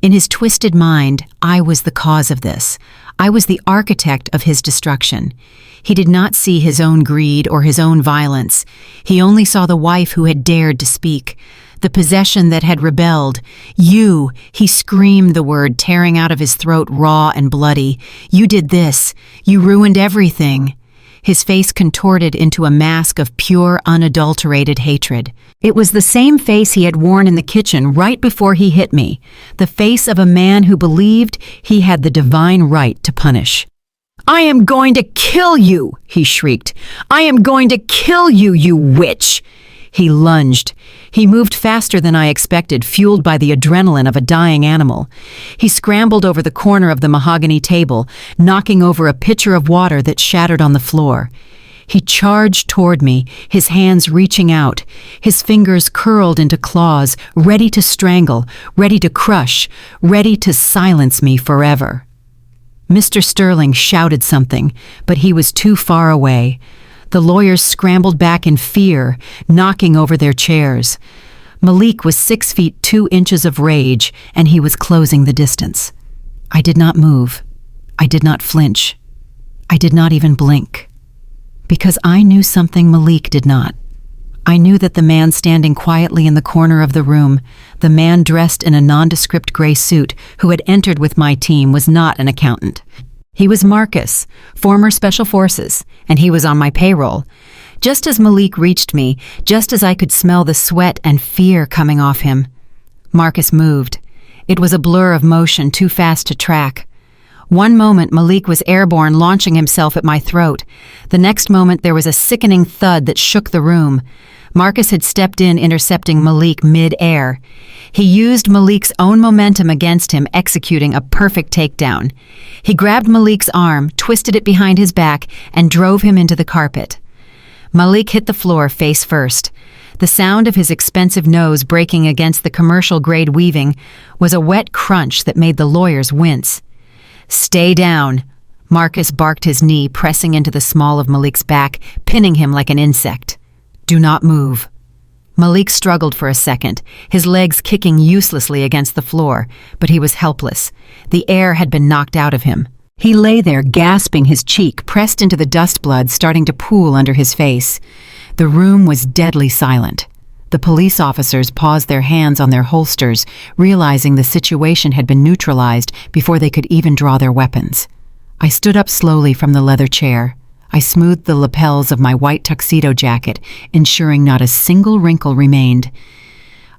In his twisted mind, I was the cause of this. I was the architect of his destruction. He did not see his own greed or his own violence. He only saw the wife who had dared to speak, the possession that had rebelled. "You," he screamed the word, tearing out of his throat raw and bloody. "You did this. You ruined everything." His face contorted into a mask of pure, unadulterated hatred. It was the same face he had worn in the kitchen right before he hit me, the face of a man who believed he had the divine right to punish. "I am going to kill you," he shrieked. "I am going to kill you, you witch!" He lunged. He moved faster than I expected, fueled by the adrenaline of a dying animal. He scrambled over the corner of the mahogany table, knocking over a pitcher of water that shattered on the floor. He charged toward me, his hands reaching out, his fingers curled into claws, ready to strangle, ready to crush, ready to silence me forever. Mr. Sterling shouted something, but he was too far away. The lawyers scrambled back in fear, knocking over their chairs. Malik was 6 feet 2 inches of rage, and he was closing the distance. I did not move. I did not flinch. I did not even blink. Because I knew something Malik did not. I knew that the man standing quietly in the corner of the room, the man dressed in a nondescript gray suit who had entered with my team, was not an accountant. He was Marcus, former Special Forces, and he was on my payroll. Just as Malik reached me, just as I could smell the sweat and fear coming off him, Marcus moved. It was a blur of motion too fast to track. One moment Malik was airborne, launching himself at my throat. The next moment there was a sickening thud that shook the room. Marcus had stepped in, intercepting Malik mid-air. He used Malik's own momentum against him, executing a perfect takedown. He grabbed Malik's arm, twisted it behind his back, and drove him into the carpet. Malik hit the floor face first. The sound of his expensive nose breaking against the commercial-grade weaving was a wet crunch that made the lawyers wince. "Stay down." Marcus barked, his knee pressing into the small of Malik's back, pinning him like an insect. "Do not move." Malik struggled for a second, his legs kicking uselessly against the floor, but he was helpless. The air had been knocked out of him. He lay there gasping, his cheek pressed into the dust blood starting to pool under his face. The room was deadly silent. The police officers paused, their hands on their holsters, realizing the situation had been neutralized before they could even draw their weapons. I stood up slowly from the leather chair. I smoothed the lapels of my white tuxedo jacket, ensuring not a single wrinkle remained.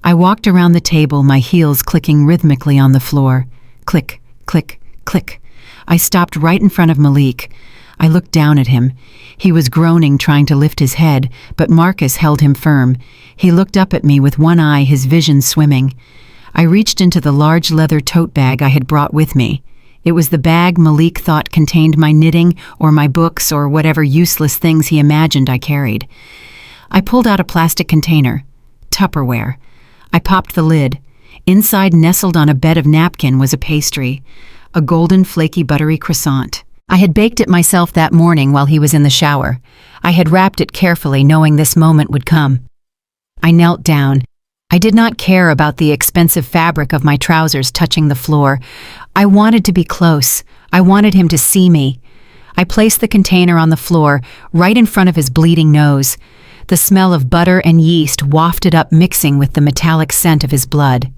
I walked around the table, my heels clicking rhythmically on the floor. Click, click, click. I stopped right in front of Malik. I looked down at him. He was groaning, trying to lift his head, but Marcus held him firm. He looked up at me with one eye, his vision swimming. I reached into the large leather tote bag I had brought with me. It was the bag Malik thought contained my knitting or my books or whatever useless things he imagined I carried. I pulled out a plastic container. Tupperware. I popped the lid. Inside, nestled on a bed of napkin, was a pastry. A golden, flaky, buttery croissant. I had baked it myself that morning while he was in the shower. I had wrapped it carefully, knowing this moment would come. I knelt down. I did not care about the expensive fabric of my trousers touching the floor. I wanted to be close. I wanted him to see me. I placed the container on the floor, right in front of his bleeding nose. The smell of butter and yeast wafted up, mixing with the metallic scent of his blood.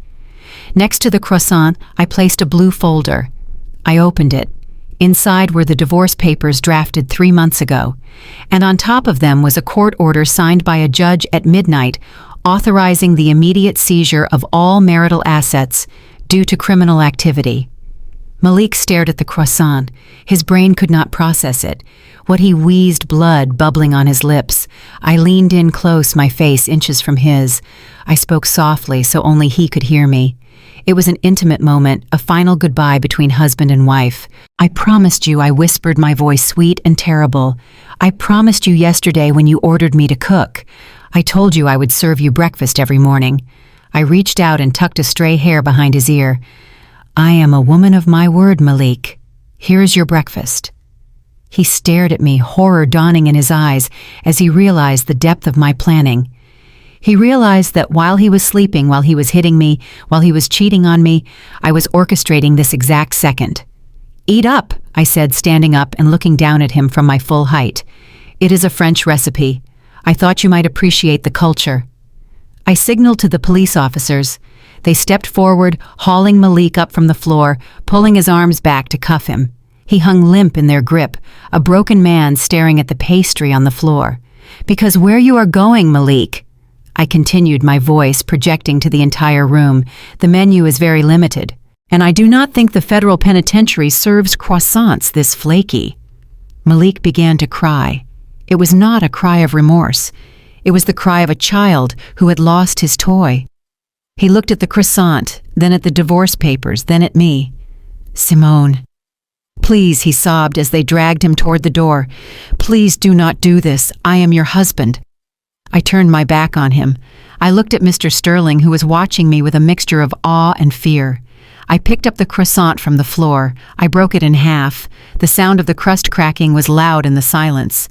Next to the croissant, I placed a blue folder. I opened it. Inside were the divorce papers drafted 3 months ago, and on top of them was a court order signed by a judge at midnight authorizing the immediate seizure of all marital assets due to criminal activity. Malik stared at the croissant. His brain could not process it. What he wheezed, blood bubbling on his lips. I leaned in close, my face inches from his. I spoke softly so only he could hear me. It was an intimate moment, a final goodbye between husband and wife. I promised you, I whispered, my voice sweet and terrible. I promised you yesterday when you ordered me to cook. I told you I would serve you breakfast every morning. I reached out and tucked a stray hair behind his ear. I am a woman of my word, Malik. Here is your breakfast. He stared at me, horror dawning in his eyes as he realized the depth of my planning. He realized that while he was sleeping, while he was hitting me, while he was cheating on me, I was orchestrating this exact second. Eat up, I said, standing up and looking down at him from my full height. It is a French recipe. I thought you might appreciate the culture. I signaled to the police officers. They stepped forward, hauling Malik up from the floor, pulling his arms back to cuff him. He hung limp in their grip, a broken man staring at the pastry on the floor. Because where you are going, Malik? I continued, my voice projecting to the entire room. The menu is very limited, and I do not think the federal penitentiary serves croissants this flaky. Malik began to cry. It was not a cry of remorse. It was the cry of a child who had lost his toy. He looked at the croissant, then at the divorce papers, then at me. Simone. Please, he sobbed as they dragged him toward the door. Please do not do this. I am your husband. I turned my back on him. I looked at Mr. Sterling, who was watching me with a mixture of awe and fear. I picked up the croissant from the floor. I broke it in half. The sound of the crust cracking was loud in the silence.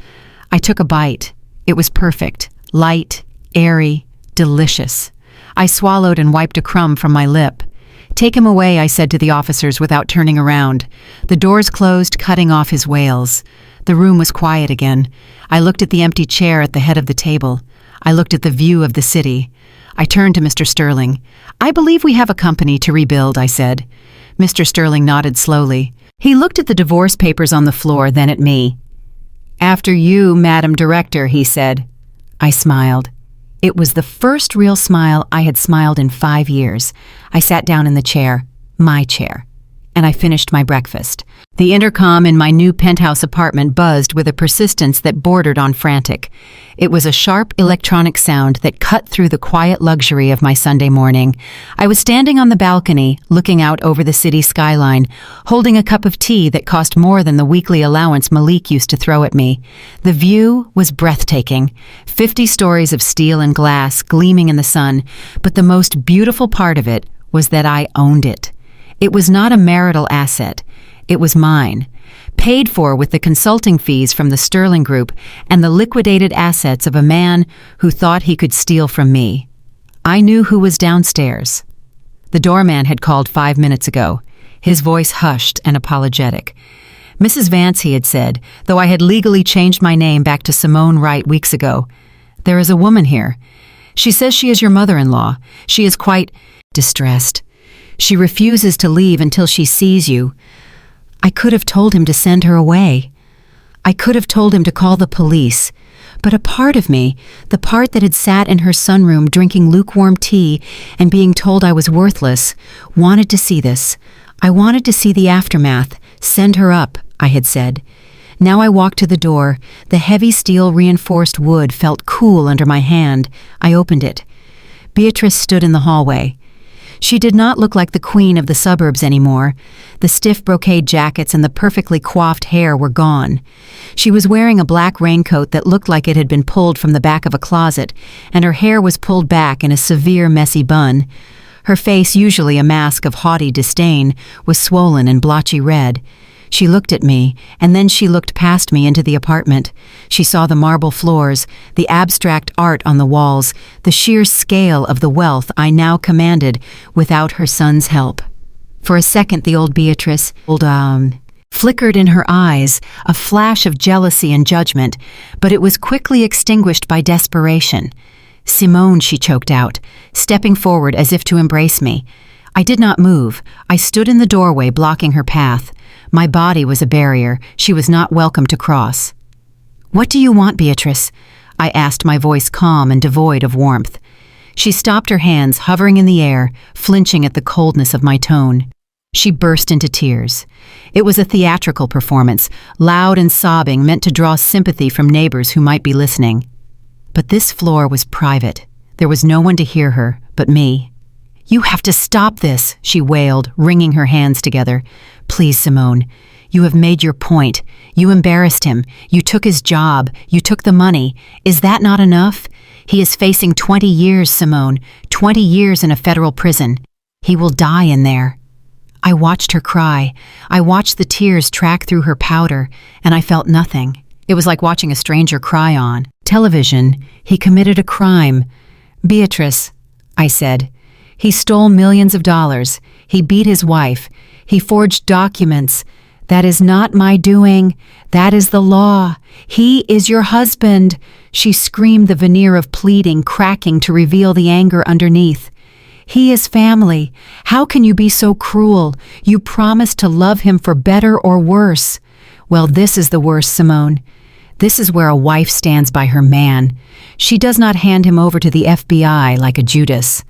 I took a bite. It was perfect, light, airy, delicious. I swallowed and wiped a crumb from my lip. Take him away, I said to the officers without turning around. The doors closed, cutting off his wails. The room was quiet again. I looked at the empty chair at the head of the table. I looked at the view of the city. I turned to Mr. Sterling. I believe we have a company to rebuild, I said. Mr. Sterling nodded slowly. He looked at the divorce papers on the floor, then at me. After you, Madam Director, he said. I smiled. It was the first real smile I had smiled in 5 years. I sat down in the chair, my chair, and I finished my breakfast. The intercom in my new penthouse apartment buzzed with a persistence that bordered on frantic. It was a sharp electronic sound that cut through the quiet luxury of my Sunday morning. I was standing on the balcony, looking out over the city skyline, holding a cup of tea that cost more than the weekly allowance Malik used to throw at me. The view was breathtaking, 50 stories of steel and glass gleaming in the sun, but the most beautiful part of it was that I owned it. It was not a marital asset. It was mine, paid for with the consulting fees from the Sterling Group and the liquidated assets of a man who thought he could steal from me. I knew who was downstairs. The doorman had called 5 minutes ago, his voice hushed and apologetic. Mrs. Vance, he had said, though I had legally changed my name back to Simone Wright weeks ago. There is a woman here. She says she is your mother-in-law. She is quite distressed. She refuses to leave until she sees you. I could have told him to send her away. I could have told him to call the police. But a part of me, the part that had sat in her sunroom drinking lukewarm tea and being told I was worthless, wanted to see this. I wanted to see the aftermath. Send her up, I had said. Now I walked to the door. The heavy steel-reinforced wood felt cool under my hand. I opened it. Beatrice stood in the hallway. She did not look like the queen of the suburbs anymore. The stiff brocade jackets and the perfectly coiffed hair were gone. She was wearing a black raincoat that looked like it had been pulled from the back of a closet, and her hair was pulled back in a severe, messy bun. Her face, usually a mask of haughty disdain, was swollen and blotchy red. She looked at me, and then she looked past me into the apartment. She saw the marble floors, the abstract art on the walls, the sheer scale of the wealth I now commanded without her son's help. For a second the old Beatrice flickered in her eyes, a flash of jealousy and judgment, but it was quickly extinguished by desperation. "Simone," she choked out, stepping forward as if to embrace me. I did not move. I stood in the doorway blocking her path. My body was a barrier. She was not welcome to cross. "What do you want, Beatrice?" I asked, my voice calm and devoid of warmth. She stopped, her hands hovering in the air, flinching at the coldness of my tone. She burst into tears. It was a theatrical performance, loud and sobbing, meant to draw sympathy from neighbors who might be listening. But this floor was private. There was no one to hear her but me. "You have to stop this," she wailed, wringing her hands together. "Please, Simone. You have made your point. You embarrassed him. You took his job. You took the money. Is that not enough? He is facing 20 years, Simone. 20 years in a federal prison. He will die in there." I watched her cry. I watched the tears track through her powder, and I felt nothing. It was like watching a stranger cry on television. He committed a crime. "Beatrice," I said. "He stole millions of dollars. He beat his wife. He forged documents. That is not my doing. That is the law. He is your husband." She screamed, the veneer of pleading cracking to reveal the anger underneath. "He is family. How can you be so cruel? You promised to love him for better or worse." "Well, this is the worst, Simone. This is where a wife stands by her man. She does not hand him over to the FBI like a Judas."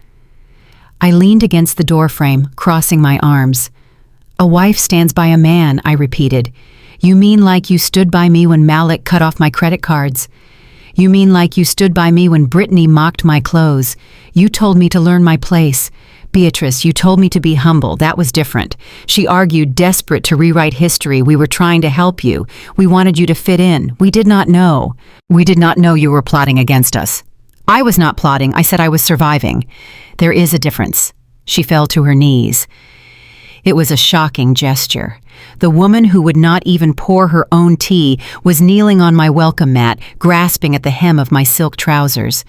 I leaned against the doorframe, crossing my arms. "A wife stands by a man," I repeated. "You mean like you stood by me when Malik cut off my credit cards? You mean like you stood by me when Brittany mocked my clothes? You told me to learn my place. Beatrice, you told me to be humble. That was different." She argued, desperate to rewrite history. "We were trying to help you. We wanted you to fit in. We did not know. We did not know you were plotting against us." "I was not plotting. I said I was surviving. There is a difference." She fell to her knees. It was a shocking gesture. The woman who would not even pour her own tea was kneeling on my welcome mat, grasping at the hem of my silk trousers.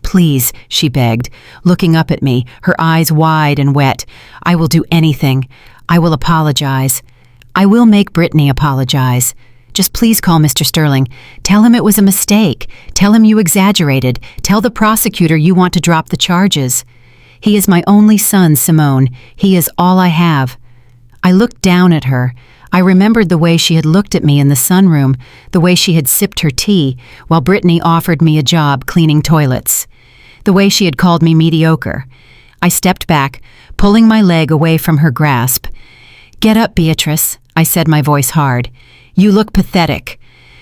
"Please," she begged, looking up at me, her eyes wide and wet. "I will do anything. I will apologize. I will make Brittany apologize. Just please call Mr. Sterling. Tell him it was a mistake. Tell him you exaggerated. Tell the prosecutor you want to drop the charges. He is my only son, Simone. He is all I have." I looked down at her. I remembered the way she had looked at me in the sunroom, the way she had sipped her tea while Brittany offered me a job cleaning toilets, the way she had called me mediocre. I stepped back, pulling my leg away from her grasp. "Get up, Beatrice," I said, my voice hard. "You look pathetic."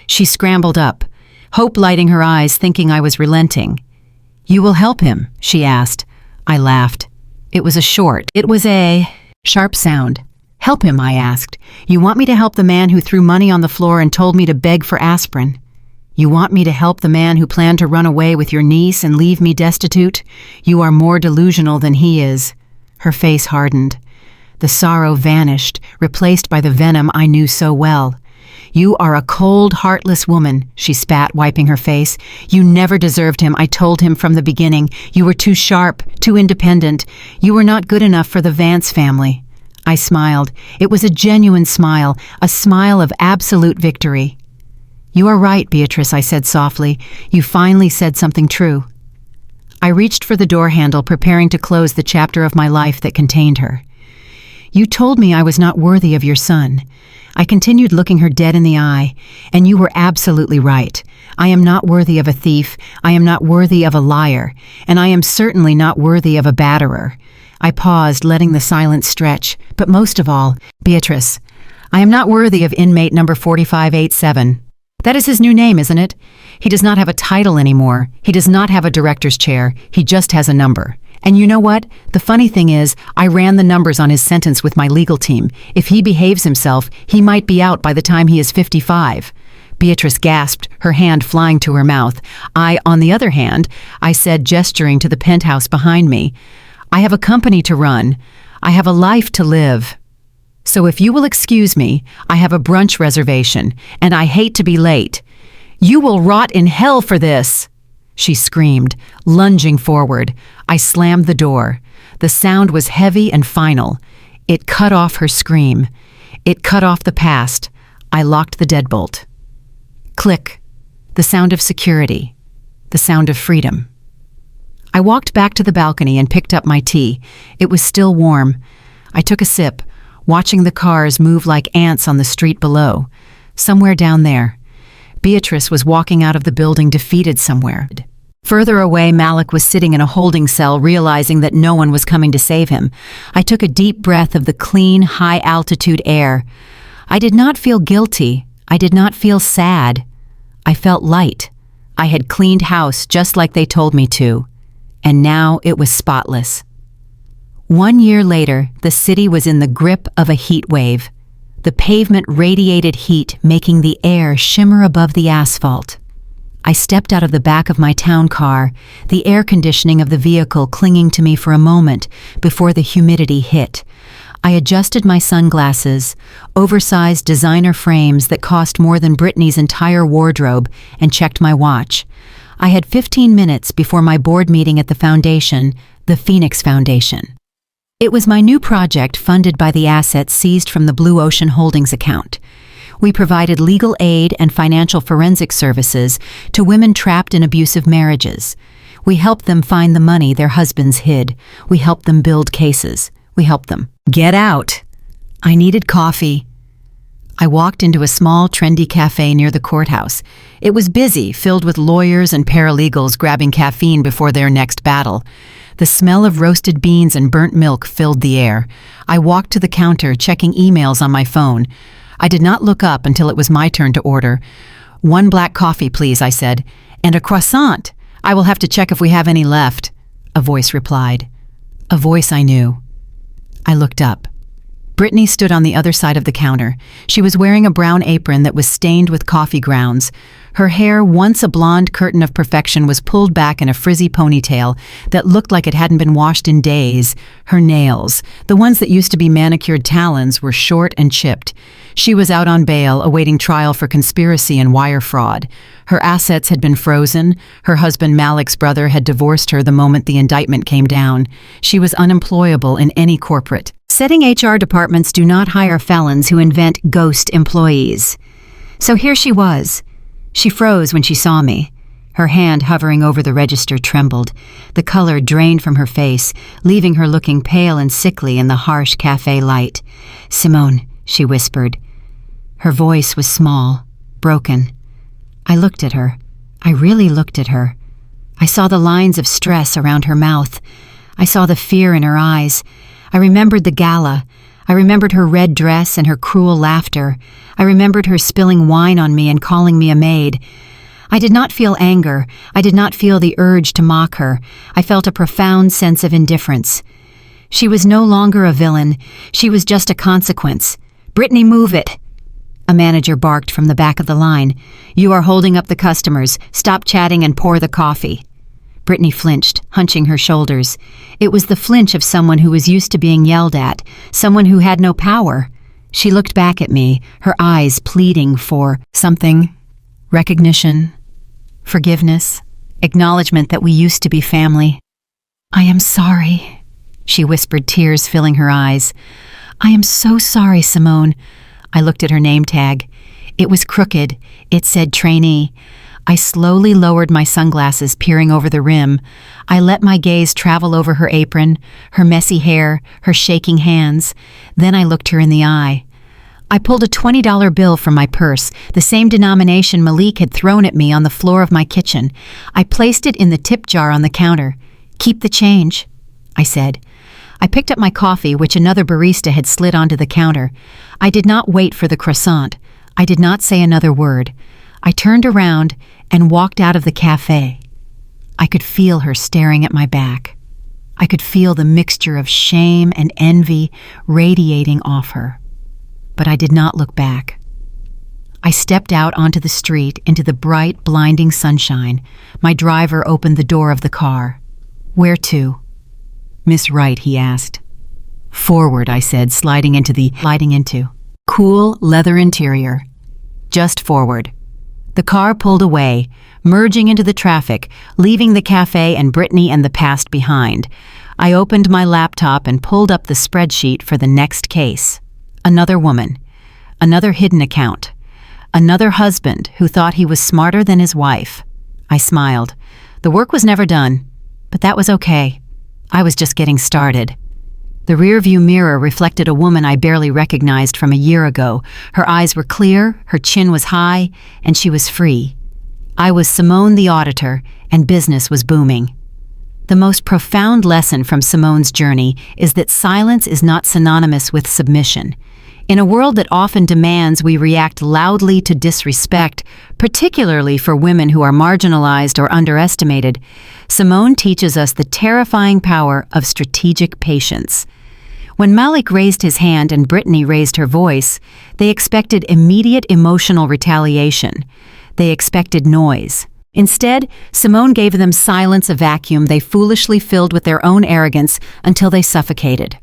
She scrambled up, hope lighting her eyes, thinking I was relenting. "You will help him?" she asked. I laughed. It was a sharp sound. "Help him?" I asked. "You want me to help the man who threw money on the floor and told me to beg for aspirin? You want me to help the man who planned to run away with your niece and leave me destitute? You are more delusional than he is." Her face hardened. The sorrow vanished, replaced by the venom I knew so well. "You are a cold, heartless woman," she spat, wiping her face. "You never deserved him. I told him from the beginning. You were too sharp, too independent. You were not good enough for the Vance family." I smiled. It was a genuine smile, a smile of absolute victory. "You are right, Beatrice," I said softly. "You finally said something true." I reached for the door handle, preparing to close the chapter of my life that contained her. "You told me I was not worthy of your son." I continued, looking her dead in the eye. "And you were absolutely right. I am not worthy of a thief, I am not worthy of a liar, and I am certainly not worthy of a batterer." I paused, letting the silence stretch. "But most of all, Beatrice, I am not worthy of inmate number 4587. That is his new name, isn't it? He does not have a title anymore. He does not have a director's chair. He just has a number. And you know what? The funny thing is, I ran the numbers on his sentence with my legal team. If he behaves himself, he might be out by the time he is 55. Beatrice gasped, her hand flying to her mouth. On the other hand, I said, gesturing to the penthouse behind me, "I have a company to run. I have a life to live. So if you will excuse me, I have a brunch reservation, and I hate to be late." "You will rot in hell for this!" she screamed, lunging forward. I slammed the door. The sound was heavy and final. It cut off her scream. It cut off the past. I locked the deadbolt. Click. The sound of security. The sound of freedom. I walked back to the balcony and picked up my tea. It was still warm. I took a sip, watching the cars move like ants on the street below. Somewhere down there, Beatrice was walking out of the building, defeated somewhere. Further away, Malik was sitting in a holding cell, realizing that no one was coming to save him. I took a deep breath of the clean, high-altitude air. I did not feel guilty. I did not feel sad. I felt light. I had cleaned house just like they told me to. And now it was spotless. 1 year later, the city was in the grip of a heat wave. The pavement radiated heat, making the air shimmer above the asphalt. I stepped out of the back of my town car, the air conditioning of the vehicle clinging to me for a moment before the humidity hit. I adjusted my sunglasses, oversized designer frames that cost more than Brittany's entire wardrobe, and checked my watch. I had 15 minutes before my board meeting at the foundation, the Phoenix Foundation. It was my new project funded by the assets seized from the Blue Ocean Holdings account. We provided legal aid and financial forensic services to women trapped in abusive marriages. We helped them find the money their husbands hid. We helped them build cases. We helped them get out. I needed coffee. I walked into a small, trendy cafe near the courthouse. It was busy, filled with lawyers and paralegals grabbing caffeine before their next battle. The smell of roasted beans and burnt milk filled the air. I walked to the counter, checking emails on my phone. I did not look up until it was my turn to order. "1 black coffee, please," I said. "And a croissant. I will have to check if we have any left," a voice replied. A voice I knew. I looked up. Brittany stood on the other side of the counter. She was wearing a brown apron that was stained with coffee grounds. Her hair, once a blonde curtain of perfection, was pulled back in a frizzy ponytail that looked like it hadn't been washed in days. Her nails, the ones that used to be manicured talons, were short and chipped. She was out on bail, awaiting trial for conspiracy and wire fraud. Her assets had been frozen. Her husband Malik's brother had divorced her the moment the indictment came down. She was unemployable in any corporate setting. HR departments do not hire felons who invent ghost employees. So here she was. She froze when she saw me. Her hand hovering over the register trembled. The color drained from her face, leaving her looking pale and sickly in the harsh cafe light. "Simone," she whispered. Her voice was small, broken. I looked at her. I really looked at her. I saw the lines of stress around her mouth. I saw the fear in her eyes. I remembered the gala. I remembered her red dress and her cruel laughter. I remembered her spilling wine on me and calling me a maid. I did not feel anger. I did not feel the urge to mock her. I felt a profound sense of indifference. She was no longer a villain. She was just a consequence. "Brittany, move it!" A manager barked from the back of the line. "You are holding up the customers. Stop chatting and pour the coffee." Brittany flinched, hunching her shoulders. It was the flinch of someone who was used to being yelled at, someone who had no power. She looked back at me, her eyes pleading for something. Recognition, forgiveness, acknowledgement that we used to be family. "I am sorry," she whispered, tears filling her eyes. "I am so sorry, Simone." I looked at her name tag. It was crooked. It said trainee. I slowly lowered my sunglasses, peering over the rim. I let my gaze travel over her apron, her messy hair, her shaking hands. Then I looked her in the eye. I pulled a $20 bill from my purse, the same denomination Malik had thrown at me on the floor of my kitchen. I placed it in the tip jar on the counter. "Keep the change," I said. I picked up my coffee, which another barista had slid onto the counter. I did not wait for the croissant. I did not say another word. I turned around and walked out of the cafe. I could feel her staring at my back. I could feel the mixture of shame and envy radiating off her. But I did not look back. I stepped out onto the street into the bright, blinding sunshine. My driver opened the door of the car. "Where to?" "Miss Wright," he asked. "Forward," I said, sliding into cool leather interior. "Just forward." The car pulled away, merging into the traffic, leaving the cafe and Brittany and the past behind. I opened my laptop and pulled up the spreadsheet for the next case. Another woman. Another hidden account. Another husband who thought he was smarter than his wife. I smiled. The work was never done, but that was okay. I was just getting started. The rearview mirror reflected a woman I barely recognized from a year ago. Her eyes were clear, her chin was high, and she was free. I was Simone the auditor, and business was booming. The most profound lesson from Simone's journey is that silence is not synonymous with submission. In a world that often demands we react loudly to disrespect, particularly for women who are marginalized or underestimated, Simone teaches us the terrifying power of strategic patience. When Malik raised his hand and Brittany raised her voice, they expected immediate emotional retaliation. They expected noise. Instead, Simone gave them silence, a vacuum they foolishly filled with their own arrogance until they suffocated.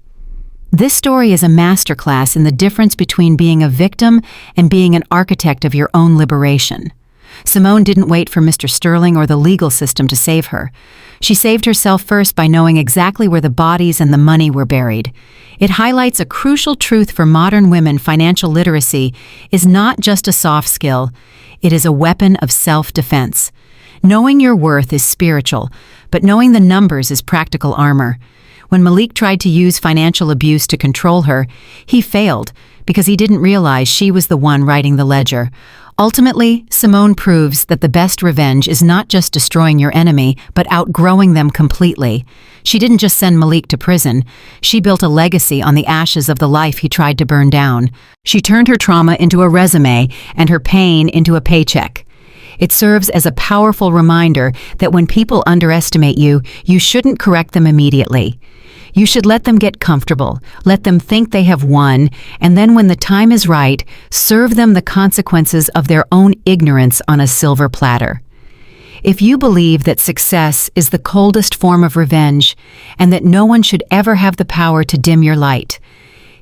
This story is a masterclass in the difference between being a victim and being an architect of your own liberation. Simone didn't wait for Mr. Sterling or the legal system to save her. She saved herself first by knowing exactly where the bodies and the money were buried. It highlights a crucial truth for modern women: financial literacy is not just a soft skill, it is a weapon of self-defense. Knowing your worth is spiritual, but knowing the numbers is practical armor. When Malik tried to use financial abuse to control her, he failed because he didn't realize she was the one writing the ledger. Ultimately, Simone proves that the best revenge is not just destroying your enemy, but outgrowing them completely. She didn't just send Malik to prison. She built a legacy on the ashes of the life he tried to burn down. She turned her trauma into a resume and her pain into a paycheck. It serves as a powerful reminder that when people underestimate you, you shouldn't correct them immediately. You should let them get comfortable, let them think they have won, and then when the time is right, serve them the consequences of their own ignorance on a silver platter. If you believe that success is the coldest form of revenge and that no one should ever have the power to dim your light,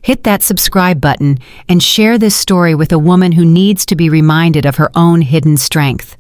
hit that subscribe button and share this story with a woman who needs to be reminded of her own hidden strength.